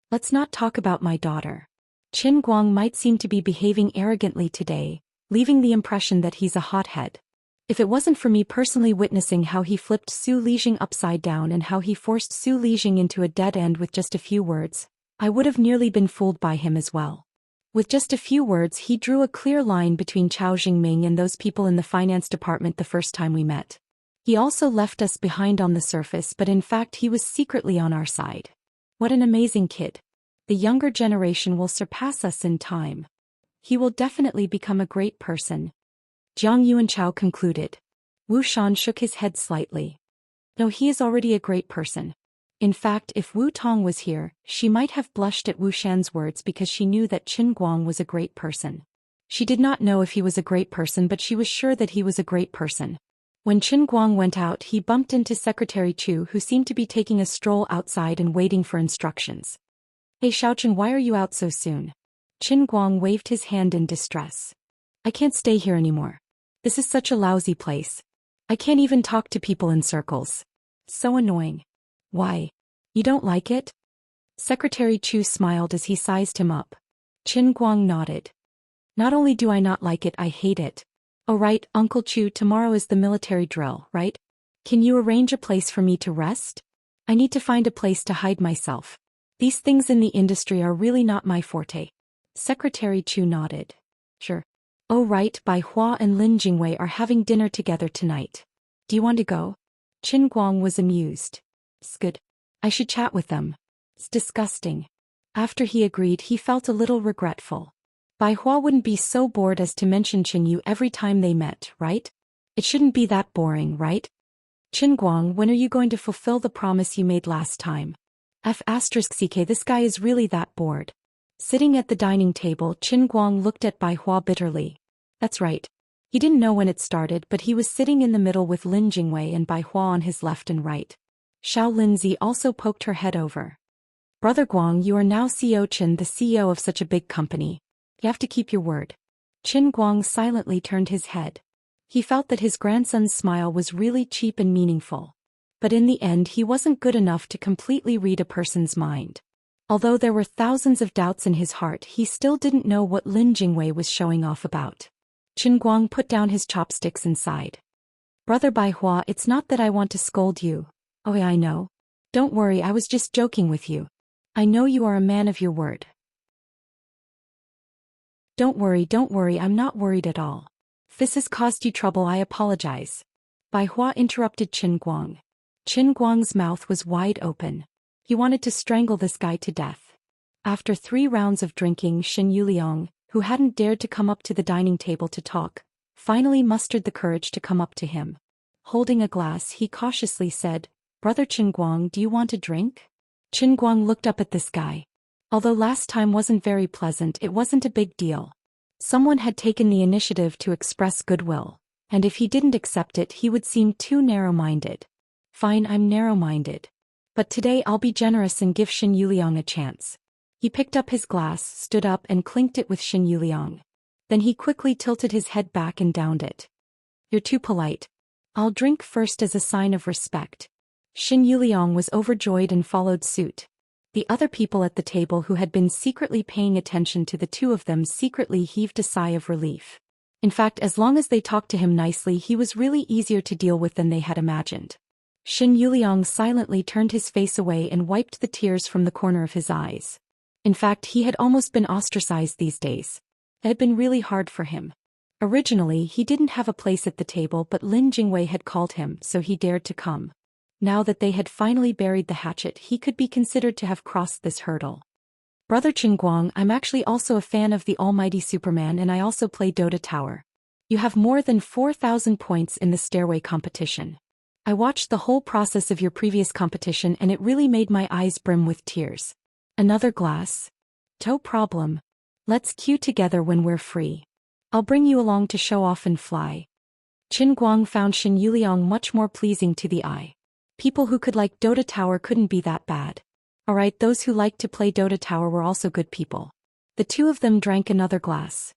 Let's not talk about my daughter. Qin Guang might seem to be behaving arrogantly today, leaving the impression that he's a hothead. If it wasn't for me personally witnessing how he flipped Su Lijing upside down and how he forced Su Lijing into a dead end with just a few words, I would have nearly been fooled by him as well. With just a few words he drew a clear line between Chao Jingming and those people in the finance department the first time we met. He also left us behind on the surface, but in fact he was secretly on our side. What an amazing kid. The younger generation will surpass us in time. He will definitely become a great person. Jiang Yuanchao concluded. Wu Xian shook his head slightly. No, he is already a great person. In fact, if Wu Tong was here, she might have blushed at Wu Xian's words because she knew that Qin Guang was a great person. She did not know if he was a great person, but she was sure that he was a great person. When Qin Guang went out, he bumped into Secretary Chu, who seemed to be taking a stroll outside and waiting for instructions. Hey Xiaocheng, why are you out so soon? Qin Guang waved his hand in distress. I can't stay here anymore. This is such a lousy place. I can't even talk to people in circles. So annoying. Why? You don't like it? Secretary Chu smiled as he sized him up. Qin Guang nodded. Not only do I not like it, I hate it. Oh right, Uncle Chu, tomorrow is the military drill, right? Can you arrange a place for me to rest? I need to find a place to hide myself. These things in the industry are really not my forte. Secretary Chu nodded. Sure. Oh right, Bai Hua and Lin Jingwei are having dinner together tonight. Do you want to go? Qin Guang was amused. It's good. I should chat with them. It's disgusting. After he agreed, he felt a little regretful. Bai Hua wouldn't be so bored as to mention Qin Yu every time they met, right? It shouldn't be that boring, right? Qin Guang, when are you going to fulfill the promise you made last time? F***ck, this guy is really that bored. Sitting at the dining table, Qin Guang looked at Bai Hua bitterly. That's right. He didn't know when it started, but he was sitting in the middle with Lin Jingwei and Bai Hua on his left and right. Xiao Linzi also poked her head over. Brother Guang, you are now CEO Qin, the CEO of such a big company. You have to keep your word. Qin Guang silently turned his head. He felt that his grandson's smile was really cheap and meaningful. But in the end he wasn't good enough to completely read a person's mind. Although there were thousands of doubts in his heart, he still didn't know what Lin Jingwei was showing off about. Qin Guang put down his chopsticks and sighed. Brother Bai Hua, it's not that I want to scold you. Oh yeah, I know. Don't worry, I was just joking with you. I know you are a man of your word. Don't worry, I'm not worried at all. If this has caused you trouble, I apologize. Bai Hua interrupted Qin Guang. Qin Guang's mouth was wide open. He wanted to strangle this guy to death. After 3 rounds of drinking, Shen Yuliang, who hadn't dared to come up to the dining table to talk, finally mustered the courage to come up to him. Holding a glass, he cautiously said, Brother Qin Guang, do you want a drink? Qin Guang looked up at this guy. Although last time wasn't very pleasant, it wasn't a big deal. Someone had taken the initiative to express goodwill, and if he didn't accept it, he would seem too narrow-minded. Fine, I'm narrow-minded. But today I'll be generous and give Shen Yuliang a chance. He picked up his glass, stood up and clinked it with Shen Yuliang. Then he quickly tilted his head back and downed it. You're too polite. I'll drink first as a sign of respect. Shen Yuliang was overjoyed and followed suit. The other people at the table who had been secretly paying attention to the two of them secretly heaved a sigh of relief. In fact, as long as they talked to him nicely, he was really easier to deal with than they had imagined. Shen Yuliang silently turned his face away and wiped the tears from the corner of his eyes. In fact, he had almost been ostracized these days. It had been really hard for him. Originally, he didn't have a place at the table, but Lin Jingwei had called him, so he dared to come. Now that they had finally buried the hatchet, he could be considered to have crossed this hurdle. Brother Qin Guang, I'm actually also a fan of the almighty Superman, and I also play Dota Tower. You have more than 4,000 points in the stairway competition. I watched the whole process of your previous competition and it really made my eyes brim with tears. Another glass? No problem. Let's queue together when we're free. I'll bring you along to show off and fly. Qin Guang found Xin Yuliang much more pleasing to the eye. People who could like Dota Tower couldn't be that bad. Alright, those who liked to play Dota Tower were also good people. The two of them drank another glass.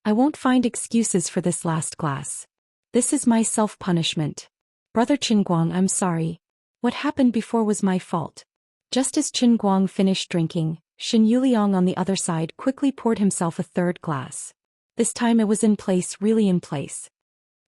I won't find excuses for this last glass. This is my self-punishment. Brother Qin Guang, I'm sorry. What happened before was my fault. Just as Qin Guang finished drinking, Xin Yuliang on the other side quickly poured himself a third glass. This time it was in place, really in place.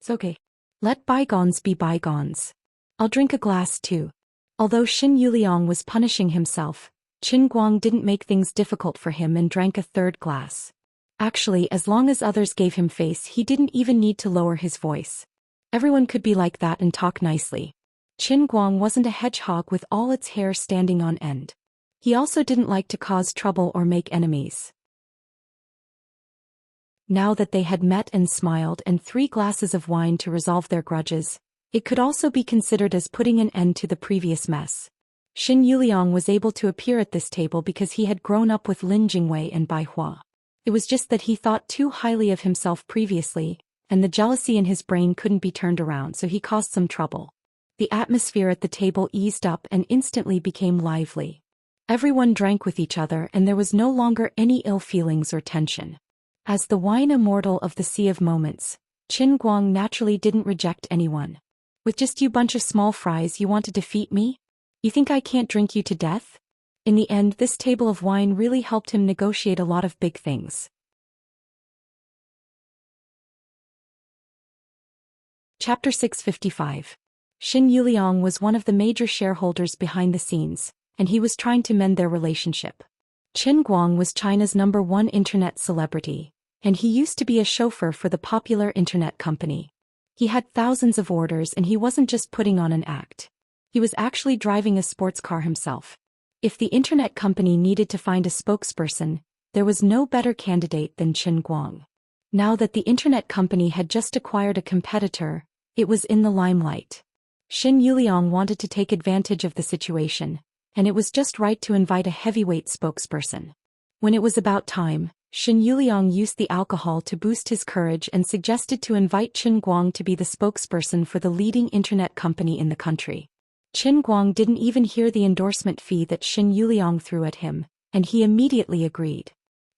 It's okay. Let bygones be bygones. I'll drink a glass too. Although Xin Yuliang was punishing himself, Qin Guang didn't make things difficult for him and drank a third glass. Actually, as long as others gave him face, he didn't even need to lower his voice. Everyone could be like that and talk nicely. Qin Guang wasn't a hedgehog with all its hair standing on end. He also didn't like to cause trouble or make enemies. Now that they had met and smiled and 3 glasses of wine to resolve their grudges, it could also be considered as putting an end to the previous mess. Xin Yuliang was able to appear at this table because he had grown up with Lin Jingwei and Bai Hua. It was just that he thought too highly of himself previously, and the jealousy in his brain couldn't be turned around, so he caused some trouble. The atmosphere at the table eased up and instantly became lively. Everyone drank with each other and there was no longer any ill feelings or tension. As the wine immortal of the Sea of Moments, Qin Guang naturally didn't reject anyone. With just you bunch of small fries you want to defeat me? You think I can't drink you to death? In the end, this table of wine really helped him negotiate a lot of big things. Chapter 655. Xin Yuliang was one of the major shareholders behind the scenes, and he was trying to mend their relationship. Qin Guang was China's #1 internet celebrity, and he used to be a chauffeur for the popular internet company. He had thousands of orders and he wasn't just putting on an act. He was actually driving a sports car himself. If the internet company needed to find a spokesperson, there was no better candidate than Qin Guang. Now that the internet company had just acquired a competitor, it was in the limelight. Xin Yuliang wanted to take advantage of the situation, and it was just right to invite a heavyweight spokesperson. When it was about time, Xin Yuliang used the alcohol to boost his courage and suggested to invite Qin Guang to be the spokesperson for the leading internet company in the country. Qin Guang didn't even hear the endorsement fee that Xin Yuliang threw at him, and he immediately agreed.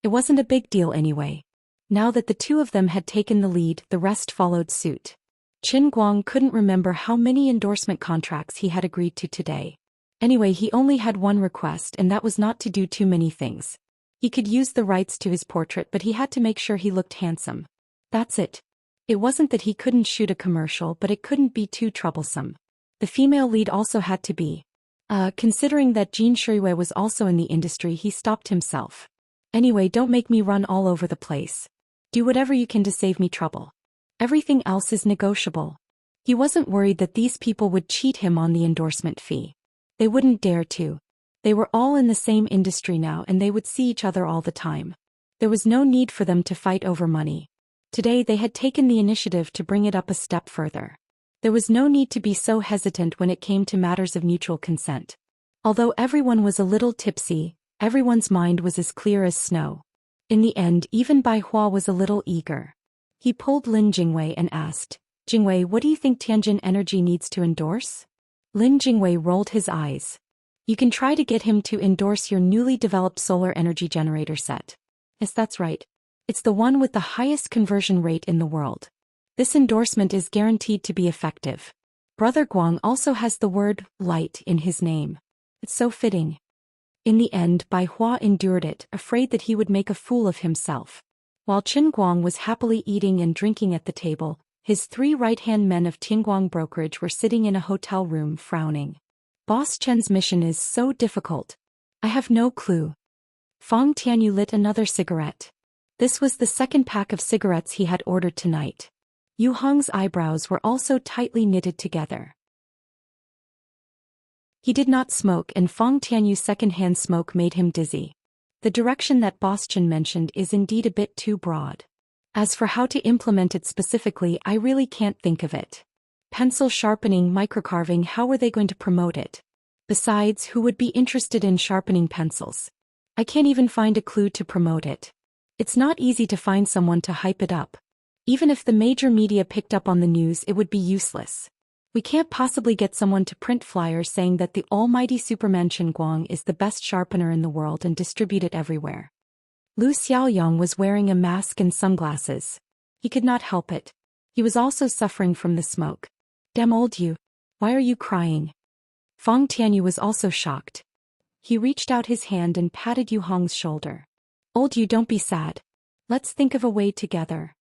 It wasn't a big deal anyway. Now that the two of them had taken the lead, the rest followed suit. Qin Guang couldn't remember how many endorsement contracts he had agreed to today. Anyway, he only had one request, and that was not to do too many things. He could use the rights to his portrait, but he had to make sure he looked handsome. That's it. It wasn't that he couldn't shoot a commercial, but it couldn't be too troublesome. The female lead also had to be. Considering that Jin Shuiwei was also in the industry, he stopped himself. Anyway, don't make me run all over the place. Do whatever you can to save me trouble. Everything else is negotiable. He wasn't worried that these people would cheat him on the endorsement fee. They wouldn't dare to. They were all in the same industry now and they would see each other all the time. There was no need for them to fight over money. Today they had taken the initiative to bring it up a step further. There was no need to be so hesitant when it came to matters of mutual consent. Although everyone was a little tipsy, everyone's mind was as clear as snow. In the end, even Bai Hua was a little eager. He pulled Lin Jingwei and asked, "Jingwei, what do you think Tianjin Energy needs to endorse?" Lin Jingwei rolled his eyes. "You can try to get him to endorse your newly developed solar energy generator set." "Yes, that's right. It's the one with the highest conversion rate in the world. This endorsement is guaranteed to be effective. Brother Guang also has the word light in his name. It's so fitting." In the end, Bai Hua endured it, afraid that he would make a fool of himself. While Qin Guang was happily eating and drinking at the table, his 3 right-hand men of Tianguang brokerage were sitting in a hotel room frowning. "Boss Chen's mission is so difficult. I have no clue." Fang Tianyu lit another cigarette. This was the second pack of cigarettes he had ordered tonight. Yu Hong's eyebrows were also tightly knitted together. He did not smoke, and Fang Tianyu's second-hand smoke made him dizzy. The direction that Boss Chen mentioned is indeed a bit too broad. As for how to implement it specifically, I really can't think of it. Pencil sharpening, microcarving, how were they going to promote it? Besides, who would be interested in sharpening pencils? I can't even find a clue to promote it. It's not easy to find someone to hype it up. Even if the major media picked up on the news, it would be useless. We can't possibly get someone to print flyers saying that the almighty Superman Chen Guang is the best sharpener in the world and distribute it everywhere. Lu Xiaoyang was wearing a mask and sunglasses. He could not help it. He was also suffering from the smoke. Damn old you. Why are you crying? Feng Tianyu was also shocked. He reached out his hand and patted Yu Hong's shoulder. Old you, don't be sad. Let's think of a way together.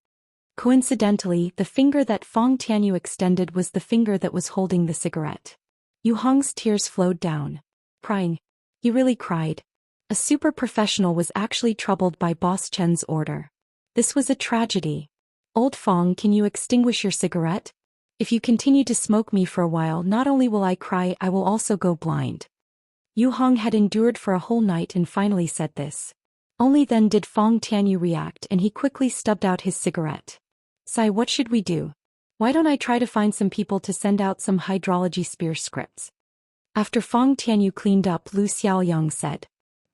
Coincidentally, the finger that Feng Tianyu extended was the finger that was holding the cigarette. Yu Hong's tears flowed down. Crying. He really cried. A super professional was actually troubled by Boss Chen's order. This was a tragedy. Old Feng, can you extinguish your cigarette? If you continue to smoke me for a while, not only will I cry, I will also go blind. Yu Hong had endured for a whole night and finally said this. Only then did Feng Tianyu react, and he quickly stubbed out his cigarette. Sai, what should we do? Why don't I try to find some people to send out some hydrology spear scripts? After Feng Tianyu cleaned up, Lu Xiaoyang said.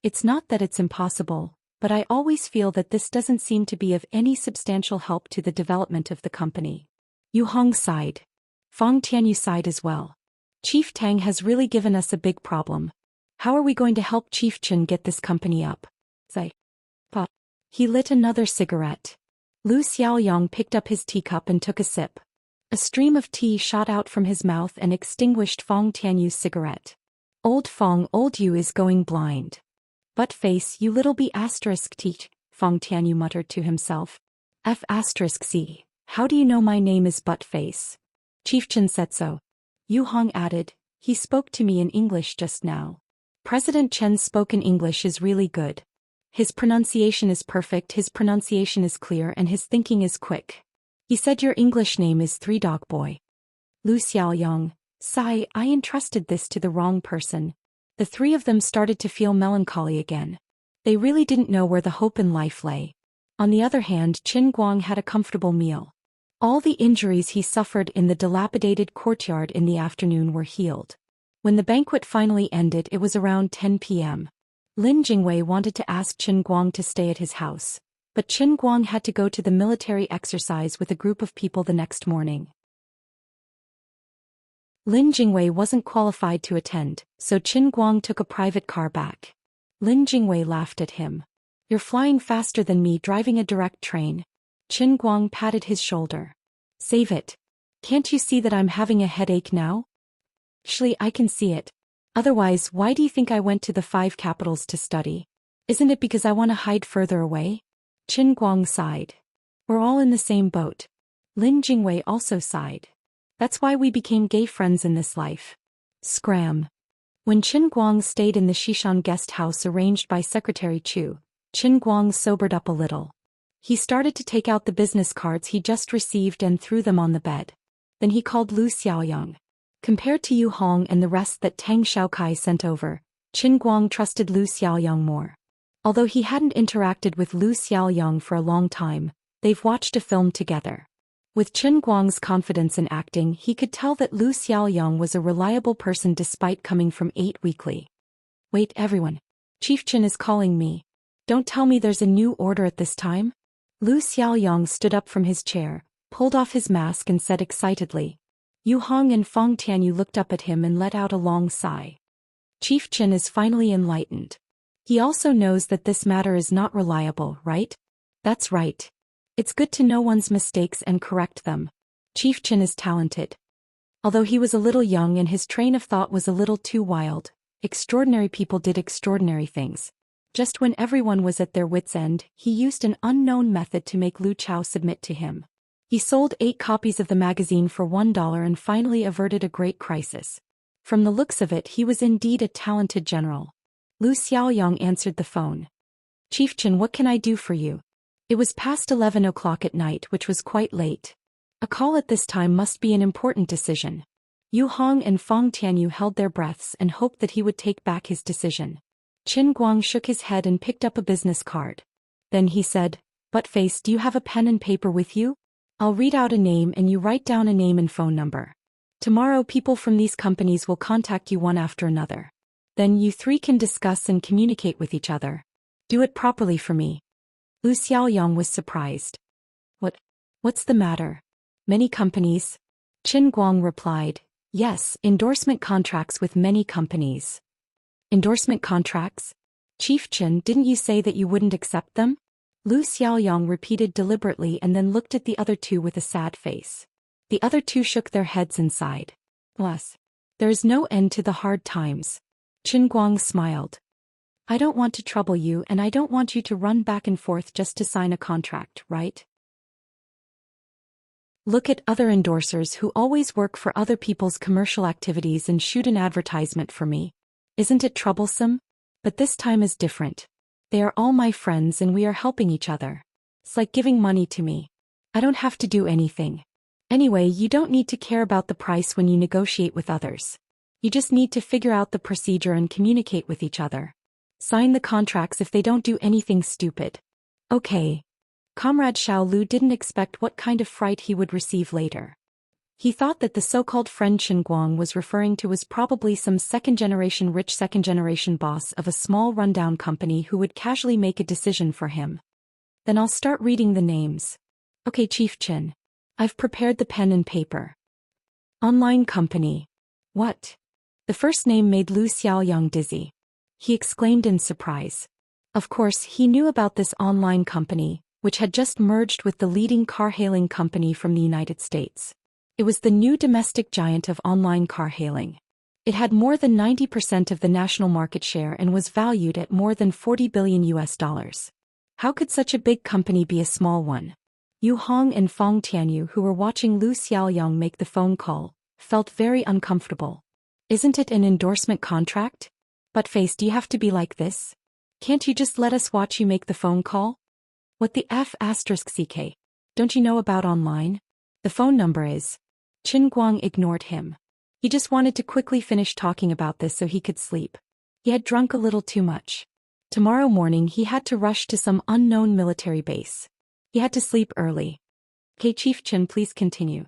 It's not that it's impossible, but I always feel that this doesn't seem to be of any substantial help to the development of the company. Yu Hong sighed. Feng Tianyu sighed as well. Chief Tang has really given us a big problem. How are we going to help Chief Chen get this company up? Zai. Pa. He lit another cigarette. Lu Xiaoyang picked up his teacup and took a sip. A stream of tea shot out from his mouth and extinguished Feng Tianyu's cigarette. Old Feng, old you is going blind. Buttface, you little b asterisk teach, Feng Tianyu muttered to himself. F asterisk c. How do you know my name is Buttface? Chief Chen said so. Yu Hong added, he spoke to me in English just now. President Chen's spoken English is really good. His pronunciation is perfect, his pronunciation is clear, and his thinking is quick. He said your English name is Three Dog Boy. Lu Xiaoyang, sigh, I entrusted this to the wrong person. The three of them started to feel melancholy again. They really didn't know where the hope in life lay. On the other hand, Qin Guang had a comfortable meal. All the injuries he suffered in the dilapidated courtyard in the afternoon were healed. When the banquet finally ended, it was around 10 p.m. Lin Jingwei wanted to ask Qin Guang to stay at his house, but Qin Guang had to go to the military exercise with a group of people the next morning. Lin Jingwei wasn't qualified to attend, so Qin Guang took a private car back. Lin Jingwei laughed at him. You're flying faster than me driving a direct train. Qin Guang patted his shoulder. Save it. Can't you see that I'm having a headache now? Actually, I can see it. Otherwise, why do you think I went to the 5 capitals to study? Isn't it because I want to hide further away? Qin Guang sighed. We're all in the same boat. Lin Jingwei also sighed. That's why we became gay friends in this life. Scram. When Qin Guang stayed in the Xishan guest house arranged by Secretary Chu, Qin Guang sobered up a little. He started to take out the business cards he just received and threw them on the bed. Then he called Lu Xiaoyang. Compared to Yu Hong and the rest that Tang Xiaokai sent over, Qin Guang trusted Lu Xiaoyang more. Although he hadn't interacted with Lu Xiaoyang for a long time, they've watched a film together. With Qin Guang's confidence in acting, he could tell that Lu Xiaoyang was a reliable person despite coming from 8 Weekly. Wait, everyone. Chief Qin is calling me. Don't tell me there's a new order at this time? Lu Xiaoyang stood up from his chair, pulled off his mask and said excitedly. Yu Hong and Feng Tianyu looked up at him and let out a long sigh. Chief Qin is finally enlightened. He also knows that this matter is not reliable, right? That's right. It's good to know one's mistakes and correct them. Chief Qin is talented. Although he was a little young and his train of thought was a little too wild, extraordinary people did extraordinary things. Just when everyone was at their wits' end, he used an unknown method to make Lu Chao submit to him. He sold 8 copies of the magazine for $1 and finally averted a great crisis. From the looks of it, he was indeed a talented general. Lu Xiaoyang answered the phone. Chief Qin, what can I do for you? It was past 11 o'clock at night, which was quite late. A call at this time must be an important decision. Yu Hong and Feng Tianyu held their breaths and hoped that he would take back his decision. Qin Guang shook his head and picked up a business card. Then he said, Buttface, do you have a pen and paper with you? I'll read out a name and you write down a name and phone number. Tomorrow people from these companies will contact you one after another. Then you three can discuss and communicate with each other. Do it properly for me. Lu Xiaoyang was surprised. What's the matter? Many companies? Qin Guang replied, yes, endorsement contracts with many companies. Endorsement contracts? Chief Qin, didn't you say that you wouldn't accept them? Lu Xiaoyang repeated deliberately and then looked at the other two with a sad face. The other two shook their heads and sighed. Plus, there is no end to the hard times. Qin Guang smiled. I don't want to trouble you and I don't want you to run back and forth just to sign a contract, right? Look at other endorsers who always work for other people's commercial activities and shoot an advertisement for me. Isn't it troublesome? But this time is different. They are all my friends and we are helping each other. It's like giving money to me. I don't have to do anything. Anyway, you don't need to care about the price when you negotiate with others. You just need to figure out the procedure and communicate with each other. Sign the contracts if they don't do anything stupid. Okay. Comrade Xiao Lu didn't expect what kind of fright he would receive later. He thought that the so-called friend Qin Guang was referring to was probably some rich second-generation boss of a small rundown company who would casually make a decision for him. Then I'll start reading the names. Okay, Chief Qin. I've prepared the pen and paper. Online company. What? The first name made Lu Xiaoyang dizzy. He exclaimed in surprise. Of course, he knew about this online company, which had just merged with the leading car-hailing company from the United States. It was the new domestic giant of online car-hailing. It had more than 90% of the national market share and was valued at more than $40 billion. How could such a big company be a small one? Yu Hong and Fong Tianyu, who were watching Lu Xiaoyang make the phone call, felt very uncomfortable. Isn't it an endorsement contract? Buttface, do you have to be like this? Can't you just let us watch you make the phone call? What the F***ck? Don't you know about online? The phone number is... Qin Guang ignored him. He just wanted to quickly finish talking about this so he could sleep. He had drunk a little too much. Tomorrow morning he had to rush to some unknown military base. He had to sleep early. Okay, Chief Qin, please continue.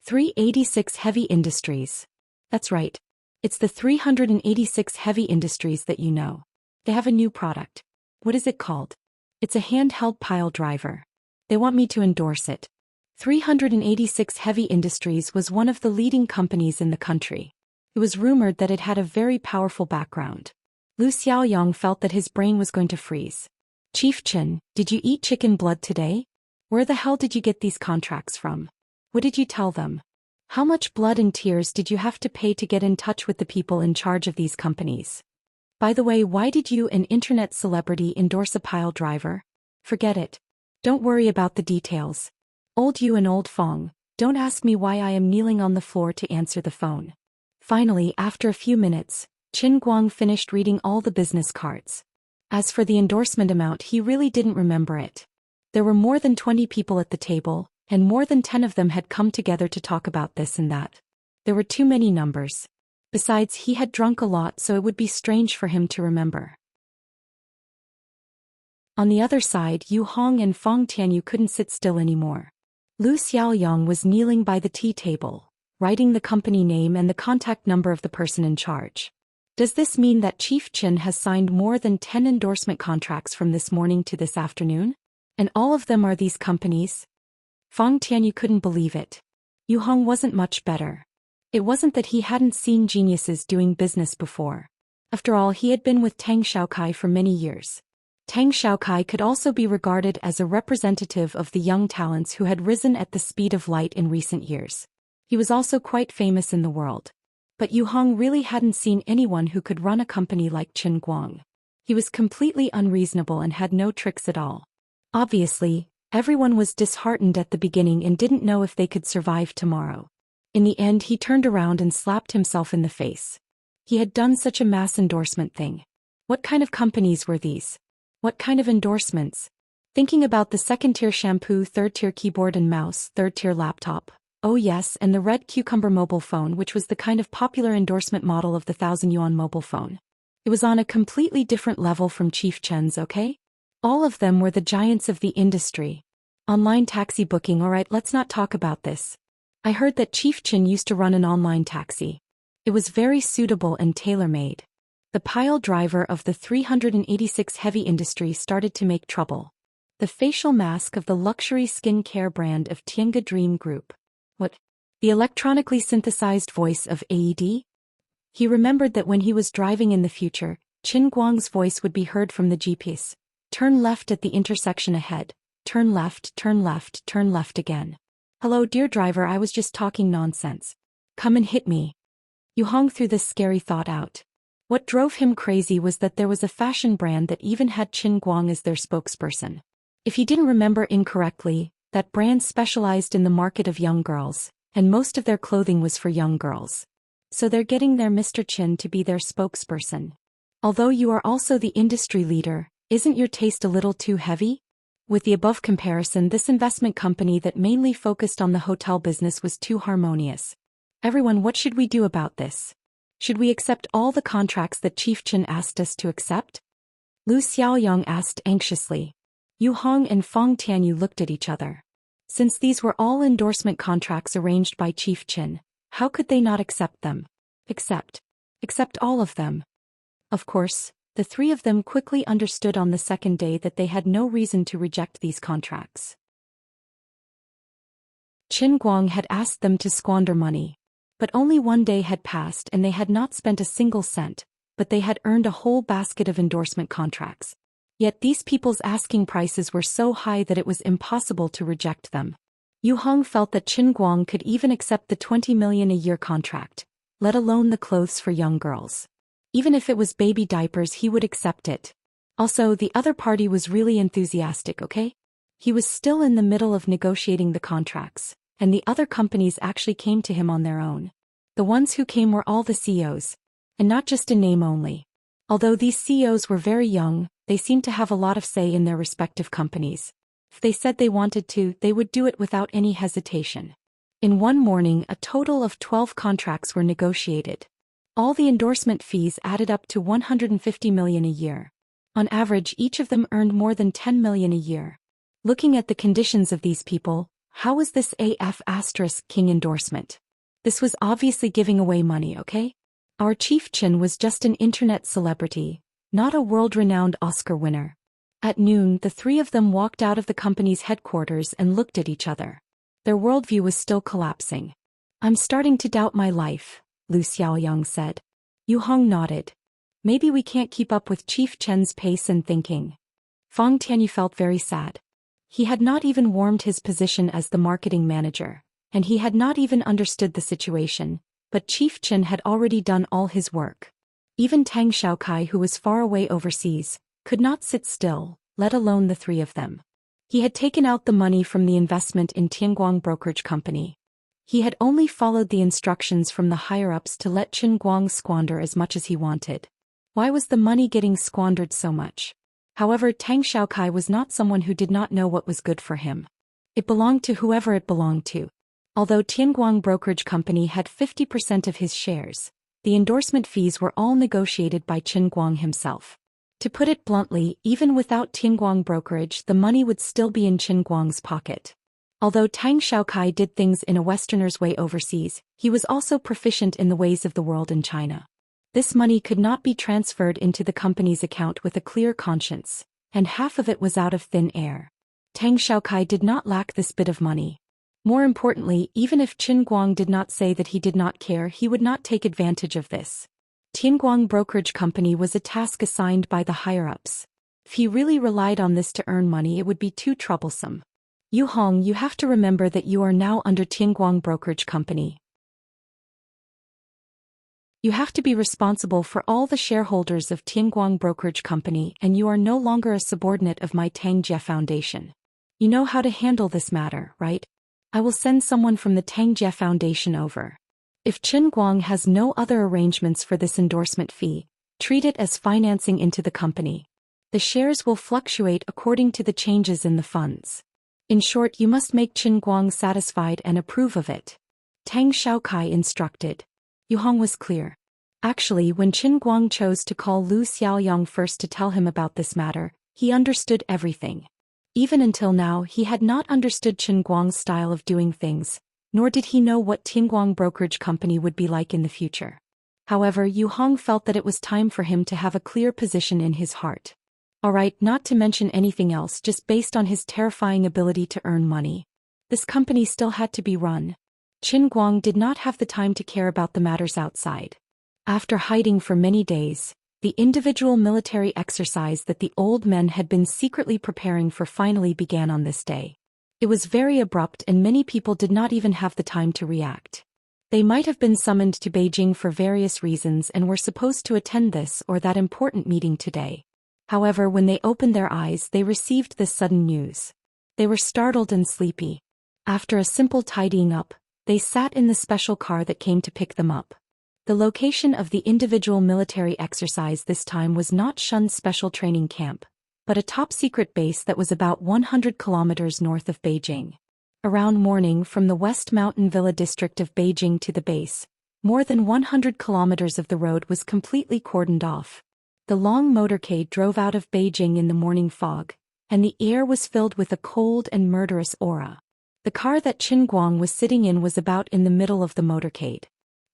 386 Heavy Industries. That's right. It's the 386 Heavy Industries that you know. They have a new product. What is it called? It's a handheld pile driver. They want me to endorse it. 386 Heavy Industries was one of the leading companies in the country. It was rumored that it had a very powerful background. Lu Xiaoyang felt that his brain was going to freeze. Chief Qin, did you eat chicken blood today? Where the hell did you get these contracts from? What did you tell them? How much blood and tears did you have to pay to get in touch with the people in charge of these companies? By the way, why did you, an internet celebrity, endorse a pile driver? Forget it. Don't worry about the details. Old you and old Fong, don't ask me why I am kneeling on the floor to answer the phone. Finally, after a few minutes, Qin Guang finished reading all the business cards. As for the endorsement amount, he really didn't remember it. There were more than 20 people at the table, and more than 10 of them had come together to talk about this and that. There were too many numbers. Besides, he had drunk a lot, so it would be strange for him to remember. On the other side, Yu Hong and Fong Tianyu couldn't sit still anymore. Lu Xiaoyang was kneeling by the tea table, writing the company name and the contact number of the person in charge. Does this mean that Chief Qin has signed more than 10 endorsement contracts from this morning to this afternoon? And all of them are these companies? Fong Tianyu couldn't believe it. Yu Hong wasn't much better. It wasn't that he hadn't seen geniuses doing business before. After all, he had been with Tang Xiaokai for many years. Tang Xiaokai could also be regarded as a representative of the young talents who had risen at the speed of light in recent years. He was also quite famous in the world. But Yu Hong really hadn't seen anyone who could run a company like Qin Guang. He was completely unreasonable and had no tricks at all. Obviously, everyone was disheartened at the beginning and didn't know if they could survive tomorrow. In the end, he turned around and slapped himself in the face. He had done such a mass endorsement thing. What kind of companies were these? What kind of endorsements? Thinking about the second-tier shampoo, third-tier keyboard and mouse, third-tier laptop. Oh yes, and the red cucumber mobile phone, which was the kind of popular endorsement model of the 1,000 yuan mobile phone. It was on a completely different level from Chief Chen's, okay? All of them were the giants of the industry. Online taxi booking, alright, let's not talk about this. I heard that Chief Chen used to run an online taxi. It was very suitable and tailor-made. The pile driver of the 386 heavy industry started to make trouble. The facial mask of the luxury skin care brand of Tiange Dream Group. What? The electronically synthesized voice of AED? He remembered that when he was driving in the future, Qin Guang's voice would be heard from the GPS. Turn left at the intersection ahead. Turn left, turn left, turn left again. Hello dear driver, I was just talking nonsense. Come and hit me. Yu Hong threw this scary thought out. What drove him crazy was that there was a fashion brand that even had Qin Guang as their spokesperson. If he didn't remember incorrectly, that brand specialized in the market of young girls, and most of their clothing was for young girls. So they're getting their Mr. Qin to be their spokesperson. Although you are also the industry leader, isn't your taste a little too heavy? With the above comparison, this investment company that mainly focused on the hotel business was too harmonious. Everyone, what should we do about this? Should we accept all the contracts that Chief Chen asked us to accept? Lu Xiaoyang asked anxiously. Yu Hong and Fong Tianyu looked at each other. Since these were all endorsement contracts arranged by Chief Chen, how could they not accept them? Accept all of them. Of course, the three of them quickly understood on the second day that they had no reason to reject these contracts. Qin Guang had asked them to squander money. But only one day had passed and they had not spent a single cent, but they had earned a whole basket of endorsement contracts. Yet these people's asking prices were so high that it was impossible to reject them. Yu Hong felt that Qin Guang could even accept the 20 million a year contract, let alone the clothes for young girls. Even if it was baby diapers, he would accept it. Also, the other party was really enthusiastic, okay? He was still in the middle of negotiating the contracts, and the other companies actually came to him on their own. The ones who came were all the CEOs, and not just in name only. Although these CEOs were very young, they seemed to have a lot of say in their respective companies. If they said they wanted to, they would do it without any hesitation. In one morning, a total of 12 contracts were negotiated. All the endorsement fees added up to 150 million a year. On average, each of them earned more than 10 million a year. Looking at the conditions of these people, how was this King endorsement? This was obviously giving away money, okay? Our Chief Chen was just an internet celebrity, not a world-renowned Oscar winner. At noon, the three of them walked out of the company's headquarters and looked at each other. Their worldview was still collapsing. I'm starting to doubt my life, Lu Xiaoyang said. Yu Hong nodded. Maybe we can't keep up with Chief Chen's pace and thinking. Fong Tianyu felt very sad. He had not even warmed his position as the marketing manager, and he had not even understood the situation, but Chief Chen had already done all his work. Even Tang Xiaokai, who was far away overseas, could not sit still, let alone the three of them. He had taken out the money from the investment in Tianguang Brokerage Company. He had only followed the instructions from the higher-ups to let Qin Guang squander as much as he wanted. Why was the money getting squandered so much? However, Tang Xiaokai was not someone who did not know what was good for him. It belonged to whoever it belonged to. Although Tianguang Brokerage Company had 50% of his shares, the endorsement fees were all negotiated by Qin Guang himself. To put it bluntly, even without Tianguang Brokerage, the money would still be in Qin Guang's pocket. Although Tang Xiaokai did things in a Westerner's way overseas, he was also proficient in the ways of the world in China. This money could not be transferred into the company's account with a clear conscience, and half of it was out of thin air. Tang Xiaokai did not lack this bit of money. More importantly, even if Qin Guang did not say that he did not care, he would not take advantage of this. Tianguang Brokerage Company was a task assigned by the higher-ups. If he really relied on this to earn money, it would be too troublesome. Yu Hong, you have to remember that you are now under Tianguang Brokerage Company. You have to be responsible for all the shareholders of Tianguang Brokerage Company, and you are no longer a subordinate of my Tangjie Foundation. You know how to handle this matter, right? I will send someone from the Tangjie Foundation over. If Qin Guang has no other arrangements for this endorsement fee, treat it as financing into the company. The shares will fluctuate according to the changes in the funds. In short, you must make Qin Guang satisfied and approve of it. Tang Xiaokai instructed. Yu Hong was clear. Actually, when Qin Guang chose to call Lu Xiaoyang first to tell him about this matter, he understood everything. Even until now, he had not understood Qin Guang's style of doing things, nor did he know what Tianguang Brokerage Company would be like in the future. However, Yu Hong felt that it was time for him to have a clear position in his heart. Alright, not to mention anything else, just based on his terrifying ability to earn money. This company still had to be run. Qin Guang did not have the time to care about the matters outside. After hiding for many days, the individual military exercise that the old men had been secretly preparing for finally began on this day. It was very abrupt and many people did not even have the time to react. They might have been summoned to Beijing for various reasons and were supposed to attend this or that important meeting today. However, when they opened their eyes, they received this sudden news. They were startled and sleepy. After a simple tidying up, they sat in the special car that came to pick them up. The location of the individual military exercise this time was not Shun's special training camp, but a top-secret base that was about 100 kilometers north of Beijing. Around morning, from the West Mountain Villa district of Beijing to the base, more than 100 kilometers of the road was completely cordoned off. The long motorcade drove out of Beijing in the morning fog, and the air was filled with a cold and murderous aura. The car that Qin Guang was sitting in was about in the middle of the motorcade.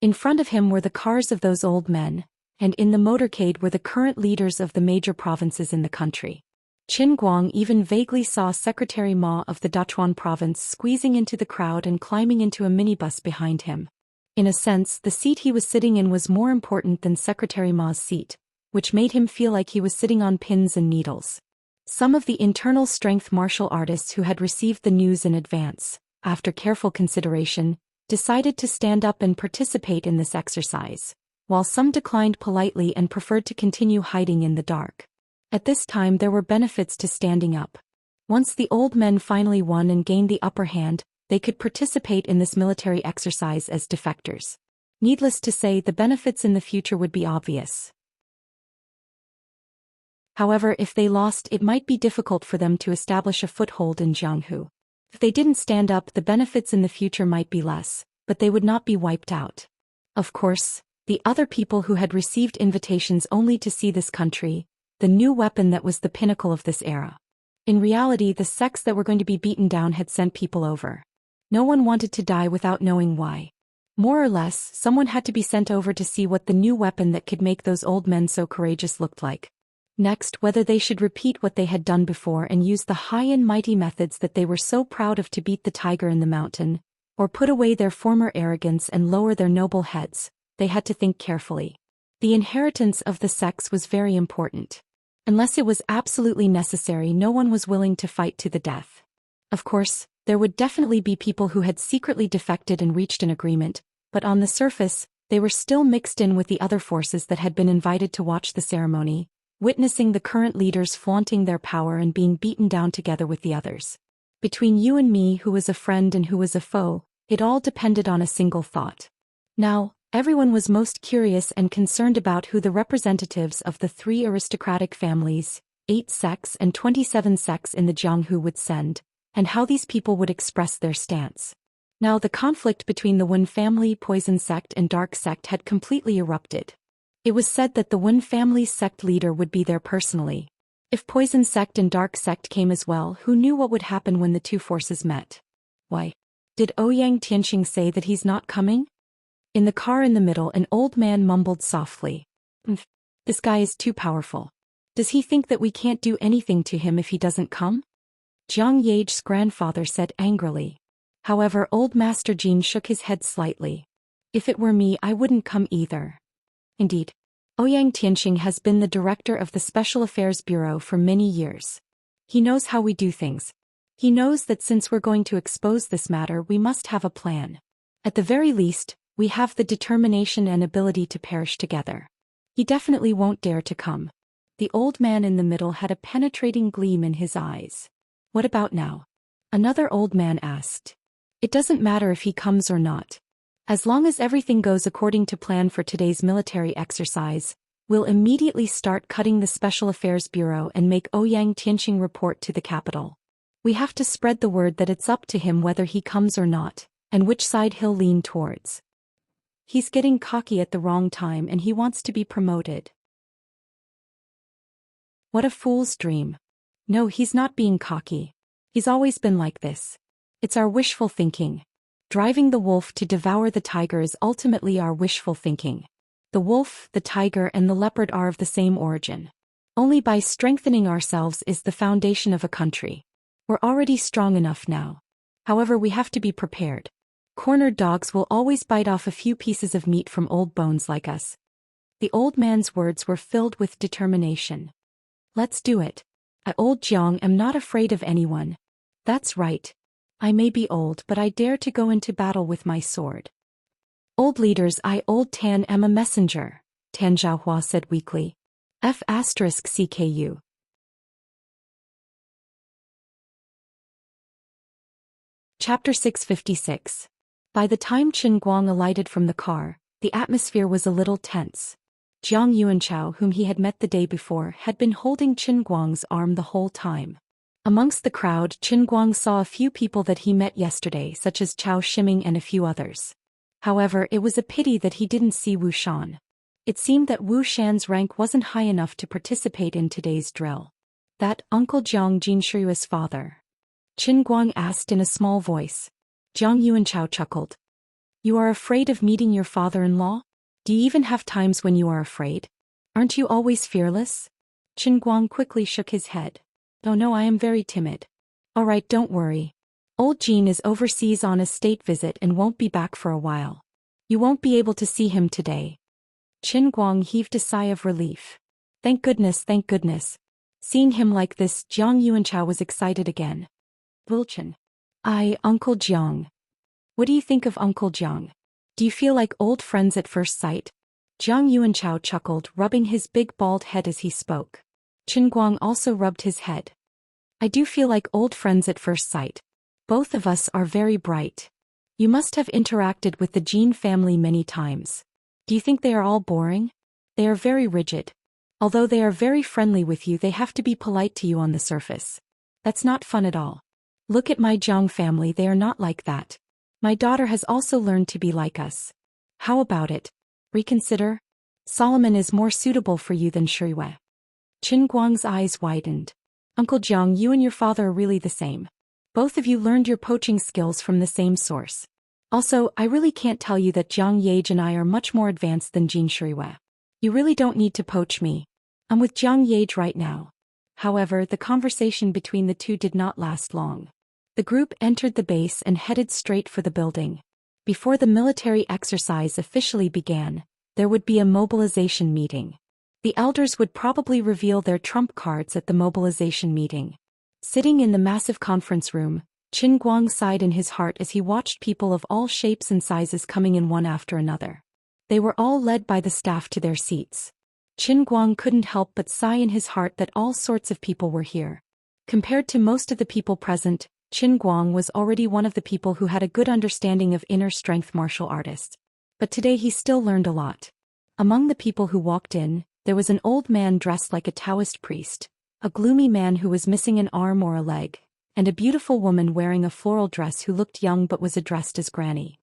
In front of him were the cars of those old men, and in the motorcade were the current leaders of the major provinces in the country. Qin Guang even vaguely saw Secretary Ma of the Dachuan province squeezing into the crowd and climbing into a minibus behind him. In a sense, the seat he was sitting in was more important than Secretary Ma's seat, which made him feel like he was sitting on pins and needles. Some of the internal strength martial artists who had received the news in advance, after careful consideration, decided to stand up and participate in this exercise, while some declined politely and preferred to continue hiding in the dark. At this time there were benefits to standing up. Once the old men finally won and gained the upper hand, they could participate in this military exercise as defectors. Needless to say, the benefits in the future would be obvious. However, if they lost, it might be difficult for them to establish a foothold in Jianghu. If they didn't stand up, the benefits in the future might be less, but they would not be wiped out. Of course, the other people who had received invitations only to see this country, the new weapon that was the pinnacle of this era. In reality, the sects that were going to be beaten down had sent people over. No one wanted to die without knowing why. More or less, someone had to be sent over to see what the new weapon that could make those old men so courageous looked like. Next, whether they should repeat what they had done before and use the high and mighty methods that they were so proud of to beat the tiger in the mountain, or put away their former arrogance and lower their noble heads, they had to think carefully. The inheritance of the sects was very important. Unless it was absolutely necessary, no one was willing to fight to the death. Of course, there would definitely be people who had secretly defected and reached an agreement, but on the surface, they were still mixed in with the other forces that had been invited to watch the ceremony, witnessing the current leaders flaunting their power and being beaten down together with the others. Between you and me, who was a friend and who was a foe, it all depended on a single thought. Now, everyone was most curious and concerned about who the representatives of the 3 aristocratic families, 8 sects and 27 sects in the Jianghu would send, and how these people would express their stance. Now the conflict between the Wen family, Poison sect and Dark sect had completely erupted. It was said that the Wen family's sect leader would be there personally. If Poison sect and Dark sect came as well, who knew what would happen when the two forces met? Why? Did Ouyang Tianxing say that he's not coming? In the car in the middle, an old man mumbled softly. This guy is too powerful. Does he think that we can't do anything to him if he doesn't come? Jiang Yage's grandfather said angrily. However, old Master Jin shook his head slightly. If it were me, I wouldn't come either. Indeed, Ouyang Tianxing has been the director of the Special Affairs Bureau for many years. He knows how we do things. He knows that since we're going to expose this matter, we must have a plan. At the very least, we have the determination and ability to perish together. He definitely won't dare to come. The old man in the middle had a penetrating gleam in his eyes. What about now? Another old man asked. It doesn't matter if he comes or not. As long as everything goes according to plan for today's military exercise, we'll immediately start cutting the Special Affairs Bureau and make Ouyang Tianxing report to the capital. We have to spread the word that it's up to him whether he comes or not, and which side he'll lean towards. He's getting cocky at the wrong time and he wants to be promoted. What a fool's dream. No, he's not being cocky. He's always been like this. It's our wishful thinking. Driving the wolf to devour the tiger is ultimately our wishful thinking. The wolf, the tiger, and the leopard are of the same origin. Only by strengthening ourselves is the foundation of a country. We're already strong enough now. However, we have to be prepared. Cornered dogs will always bite off a few pieces of meat from old bones like us. The old man's words were filled with determination. Let's do it. I, Old Jiang, am not afraid of anyone. That's right. I may be old, but I dare to go into battle with my sword. Old leaders, I, Old Tan, am a messenger, Tan Zhaohua said weakly. F***CKU. Chapter 656. By the time Qin Guang alighted from the car, the atmosphere was a little tense. Jiang Yuanchao, whom he had met the day before, had been holding Qin Guang's arm the whole time. Amongst the crowd, Qin Guang saw a few people that he met yesterday, such as Zhou Xian and a few others. However, it was a pity that he didn't see Wu Shan. It seemed that Wu Shan's rank wasn't high enough to participate in today's drill. That Uncle Jiang Jin Shiyue's father? Qin Guang asked in a small voice. Jiang Yuanchao chuckled. You are afraid of meeting your father-in-law? Do you even have times when you are afraid? Aren't you always fearless? Qin Guang quickly shook his head. Oh no, I am very timid. Alright, don't worry. Old Jin is overseas on a state visit and won't be back for a while. You won't be able to see him today. Qin Guang heaved a sigh of relief. Thank goodness, thank goodness. Seeing him like this, Jiang Yuanchao was excited again. Wilchen. Uncle Jiang. What do you think of Uncle Jiang? Do you feel like old friends at first sight? Jiang Yuanchao chuckled, rubbing his big bald head as he spoke. Qin Guang also rubbed his head. I do feel like old friends at first sight. Both of us are very bright. You must have interacted with the Jin family many times. Do you think they are all boring? They are very rigid. Although they are very friendly with you, they have to be polite to you on the surface. That's not fun at all. Look at my Jiang family, they are not like that. My daughter has also learned to be like us. How about it? Reconsider? Solomon is more suitable for you than Shiyue. Qin Guang's eyes widened. Uncle Jiang, you and your father are really the same. Both of you learned your poaching skills from the same source. Also, I really can't tell you that Jiang Yage and I are much more advanced than Jin Shiyue. You really don't need to poach me. I'm with Jiang Yage right now. However, the conversation between the two did not last long. The group entered the base and headed straight for the building. Before the military exercise officially began, there would be a mobilization meeting. The elders would probably reveal their trump cards at the mobilization meeting. Sitting in the massive conference room, Qin Guang sighed in his heart as he watched people of all shapes and sizes coming in one after another. They were all led by the staff to their seats. Qin Guang couldn't help but sigh in his heart that all sorts of people were here. Compared to most of the people present, Qin Guang was already one of the people who had a good understanding of inner strength martial artists. But today he still learned a lot. Among the people who walked in, there was an old man dressed like a Taoist priest, a gloomy man who was missing an arm or a leg, and a beautiful woman wearing a floral dress who looked young but was addressed as Granny.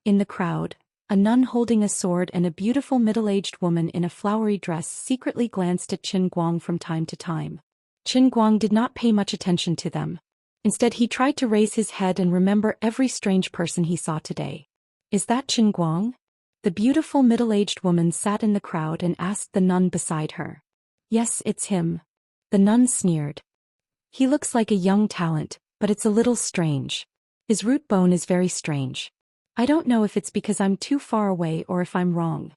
In the crowd, a nun holding a sword and a beautiful middle-aged woman in a flowery dress secretly glanced at Qin Guang from time to time. Qin Guang did not pay much attention to them. Instead, he tried to raise his head and remember every strange person he saw today. Is that Qin Guang? The beautiful middle-aged woman sat in the crowd and asked the nun beside her. Yes, it's him. The nun sneered. He looks like a young talent, but it's a little strange. His root bone is very strange. I don't know if it's because I'm too far away or if I'm wrong.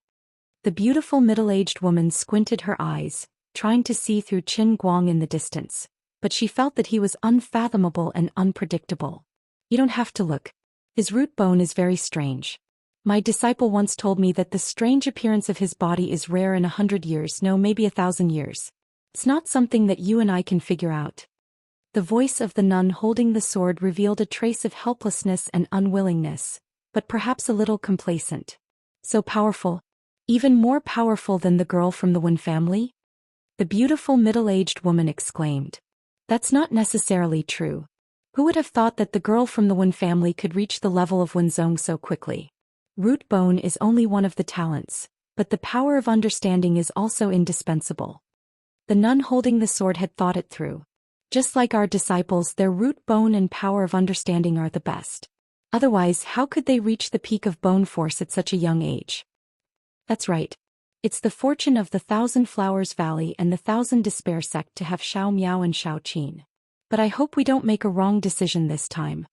The beautiful middle-aged woman squinted her eyes, trying to see through Qin Guang in the distance, but she felt that he was unfathomable and unpredictable. You don't have to look. His root bone is very strange. My disciple once told me that the strange appearance of his body is rare in 100 years, no, maybe 1,000 years. It's not something that you and I can figure out. The voice of the nun holding the sword revealed a trace of helplessness and unwillingness, but perhaps a little complacent. So powerful, even more powerful than the girl from the Wen family? The beautiful middle-aged woman exclaimed. That's not necessarily true. Who would have thought that the girl from the Wen family could reach the level of Wenzong so quickly? Root bone is only one of the talents, but the power of understanding is also indispensable. The nun holding the sword had thought it through. Just like our disciples, their root bone and power of understanding are the best. Otherwise, how could they reach the peak of bone force at such a young age? That's right. It's the fortune of the Thousand Flowers Valley and the Thousand Despair sect to have Xiao Miao and Xiao Qin. But I hope we don't make a wrong decision this time.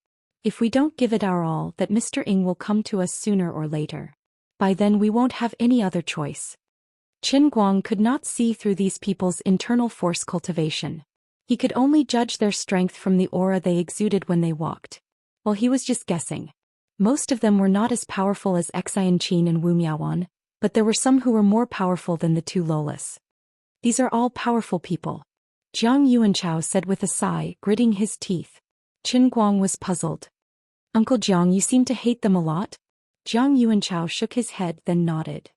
If we don't give it our all, that Mr. Ing will come to us sooner or later. By then we won't have any other choice. Qin Guang could not see through these people's internal force cultivation. He could only judge their strength from the aura they exuded when they walked. Well, he was just guessing. Most of them were not as powerful as Xianxia and Wu Miaoan, but there were some who were more powerful than the two Lolas. These are all powerful people. Jiang Yuanchao said with a sigh, gritting his teeth. Qin Guang was puzzled. Uncle Jiang, you seem to hate them a lot? Jiang Yuanchao shook his head, then nodded.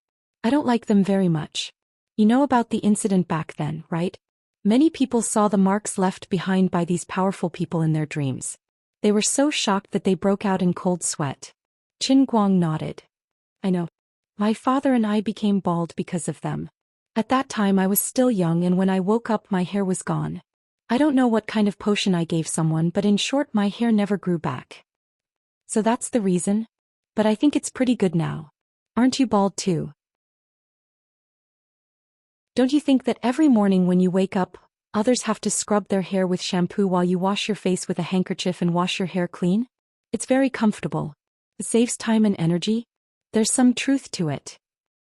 I don't like them very much. You know about the incident back then, right? Many people saw the marks left behind by these powerful people in their dreams. They were so shocked that they broke out in cold sweat. Qin Guang nodded. I know. My father and I became bald because of them. At that time I was still young, and when I woke up my hair was gone. I don't know what kind of potion I gave someone, but in short my hair never grew back. So that's the reason? But I think it's pretty good now. Aren't you bald too? Don't you think that every morning when you wake up, others have to scrub their hair with shampoo while you wash your face with a handkerchief and wash your hair clean? It's very comfortable. It saves time and energy. There's some truth to it.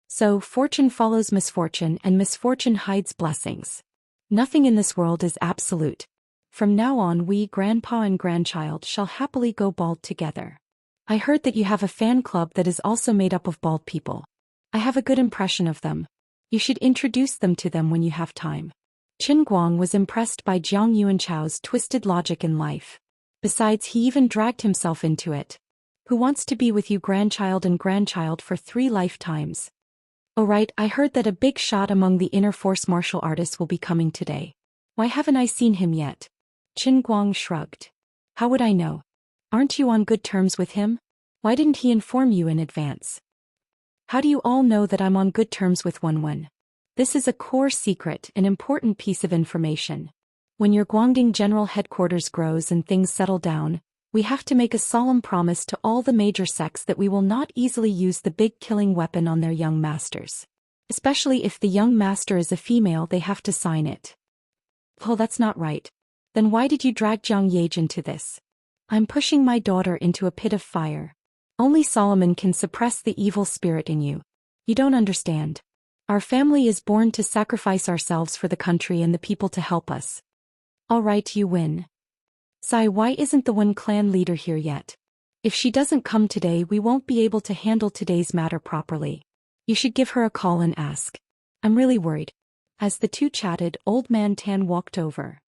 So, fortune follows misfortune and misfortune hides blessings. Nothing in this world is absolute. From now on we, grandpa and grandchild, shall happily go bald together. I heard that you have a fan club that is also made up of bald people. I have a good impression of them. You should introduce them to them when you have time. Qin Guang was impressed by Jiang Yuanchao's twisted logic in life. Besides, he even dragged himself into it. Who wants to be with you, grandchild and grandchild, for 3 lifetimes? Oh right, I heard that a big shot among the inner force martial artists will be coming today. Why haven't I seen him yet? Qin Guang shrugged. How would I know? Aren't you on good terms with him? Why didn't he inform you in advance? How do you all know that I'm on good terms with Wenwen? This is a core secret, an important piece of information. When your Guangding General Headquarters grows and things settle down, we have to make a solemn promise to all the major sects that we will not easily use the big killing weapon on their young masters. Especially if the young master is a female, they have to sign it. Oh, that's not right. Then why did you drag Jiang Yage into this? I'm pushing my daughter into a pit of fire. Only Solomon can suppress the evil spirit in you. You don't understand. Our family is born to sacrifice ourselves for the country and the people to help us. All right, you win. Sai, why isn't the Wen clan leader here yet? If she doesn't come today, we won't be able to handle today's matter properly. You should give her a call and ask. I'm really worried. As the two chatted, Old Man Tan walked over.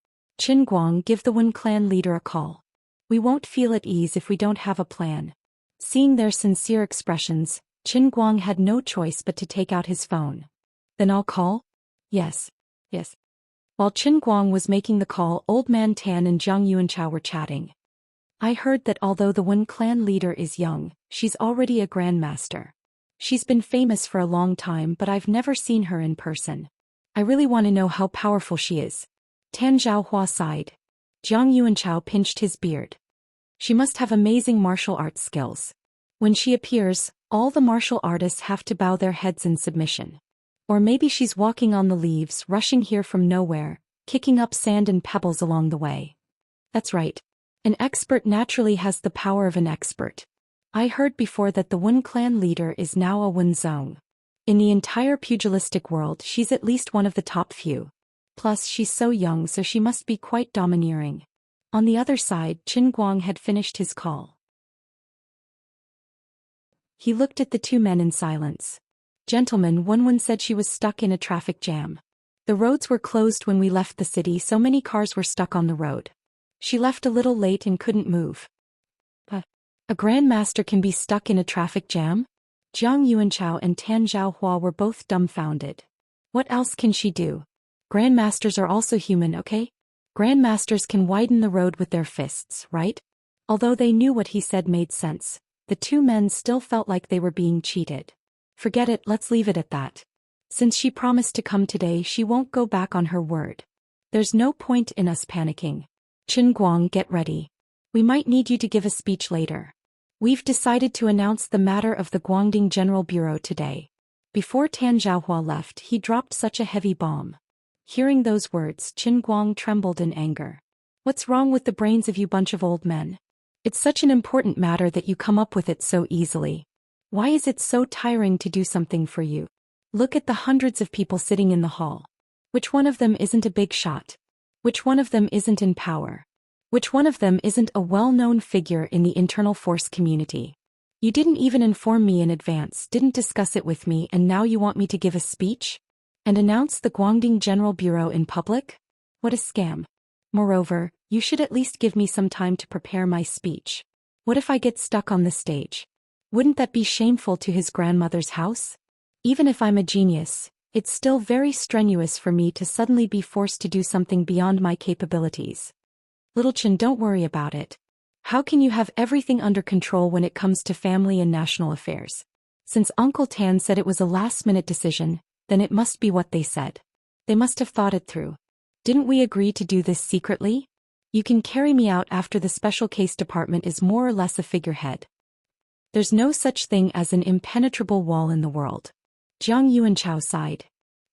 Qin Guang, give the Wen clan leader a call. We won't feel at ease if we don't have a plan. Seeing their sincere expressions, Qin Guang had no choice but to take out his phone. Then I'll call? Yes. Yes. While Qin Guang was making the call, Old Man Tan and Jiang Yuanchao were chatting. I heard that although the Wen clan leader is young, she's already a grandmaster. She's been famous for a long time, but I've never seen her in person. I really want to know how powerful she is. Tan Zhaohua sighed. Jiang Yuanchao pinched his beard. She must have amazing martial arts skills. When she appears, all the martial artists have to bow their heads in submission. Or maybe she's walking on the leaves, rushing here from nowhere, kicking up sand and pebbles along the way. That's right. An expert naturally has the power of an expert. I heard before that the Wen clan leader is now a Wen Zong. In the entire pugilistic world, she's at least one of the top few. Plus, she's so young, so she must be quite domineering. On the other side, Qin Guang had finished his call. He looked at the two men in silence. Gentlemen, Wenwen said she was stuck in a traffic jam. The roads were closed when we left the city, so many cars were stuck on the road. She left a little late and couldn't move. A grandmaster can be stuck in a traffic jam? Jiang Yuanchao and Tan Zhaohua were both dumbfounded. What else can she do? Grandmasters are also human, okay? Grandmasters can widen the road with their fists, right? Although they knew what he said made sense, the two men still felt like they were being cheated. Forget it, let's leave it at that. Since she promised to come today, she won't go back on her word. There's no point in us panicking. Qin Guang, get ready. We might need you to give a speech later. We've decided to announce the matter of the Guangding General Bureau today. Before Tan Zhaohua left, he dropped such a heavy bomb. Hearing those words, Qin Guang trembled in anger. What's wrong with the brains of you bunch of old men? It's such an important matter that you come up with it so easily. Why is it so tiring to do something for you? Look at the hundreds of people sitting in the hall. Which one of them isn't a big shot? Which one of them isn't in power? Which one of them isn't a well-known figure in the internal force community? You didn't even inform me in advance, didn't discuss it with me, and now you want me to give a speech? And announce the Guangding General Bureau in public? What a scam. Moreover, you should at least give me some time to prepare my speech. What if I get stuck on the stage? Wouldn't that be shameful to his grandmother's house? Even if I'm a genius, it's still very strenuous for me to suddenly be forced to do something beyond my capabilities. Little Qin, don't worry about it. How can you have everything under control when it comes to family and national affairs? Since Uncle Tan said it was a last-minute decision, then it must be what they said. They must have thought it through. Didn't we agree to do this secretly? You can carry me out after the special case department is more or less a figurehead. There's no such thing as an impenetrable wall in the world. Jiang Yuanchao sighed.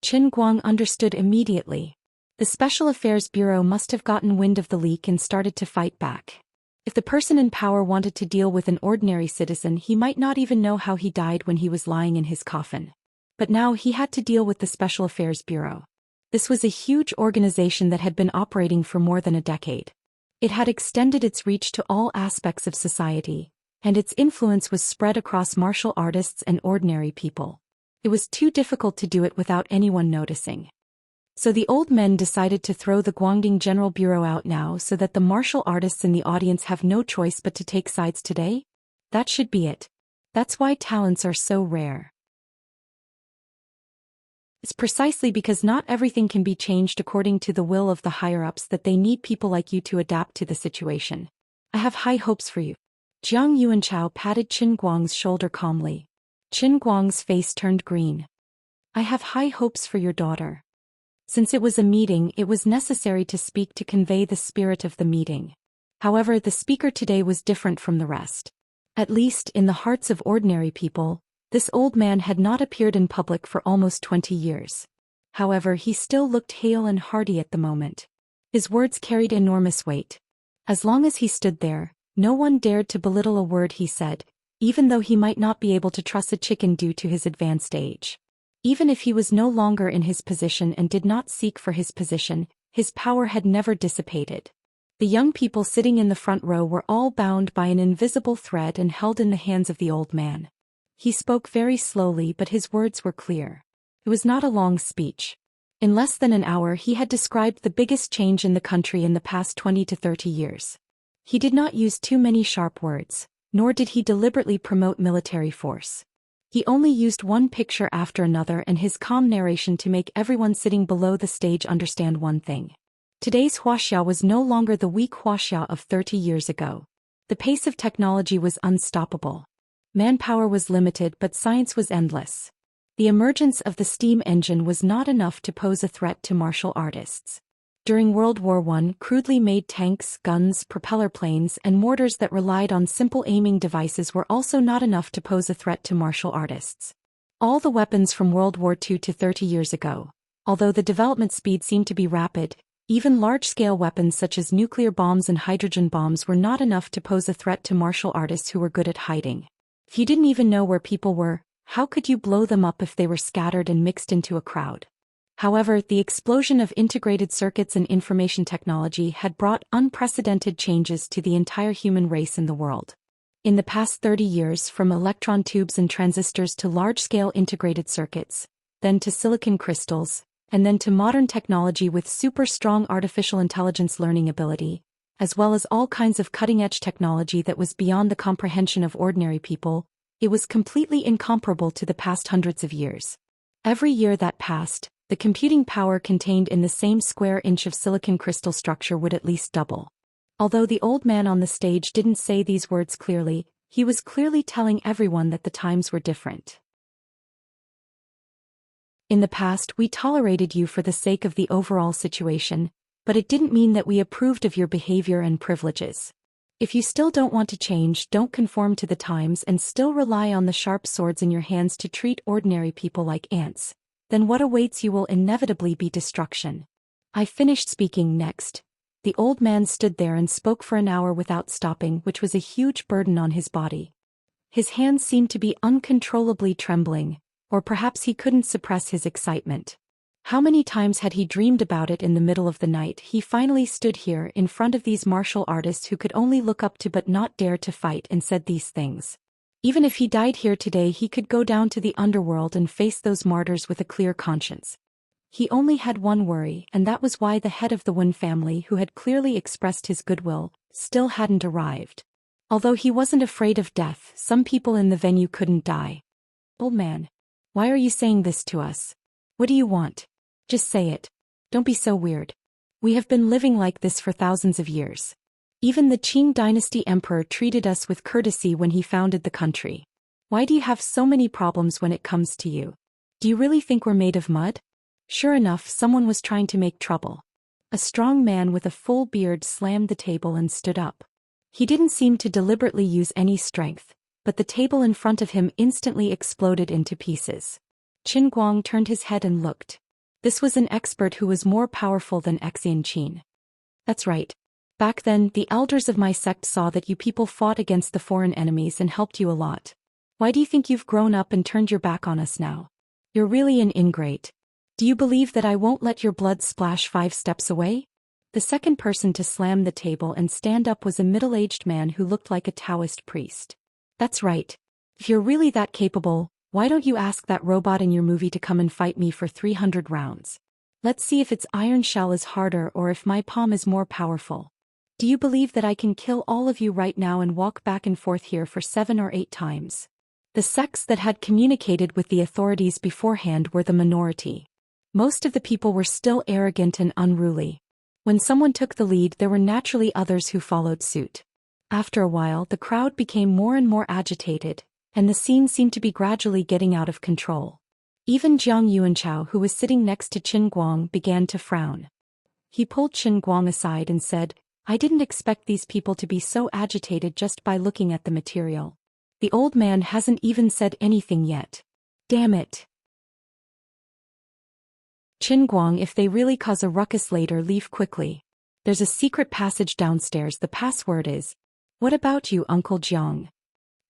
Qin Guang understood immediately. The Special Affairs Bureau must have gotten wind of the leak and started to fight back. If the person in power wanted to deal with an ordinary citizen, he might not even know how he died when he was lying in his coffin. But now he had to deal with the Special Affairs Bureau. This was a huge organization that had been operating for more than a decade. It had extended its reach to all aspects of society, and its influence was spread across martial artists and ordinary people. It was too difficult to do it without anyone noticing. So the old men decided to throw the Guangding General Bureau out now so that the martial artists in the audience have no choice but to take sides today? That should be it. That's why talents are so rare. It's precisely because not everything can be changed according to the will of the higher-ups that they need people like you to adapt to the situation. I have high hopes for you. Jiang Yuanchao patted Qin Guang's shoulder calmly. Qin Guang's face turned green. I have high hopes for your daughter. Since it was a meeting, it was necessary to speak to convey the spirit of the meeting. However, the speaker today was different from the rest. At least in the hearts of ordinary people, this old man had not appeared in public for almost 20 years. However, he still looked hale and hearty at the moment. His words carried enormous weight. As long as he stood there, no one dared to belittle a word he said, even though he might not be able to truss a chicken due to his advanced age. Even if he was no longer in his position and did not seek for his position, his power had never dissipated. The young people sitting in the front row were all bound by an invisible thread and held in the hands of the old man. He spoke very slowly, but his words were clear. It was not a long speech. In less than an hour he had described the biggest change in the country in the past 20 to 30 years. He did not use too many sharp words, nor did he deliberately promote military force. He only used one picture after another and his calm narration to make everyone sitting below the stage understand one thing. Today's Wuxia was no longer the weak Wuxia of 30 years ago. The pace of technology was unstoppable. Manpower was limited, but science was endless. The emergence of the steam engine was not enough to pose a threat to martial artists. During World War I, crudely made tanks, guns, propeller planes, and mortars that relied on simple aiming devices were also not enough to pose a threat to martial artists. All the weapons from World War II to 30 years ago, although the development speed seemed to be rapid, even large-scale weapons such as nuclear bombs and hydrogen bombs were not enough to pose a threat to martial artists who were good at hiding. If you didn't even know where people were, how could you blow them up if they were scattered and mixed into a crowd? However, the explosion of integrated circuits and information technology had brought unprecedented changes to the entire human race in the world. In the past 30 years, from electron tubes and transistors to large-scale integrated circuits, then to silicon crystals, and then to modern technology with super-strong artificial intelligence learning ability, as well as all kinds of cutting-edge technology that was beyond the comprehension of ordinary people, it was completely incomparable to the past hundreds of years. Every year that passed, the computing power contained in the same square inch of silicon crystal structure would at least double. Although the old man on the stage didn't say these words clearly, he was clearly telling everyone that the times were different. In the past, we tolerated you for the sake of the overall situation, But it didn't mean that we approved of your behavior and privileges. If you still don't want to change, don't conform to the times and still rely on the sharp swords in your hands to treat ordinary people like ants, then what awaits you will inevitably be destruction. I finished speaking next. The old man stood there and spoke for an hour without stopping, which was a huge burden on his body. His hands seemed to be uncontrollably trembling, or perhaps he couldn't suppress his excitement. How many times had he dreamed about it in the middle of the night? He finally stood here in front of these martial artists who could only look up to but not dare to fight, and said these things. Even if he died here today, he could go down to the underworld and face those martyrs with a clear conscience. He only had one worry, and that was why the head of the Wen family, who had clearly expressed his goodwill, still hadn't arrived. Although he wasn't afraid of death, some people in the venue couldn't die. Old man, why are you saying this to us? What do you want? Just say it. Don't be so weird. We have been living like this for thousands of years. Even the Qing dynasty emperor treated us with courtesy when he founded the country. Why do you have so many problems when it comes to you? Do you really think we're made of mud? Sure enough, someone was trying to make trouble. A strong man with a full beard slammed the table and stood up. He didn't seem to deliberately use any strength, but the table in front of him instantly exploded into pieces. Qin Guang turned his head and looked. This was an expert who was more powerful than Xianxia. That's right. Back then, the elders of my sect saw that you people fought against the foreign enemies and helped you a lot. Why do you think you've grown up and turned your back on us now? You're really an ingrate. Do you believe that I won't let your blood splash 5 steps away? The second person to slam the table and stand up was a middle-aged man who looked like a Taoist priest. That's right. If you're really that capable, why don't you ask that robot in your movie to come and fight me for 300 rounds? Let's see if its iron shell is harder or if my palm is more powerful. Do you believe that I can kill all of you right now and walk back and forth here for 7 or 8 times? The sects that had communicated with the authorities beforehand were the minority. Most of the people were still arrogant and unruly. When someone took the lead, there were naturally others who followed suit. After a while, the crowd became more and more agitated, and the scene seemed to be gradually getting out of control. Even Jiang Yuanchao, who was sitting next to Qin Guang, began to frown. He pulled Qin Guang aside and said, I didn't expect these people to be so agitated just by looking at the material. The old man hasn't even said anything yet. Damn it. Qin Guang, if they really cause a ruckus later, leave quickly. There's a secret passage downstairs. The password is... What about you, Uncle Jiang?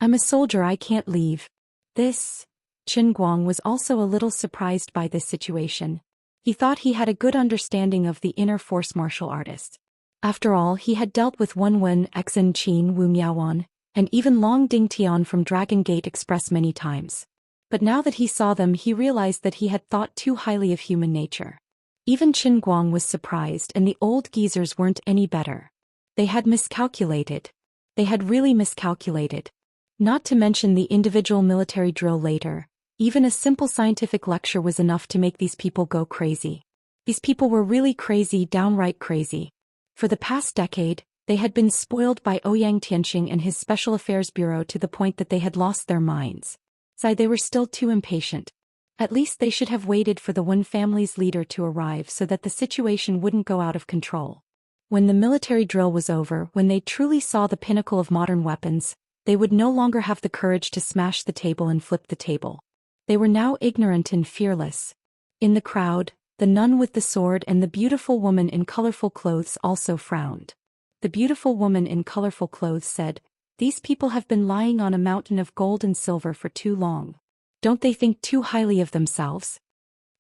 I'm a soldier, I can't leave. This... Qin Guang was also a little surprised by this situation. He thought he had a good understanding of the inner force martial artists. After all, he had dealt with Wen Wen, Xen Qin, Wu Miaoan, and even Long Ding Tian from Dragon Gate Express many times. But now that he saw them, he realized that he had thought too highly of human nature. Even Qin Guang was surprised, and the old geezers weren't any better. They had miscalculated. They had really miscalculated. Not to mention the individual military drill later. Even a simple scientific lecture was enough to make these people go crazy. These people were really crazy, downright crazy. For the past decade, they had been spoiled by Ouyang Tianqing and his Special Affairs Bureau to the point that they had lost their minds. They were still too impatient. At least they should have waited for the Wen family's leader to arrive so that the situation wouldn't go out of control. When the military drill was over, when they truly saw the pinnacle of modern weapons, they would no longer have the courage to smash the table and flip the table. They were now ignorant and fearless. In the crowd, the nun with the sword and the beautiful woman in colorful clothes also frowned. The beautiful woman in colorful clothes said, These people have been lying on a mountain of gold and silver for too long. Don't they think too highly of themselves?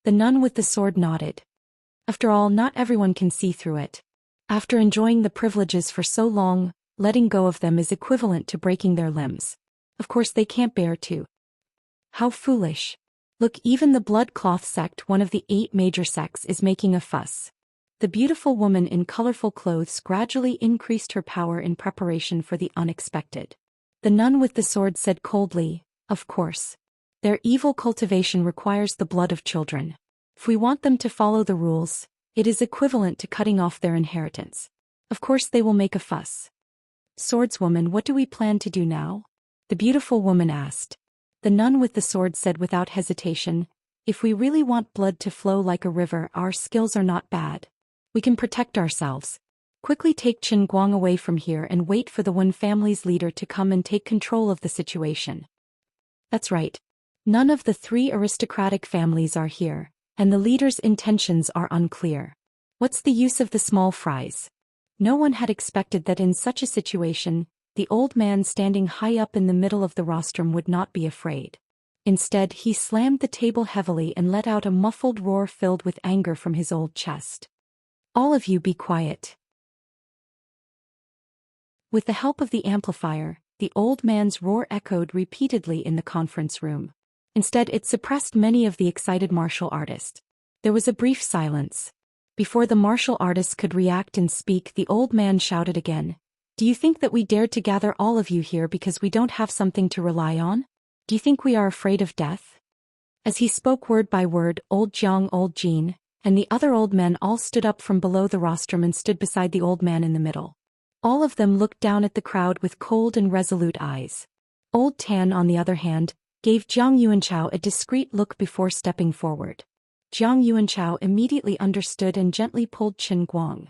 The nun with the sword nodded. After all, not everyone can see through it. After enjoying the privileges for so long, letting go of them is equivalent to breaking their limbs. Of course they can't bear to. How foolish. Look, even the blood cloth sect, one of the 8 major sects, is making a fuss. The beautiful woman in colorful clothes gradually increased her power in preparation for the unexpected. The nun with the sword said coldly, Of course. Their evil cultivation requires the blood of children. If we want them to follow the rules, it is equivalent to cutting off their inheritance. Of course they will make a fuss. Swordswoman, what do we plan to do now? The beautiful woman asked. The nun with the sword said without hesitation, If we really want blood to flow like a river, our skills are not bad. We can protect ourselves. Quickly take Qin Guang away from here and wait for the Wen family's leader to come and take control of the situation. That's right. None of the 3 aristocratic families are here, and the leader's intentions are unclear. What's the use of the small fries? No one had expected that in such a situation, the old man standing high up in the middle of the rostrum would not be afraid. Instead, he slammed the table heavily and let out a muffled roar filled with anger from his old chest. All of you be quiet. With the help of the amplifier, the old man's roar echoed repeatedly in the conference room. Instead, it suppressed many of the excited martial artists. There was a brief silence. Before the martial artists could react and speak, the old man shouted again. Do you think that we dared to gather all of you here because we don't have something to rely on? Do you think we are afraid of death? As he spoke word by word, old Jiang, old Jean, and the other old men all stood up from below the rostrum and stood beside the old man in the middle. All of them looked down at the crowd with cold and resolute eyes. Old Tan, on the other hand, gave Jiang Yuanchao a discreet look before stepping forward. Jiang Yuanchao immediately understood and gently pulled Qin Guang.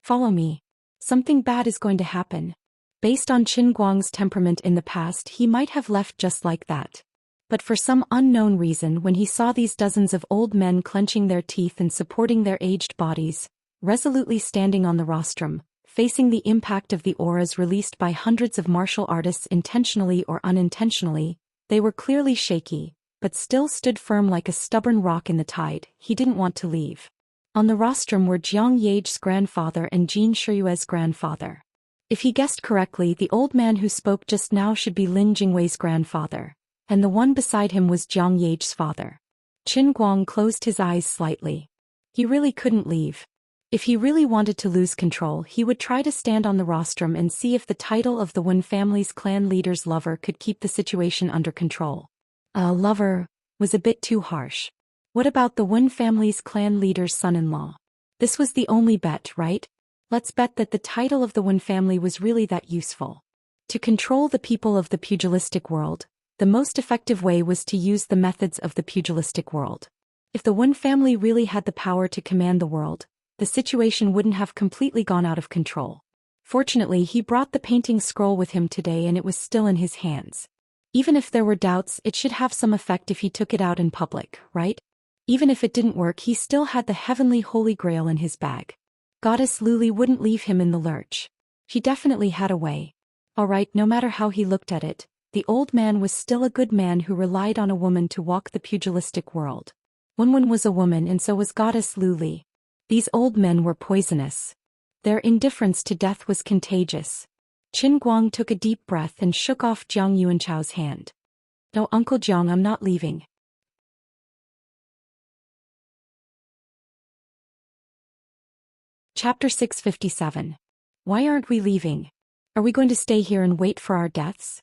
Follow me. Something bad is going to happen. Based on Qin Guang's temperament in the past, he might have left just like that. But for some unknown reason, when he saw these dozens of old men clenching their teeth and supporting their aged bodies, resolutely standing on the rostrum, facing the impact of the auras released by hundreds of martial artists intentionally or unintentionally, they were clearly shaky, but still stood firm like a stubborn rock in the tide. He didn't want to leave. On the rostrum were Jiang Yage's grandfather and Jin Shiyue's grandfather. If he guessed correctly, the old man who spoke just now should be Lin Jingwei's grandfather, and the one beside him was Jiang Yage's father. Qin Guang closed his eyes slightly. He really couldn't leave. If he really wanted to lose control, he would try to stand on the rostrum and see if the title of the Wen family's clan leader's lover could keep the situation under control. Lover was a bit too harsh. What about the Wen family's clan leader's son-in-law? This was the only bet, right? Let's bet that the title of the Wen family was really that useful. To control the people of the pugilistic world, the most effective way was to use the methods of the pugilistic world. If the Wen family really had the power to command the world, the situation wouldn't have completely gone out of control. Fortunately, he brought the painting scroll with him today and it was still in his hands. Even if there were doubts, it should have some effect if he took it out in public, right? Even if it didn't work, he still had the heavenly holy grail in his bag. Goddess Luli wouldn't leave him in the lurch. She definitely had a way. Alright, no matter how he looked at it, the old man was still a good man who relied on a woman to walk the pugilistic world. Wenwen was a woman and so was Goddess Luli. These old men were poisonous. Their indifference to death was contagious. Qin Guang took a deep breath and shook off Jiang Yuanchao's hand. No, Uncle Jiang, I'm not leaving. Chapter 657. Why aren't we leaving? Are we going to stay here and wait for our deaths?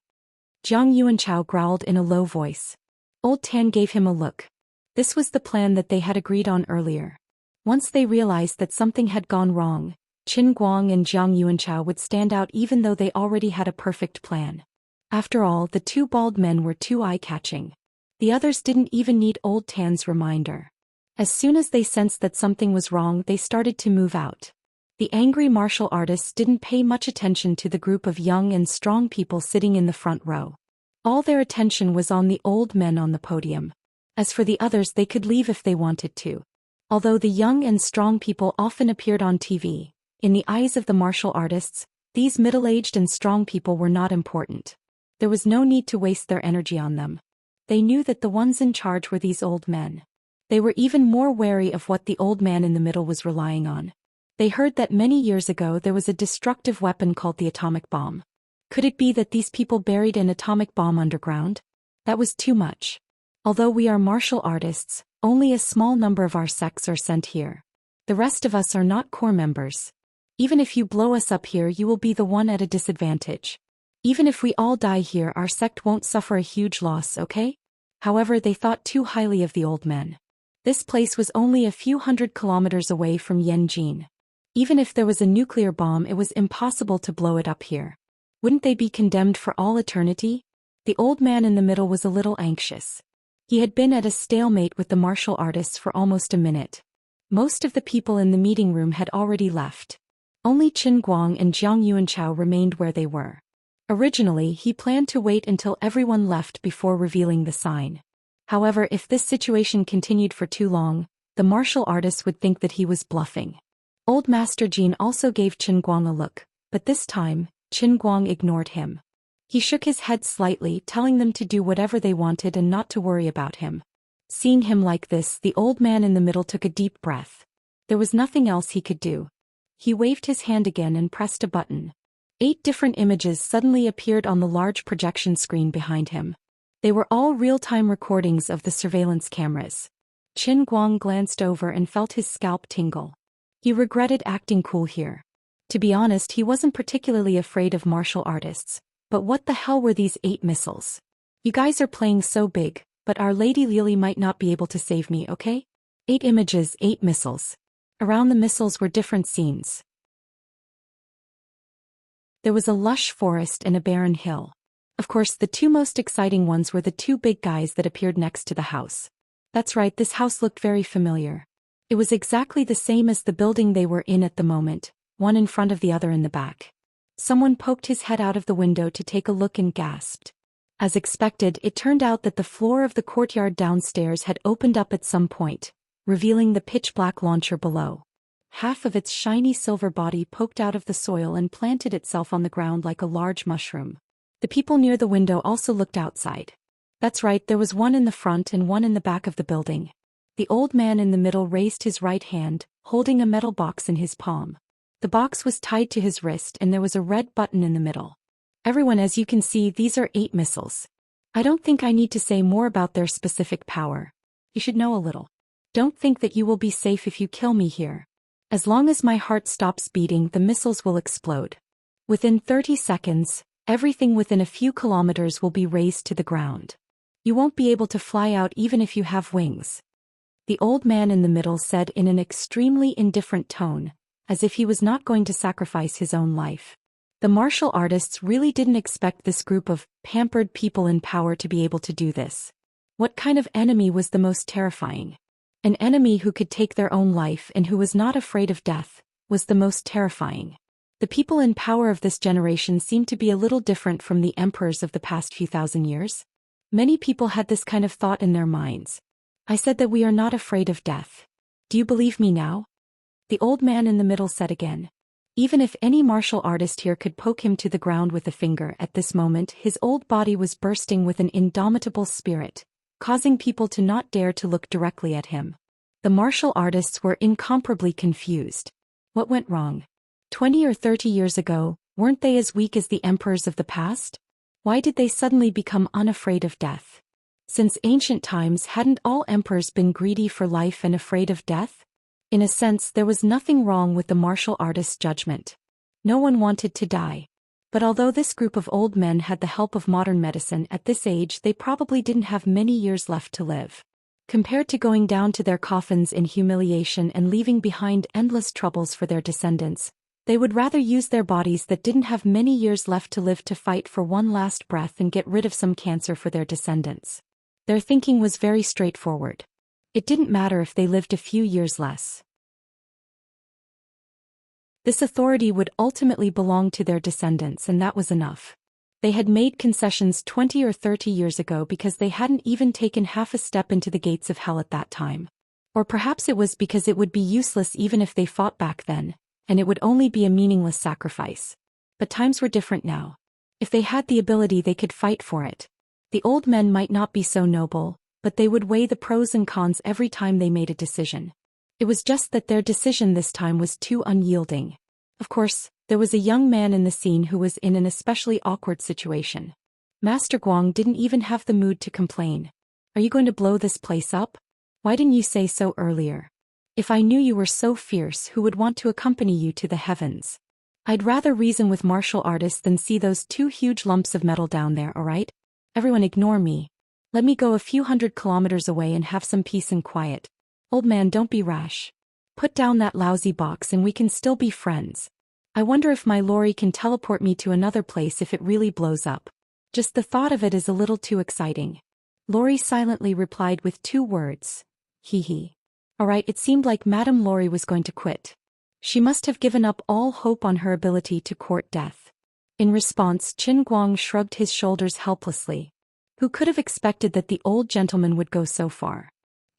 Jiang Yuanchao growled in a low voice. Old Tan gave him a look. This was the plan that they had agreed on earlier. Once they realized that something had gone wrong, Qin Guang and Jiang Yuanchao would stand out even though they already had a perfect plan. After all, the 2 bald men were too eye-catching. The others didn't even need Old Tan's reminder. As soon as they sensed that something was wrong, they started to move out. The angry martial artists didn't pay much attention to the group of young and strong people sitting in the front row. All their attention was on the old men on the podium. As for the others, they could leave if they wanted to. Although the young and strong people often appeared on TV, in the eyes of the martial artists, these middle-aged and strong people were not important. There was no need to waste their energy on them. They knew that the ones in charge were these old men. They were even more wary of what the old man in the middle was relying on. They heard that many years ago there was a destructive weapon called the atomic bomb. Could it be that these people buried an atomic bomb underground? That was too much. Although we are martial artists, only a small number of our sects are sent here. The rest of us are not core members. Even if you blow us up here, you will be the one at a disadvantage. Even if we all die here, our sect won't suffer a huge loss, okay? However, they thought too highly of the old men. This place was only a few hundred kilometers away from Yanjin. Even if there was a nuclear bomb, it was impossible to blow it up here. Wouldn't they be condemned for all eternity? The old man in the middle was a little anxious. He had been at a stalemate with the martial artists for almost a minute. Most of the people in the meeting room had already left. Only Qin Guang and Jiang Yuanchao remained where they were. Originally, he planned to wait until everyone left before revealing the sign. However, if this situation continued for too long, the martial artist would think that he was bluffing. Old Master Jin also gave Qin Guang a look, but this time, Qin Guang ignored him. He shook his head slightly, telling them to do whatever they wanted and not to worry about him. Seeing him like this, the old man in the middle took a deep breath. There was nothing else he could do. He waved his hand again and pressed a button. 8 different images suddenly appeared on the large projection screen behind him. They were all real-time recordings of the surveillance cameras. Qin Guang glanced over and felt his scalp tingle. He regretted acting cool here. To be honest, he wasn't particularly afraid of martial artists. But what the hell were these 8 missiles? You guys are playing so big, but Our Lady Lily might not be able to save me, okay? 8 images, 8 missiles. Around the missiles were different scenes. There was a lush forest and a barren hill. Of course, the 2 most exciting ones were the 2 big guys that appeared next to the house. That's right, this house looked very familiar. It was exactly the same as the building they were in at the moment, one in front of the other in the back. Someone poked his head out of the window to take a look and gasped. As expected, it turned out that the floor of the courtyard downstairs had opened up at some point, revealing the pitch-black launcher below. Half of its shiny silver body poked out of the soil and planted itself on the ground like a large mushroom. The people near the window also looked outside. That's right, there was one in the front and one in the back of the building. The old man in the middle raised his right hand, holding a metal box in his palm. The box was tied to his wrist and there was a red button in the middle. Everyone, as you can see, these are 8 missiles. I don't think I need to say more about their specific power. You should know a little. Don't think that you will be safe if you kill me here. As long as my heart stops beating, the missiles will explode. Within 30 seconds, everything within a few kilometers will be razed to the ground. You won't be able to fly out even if you have wings. The old man in the middle said in an extremely indifferent tone, as if he was not going to sacrifice his own life. The martial artists really didn't expect this group of pampered people in power to be able to do this. What kind of enemy was the most terrifying? An enemy who could take their own life and who was not afraid of death was the most terrifying. The people in power of this generation seemed to be a little different from the emperors of the past few thousand years. Many people had this kind of thought in their minds. I said that we are not afraid of death. Do you believe me now? The old man in the middle said again. Even if any martial artist here could poke him to the ground with a finger at this moment, his old body was bursting with an indomitable spirit, causing people to not dare to look directly at him. The martial artists were incomparably confused. What went wrong? 20 or 30 years ago, weren't they as weak as the emperors of the past? Why did they suddenly become unafraid of death? Since ancient times, hadn't all emperors been greedy for life and afraid of death? In a sense, there was nothing wrong with the martial artist's judgment. No one wanted to die. But although this group of old men had the help of modern medicine at this age, they probably didn't have many years left to live. Compared to going down to their coffins in humiliation and leaving behind endless troubles for their descendants, they would rather use their bodies that didn't have many years left to live to fight for one last breath and get rid of some cancer for their descendants. Their thinking was very straightforward. It didn't matter if they lived a few years less. This authority would ultimately belong to their descendants, and that was enough. They had made concessions 20 or 30 years ago because they hadn't even taken half a step into the gates of hell at that time. Or perhaps it was because it would be useless even if they fought back then, and it would only be a meaningless sacrifice. But times were different now. If they had the ability, they could fight for it. The old men might not be so noble, but they would weigh the pros and cons every time they made a decision. It was just that their decision this time was too unyielding. Of course, there was a young man in the scene who was in an especially awkward situation. Master Guang didn't even have the mood to complain. Are you going to blow this place up? Why didn't you say so earlier? If I knew you were so fierce, who would want to accompany you to the heavens? I'd rather reason with martial artists than see those 2 huge lumps of metal down there, alright? Everyone ignore me. Let me go a few hundred kilometers away and have some peace and quiet. Old man, don't be rash. Put down that lousy box and we can still be friends. I wonder if my lorry can teleport me to another place if it really blows up. Just the thought of it is a little too exciting. Lorry silently replied with 2 words. Hee hee. Alright, it seemed like Madame Lori was going to quit. She must have given up all hope on her ability to court death. In response, Qin Guang shrugged his shoulders helplessly. Who could have expected that the old gentleman would go so far?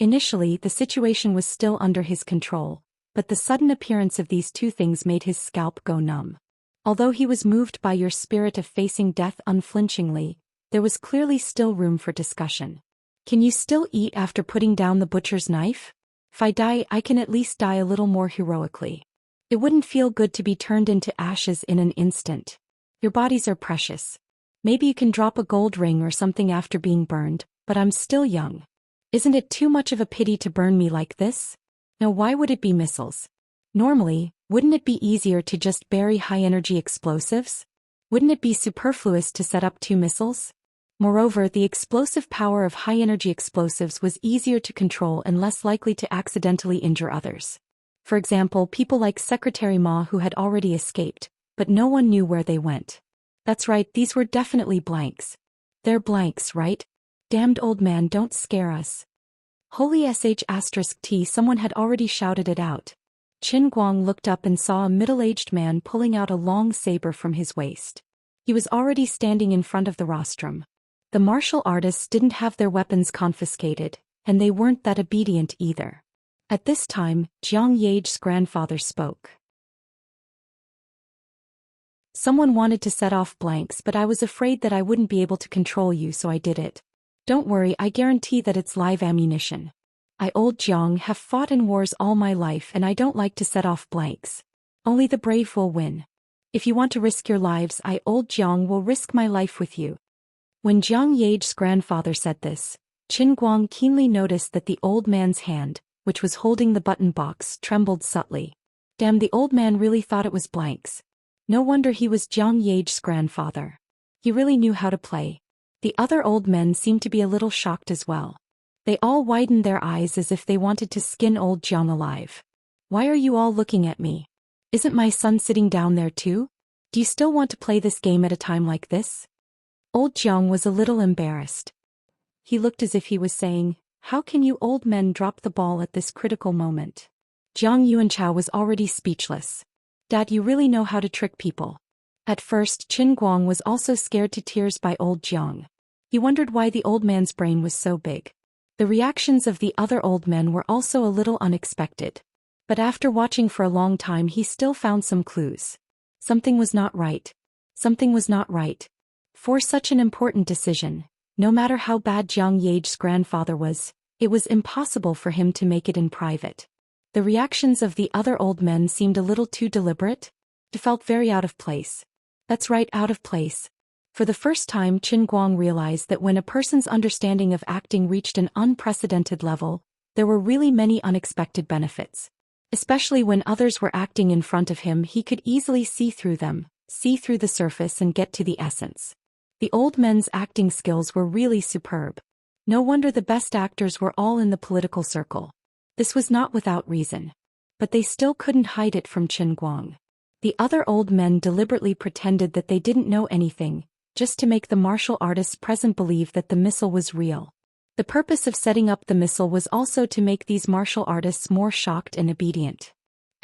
Initially, the situation was still under his control, but the sudden appearance of these two things made his scalp go numb. Although he was moved by your spirit of facing death unflinchingly, there was clearly still room for discussion. Can you still eat after putting down the butcher's knife? If I die, I can at least die a little more heroically. It wouldn't feel good to be turned into ashes in an instant. Your bodies are precious. Maybe you can drop a gold ring or something after being burned, but I'm still young. Isn't it too much of a pity to burn me like this? Now why would it be missiles? Normally, wouldn't it be easier to just bury high-energy explosives? Wouldn't it be superfluous to set up 2 missiles? Moreover, the explosive power of high-energy explosives was easier to control and less likely to accidentally injure others. For example, people like Secretary Ma who had already escaped, but no one knew where they went. That's right, these were definitely blanks. They're blanks, right? Damned old man, don't scare us. Holy sh*t, someone had already shouted it out. Qin Guang looked up and saw a middle-aged man pulling out a long saber from his waist. He was already standing in front of the rostrum. The martial artists didn't have their weapons confiscated, and they weren't that obedient either. At this time, Jiang Yage's grandfather spoke. Someone wanted to set off blanks, but I was afraid that I wouldn't be able to control you, so I did it. Don't worry, I guarantee that it's live ammunition. I, old Jiang, have fought in wars all my life and I don't like to set off blanks. Only the brave will win. If you want to risk your lives, I, old Jiang, will risk my life with you. When Jiang Yage's grandfather said this, Qin Guang keenly noticed that the old man's hand, which was holding the button box, trembled subtly. Damn, the old man really thought it was blanks. No wonder he was Jiang Yage's grandfather. He really knew how to play. The other old men seemed to be a little shocked as well. They all widened their eyes as if they wanted to skin old Jiang alive. Why are you all looking at me? Isn't my son sitting down there too? Do you still want to play this game at a time like this? Old Jiang was a little embarrassed. He looked as if he was saying, how can you old men drop the ball at this critical moment? Jiang Yuanchao was already speechless. Dad, you really know how to trick people. At first, Qin Guang was also scared to tears by old Jiang. He wondered why the old man's brain was so big. The reactions of the other old men were also a little unexpected. But after watching for a long time, he still found some clues. Something was not right. Something was not right. For such an important decision, no matter how bad Jiang Yage's grandfather was, it was impossible for him to make it in private. The reactions of the other old men seemed a little too deliberate. It felt very out of place. That's right, out of place. For the first time, Qin Guang realized that when a person's understanding of acting reached an unprecedented level, there were really many unexpected benefits. Especially when others were acting in front of him, he could easily see through them, see through the surface and get to the essence. The old men's acting skills were really superb. No wonder the best actors were all in the political circle. This was not without reason. But they still couldn't hide it from Qin Guang. The other old men deliberately pretended that they didn't know anything, just to make the martial artists present believe that the missile was real. The purpose of setting up the missile was also to make these martial artists more shocked and obedient.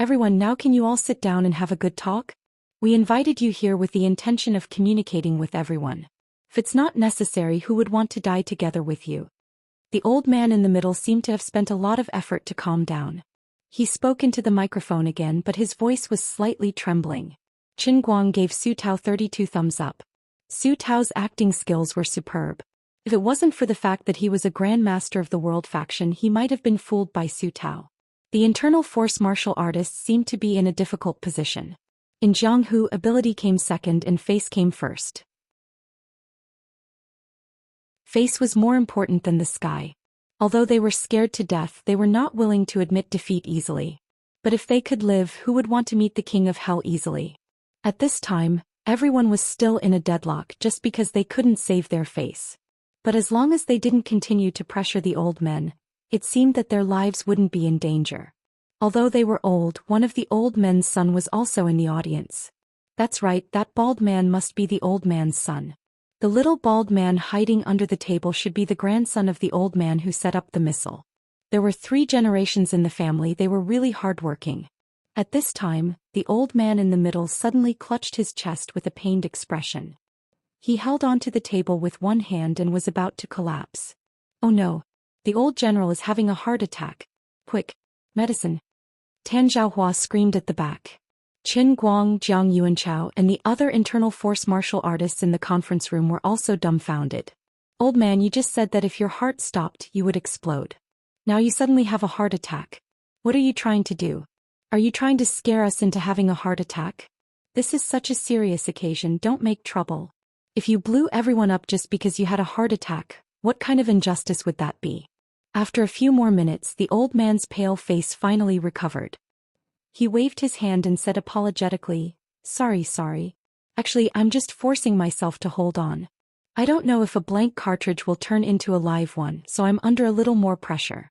Everyone, now can you all sit down and have a good talk? We invited you here with the intention of communicating with everyone. If it's not necessary, who would want to die together with you? The old man in the middle seemed to have spent a lot of effort to calm down. He spoke into the microphone again, but his voice was slightly trembling. Qin Guang gave Su Tao 32 thumbs up. Su Tao's acting skills were superb. If it wasn't for the fact that he was a grandmaster of the world faction, he might have been fooled by Su Tao. The internal force martial artists seemed to be in a difficult position. In Jianghu, ability came second and face came first. Face was more important than the sky. Although they were scared to death, they were not willing to admit defeat easily. But if they could live, who would want to meet the king of hell easily? At this time, everyone was still in a deadlock just because they couldn't save their face. But as long as they didn't continue to pressure the old men, it seemed that their lives wouldn't be in danger. Although they were old, one of the old men's son was also in the audience. That's right, that bald man must be the old man's son. The little bald man hiding under the table should be the grandson of the old man who set up the missile. There were 3 generations in the family. They were really hardworking. At this time, the old man in the middle suddenly clutched his chest with a pained expression. He held onto the table with one hand and was about to collapse. Oh no! The old general is having a heart attack. Quick! Medicine! Tan Zhaohua screamed at the back. Qin Guang, Jiang Yuanchao, and the other internal force martial artists in the conference room were also dumbfounded. Old man, you just said that if your heart stopped, you would explode. Now you suddenly have a heart attack. What are you trying to do? Are you trying to scare us into having a heart attack? This is such a serious occasion. Don't make trouble. If you blew everyone up just because you had a heart attack, what kind of injustice would that be? After a few more minutes, the old man's pale face finally recovered. He waved his hand and said apologetically, Sorry. Actually, I'm just forcing myself to hold on. I don't know if a blank cartridge will turn into a live one, so I'm under a little more pressure.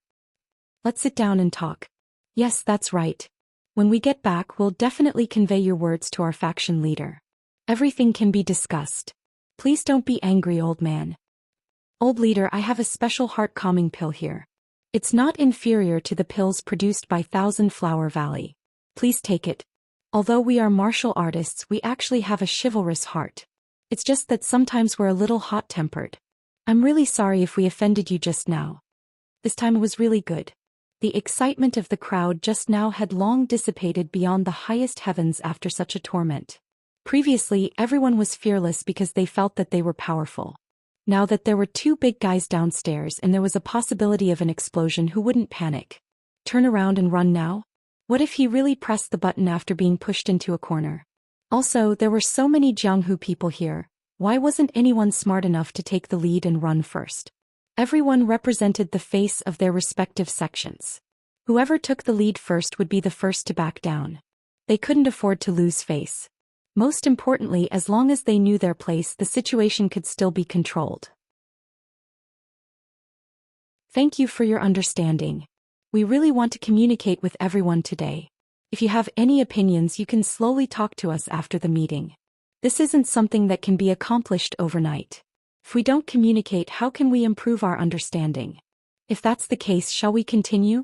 Let's sit down and talk. Yes, that's right. When we get back, we'll definitely convey your words to our faction leader. Everything can be discussed. Please don't be angry, old man. Old leader, I have a special heart-calming pill here. It's not inferior to the pills produced by Thousand Flower Valley. Please take it. Although we are martial artists, we actually have a chivalrous heart. It's just that sometimes we're a little hot-tempered. I'm really sorry if we offended you just now. This time it was really good. The excitement of the crowd just now had long dissipated beyond the highest heavens after such a torment. Previously, everyone was fearless because they felt that they were powerful. Now that there were 2 big guys downstairs and there was a possibility of an explosion, who wouldn't panic? Turn around and run now? What if he really pressed the button after being pushed into a corner? Also, there were so many Jianghu people here. Why wasn't anyone smart enough to take the lead and run first? Everyone represented the face of their respective sections. Whoever took the lead first would be the first to back down. They couldn't afford to lose face. Most importantly, as long as they knew their place, the situation could still be controlled. Thank you for your understanding. We really want to communicate with everyone today. If you have any opinions, you can slowly talk to us after the meeting. This isn't something that can be accomplished overnight. If we don't communicate, how can we improve our understanding? If that's the case, shall we continue?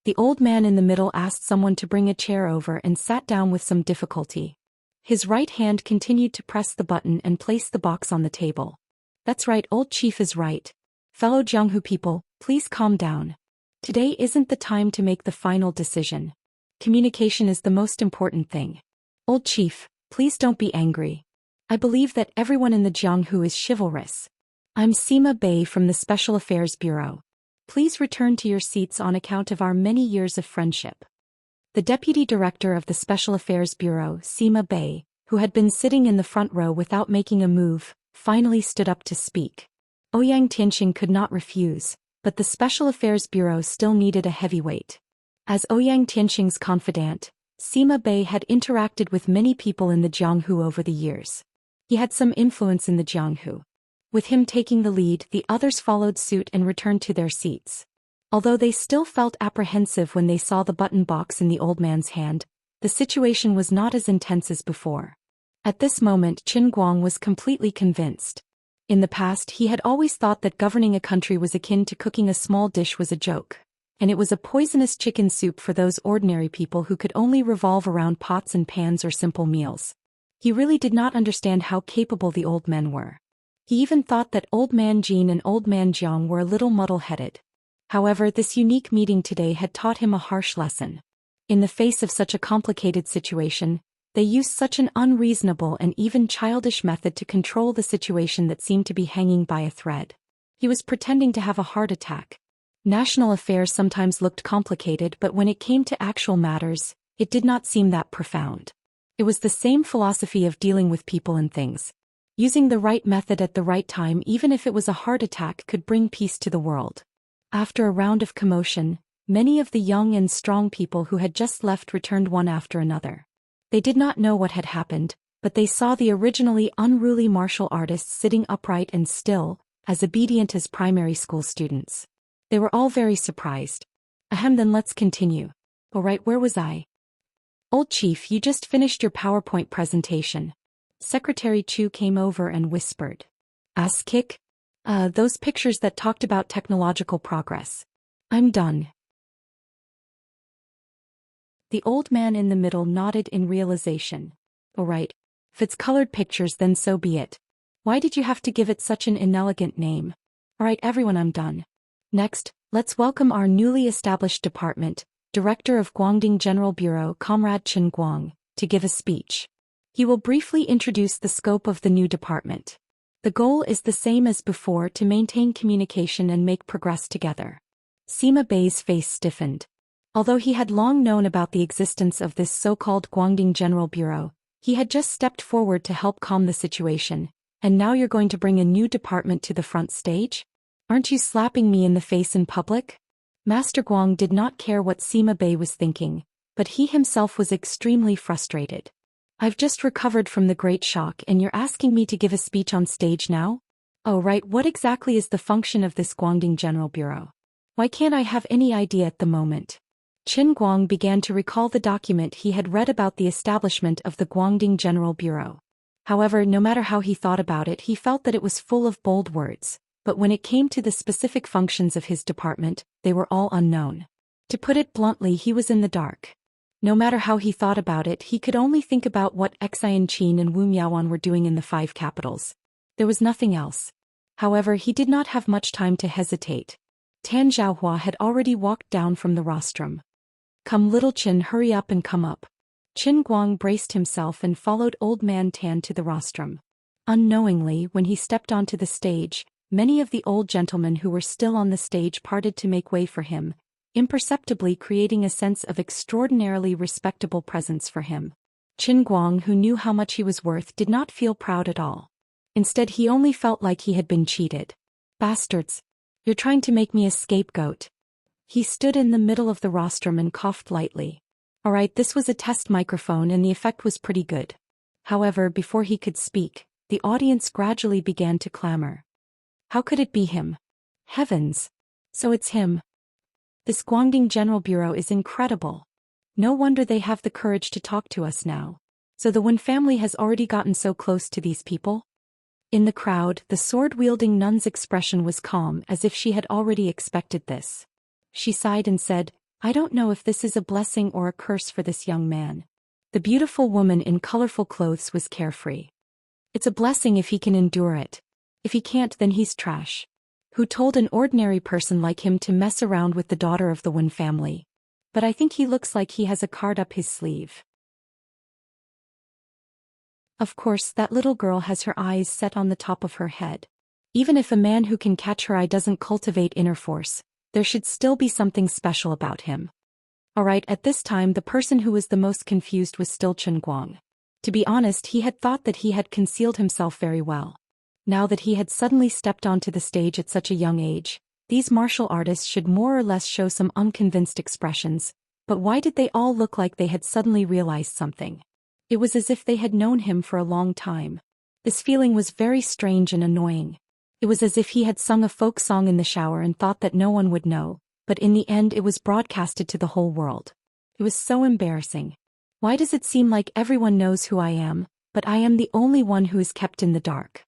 The old man in the middle asked someone to bring a chair over and sat down with some difficulty. His right hand continued to press the button and place the box on the table. That's right, old chief is right. Fellow Jianghu people, please calm down. Today isn't the time to make the final decision. Communication is the most important thing. Old chief, please don't be angry. I believe that everyone in the Jianghu is chivalrous. I'm Sima Bei from the Special Affairs Bureau. Please return to your seats on account of our many years of friendship. The deputy director of the Special Affairs Bureau, Sima Bei, who had been sitting in the front row without making a move, finally stood up to speak. Ouyang Tianxing could not refuse, but the Special Affairs Bureau still needed a heavyweight. As Ouyang Tianxing's confidant, Sima Bei had interacted with many people in the Jianghu over the years. He had some influence in the Jianghu. With him taking the lead, the others followed suit and returned to their seats. Although they still felt apprehensive when they saw the button box in the old man's hand, the situation was not as intense as before. At this moment, Qin Guang was completely convinced. In the past, he had always thought that governing a country was akin to cooking a small dish was a joke. And it was a poisonous chicken soup for those ordinary people who could only revolve around pots and pans or simple meals. He really did not understand how capable the old men were. He even thought that Old Man Jin and Old Man Jiang were a little muddle-headed. However, this unique meeting today had taught him a harsh lesson. In the face of such a complicated situation, they used such an unreasonable and even childish method to control the situation that seemed to be hanging by a thread. He was pretending to have a heart attack. National affairs sometimes looked complicated, but when it came to actual matters, it did not seem that profound. It was the same philosophy of dealing with people and things. Using the right method at the right time, even if it was a heart attack, could bring peace to the world. After a round of commotion, many of the young and strong people who had just left returned one after another. They did not know what had happened, but they saw the originally unruly martial artists sitting upright and still, as obedient as primary school students. They were all very surprised. Ahem, then let's continue. Alright, where was I? Old chief, you just finished your PowerPoint presentation. Secretary Chu came over and whispered. Ass kick? Those pictures that talked about technological progress. I'm done. The old man in the middle nodded in realization. All right. If it's colored pictures, then so be it. Why did you have to give it such an inelegant name? All right, everyone, I'm done. Next, let's welcome our newly established department, Director of Guangding General Bureau, Comrade Chen Guang, to give a speech. He will briefly introduce the scope of the new department. The goal is the same as before, to maintain communication and make progress together. Sima Bei's face stiffened. Although he had long known about the existence of this so-called Guangding General Bureau, he had just stepped forward to help calm the situation, and now you're going to bring a new department to the front stage? Aren't you slapping me in the face in public? Master Guang did not care what Sima Bei was thinking, but he himself was extremely frustrated. I've just recovered from the great shock and you're asking me to give a speech on stage now? Oh right, what exactly is the function of this Guangding General Bureau? Why can't I have any idea at the moment? Qin Guang began to recall the document he had read about the establishment of the Guangding General Bureau. However, no matter how he thought about it, he felt that it was full of bold words, but when it came to the specific functions of his department, they were all unknown. To put it bluntly, he was in the dark. No matter how he thought about it, he could only think about what Xianxia and Wu Miaoan were doing in the 5 capitals. There was nothing else. However, he did not have much time to hesitate. Tan Zhaohua had already walked down from the rostrum. Come little Qin, hurry up and come up. Qin Guang braced himself and followed old man Tan to the rostrum. Unknowingly, when he stepped onto the stage, many of the old gentlemen who were still on the stage parted to make way for him, imperceptibly creating a sense of extraordinarily respectable presence for him. Qin Guang, who knew how much he was worth, did not feel proud at all. Instead, he only felt like he had been cheated. Bastards! You're trying to make me a scapegoat. He stood in the middle of the rostrum and coughed lightly. Alright, this was a test microphone and the effect was pretty good. However, before he could speak, the audience gradually began to clamor. How could it be him? Heavens! So it's him. This Guangding General Bureau is incredible. No wonder they have the courage to talk to us now. So the Wen family has already gotten so close to these people? In the crowd, the sword-wielding nun's expression was calm, as if she had already expected this. She sighed and said, I don't know if this is a blessing or a curse for this young man. The beautiful woman in colorful clothes was carefree. It's a blessing if he can endure it. If he can't, then he's trash. Who told an ordinary person like him to mess around with the daughter of the Wen family? But I think he looks like he has a card up his sleeve. Of course, that little girl has her eyes set on the top of her head. Even if a man who can catch her eye doesn't cultivate inner force, there should still be something special about him. Alright, at this time the person who was the most confused was still Chen Guang. To be honest, he had thought that he had concealed himself very well. Now that he had suddenly stepped onto the stage at such a young age, these martial artists should more or less show some unconvinced expressions, but why did they all look like they had suddenly realized something? It was as if they had known him for a long time. This feeling was very strange and annoying. It was as if he had sung a folk song in the shower and thought that no one would know, but in the end it was broadcasted to the whole world. It was so embarrassing. Why does it seem like everyone knows who I am, but I am the only one who is kept in the dark?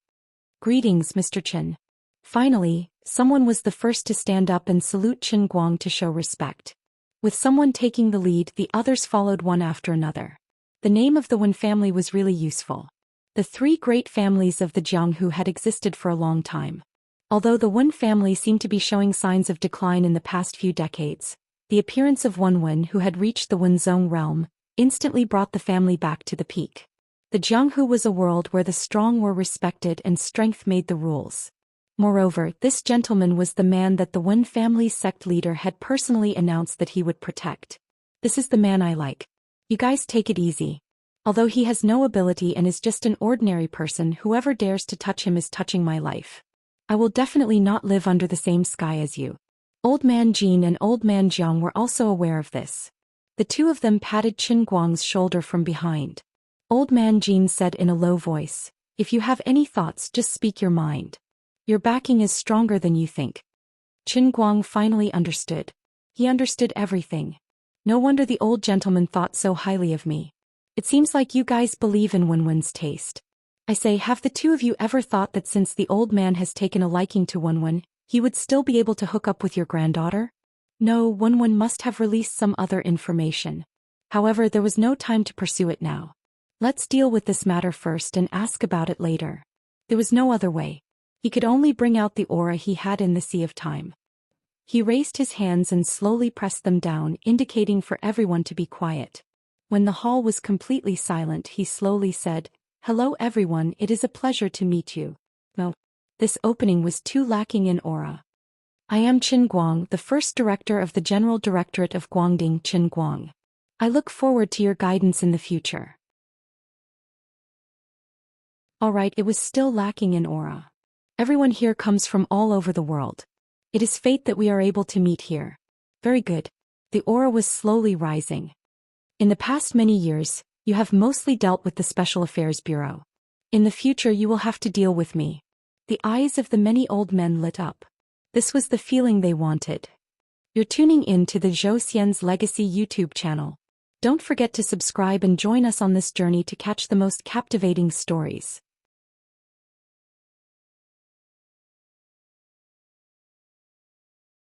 Greetings, Mr. Chen. Finally, someone was the first to stand up and salute Qin Guang to show respect. With someone taking the lead, the others followed one after another. The name of the Wen family was really useful. The 3 great families of the Jianghu had existed for a long time. Although the Wen family seemed to be showing signs of decline in the past few decades, the appearance of Wen Wen, who had reached the Wenzhong realm, instantly brought the family back to the peak. The Jianghu was a world where the strong were respected and strength made the rules. Moreover, this gentleman was the man that the Wen family's sect leader had personally announced that he would protect. This is the man I like. You guys take it easy. Although he has no ability and is just an ordinary person, whoever dares to touch him is touching my life. I will definitely not live under the same sky as you. Old Man Jin and Old Man Jiang were also aware of this. The 2 of them patted Qin Guang's shoulder from behind. Old Man Jin said in a low voice, if you have any thoughts, just speak your mind. Your backing is stronger than you think. Qin Guang finally understood. He understood everything. No wonder the old gentleman thought so highly of me. It seems like you guys believe in Wen Wen's taste. I say, have the 2 of you ever thought that since the old man has taken a liking to Wen Wen, he would still be able to hook up with your granddaughter? No, one must have released some other information. However, there was no time to pursue it now. Let's deal with this matter first and ask about it later. There was no other way. He could only bring out the aura he had in the sea of time. He raised his hands and slowly pressed them down, indicating for everyone to be quiet. When the hall was completely silent, he slowly said, "Hello everyone, it is a pleasure to meet you." No. This opening was too lacking in aura. I am Qin Guang, the first director of the General Directorate of Guangding, Qin Guang. I look forward to your guidance in the future. Alright, it was still lacking in aura. Everyone here comes from all over the world. It is fate that we are able to meet here. Very good. The aura was slowly rising. In the past many years, you have mostly dealt with the Special Affairs Bureau. In the future you will have to deal with me. The eyes of the many old men lit up. This was the feeling they wanted. You're tuning in to the Zhou Xian's Legacy YouTube channel. Don't forget to subscribe and join us on this journey to catch the most captivating stories.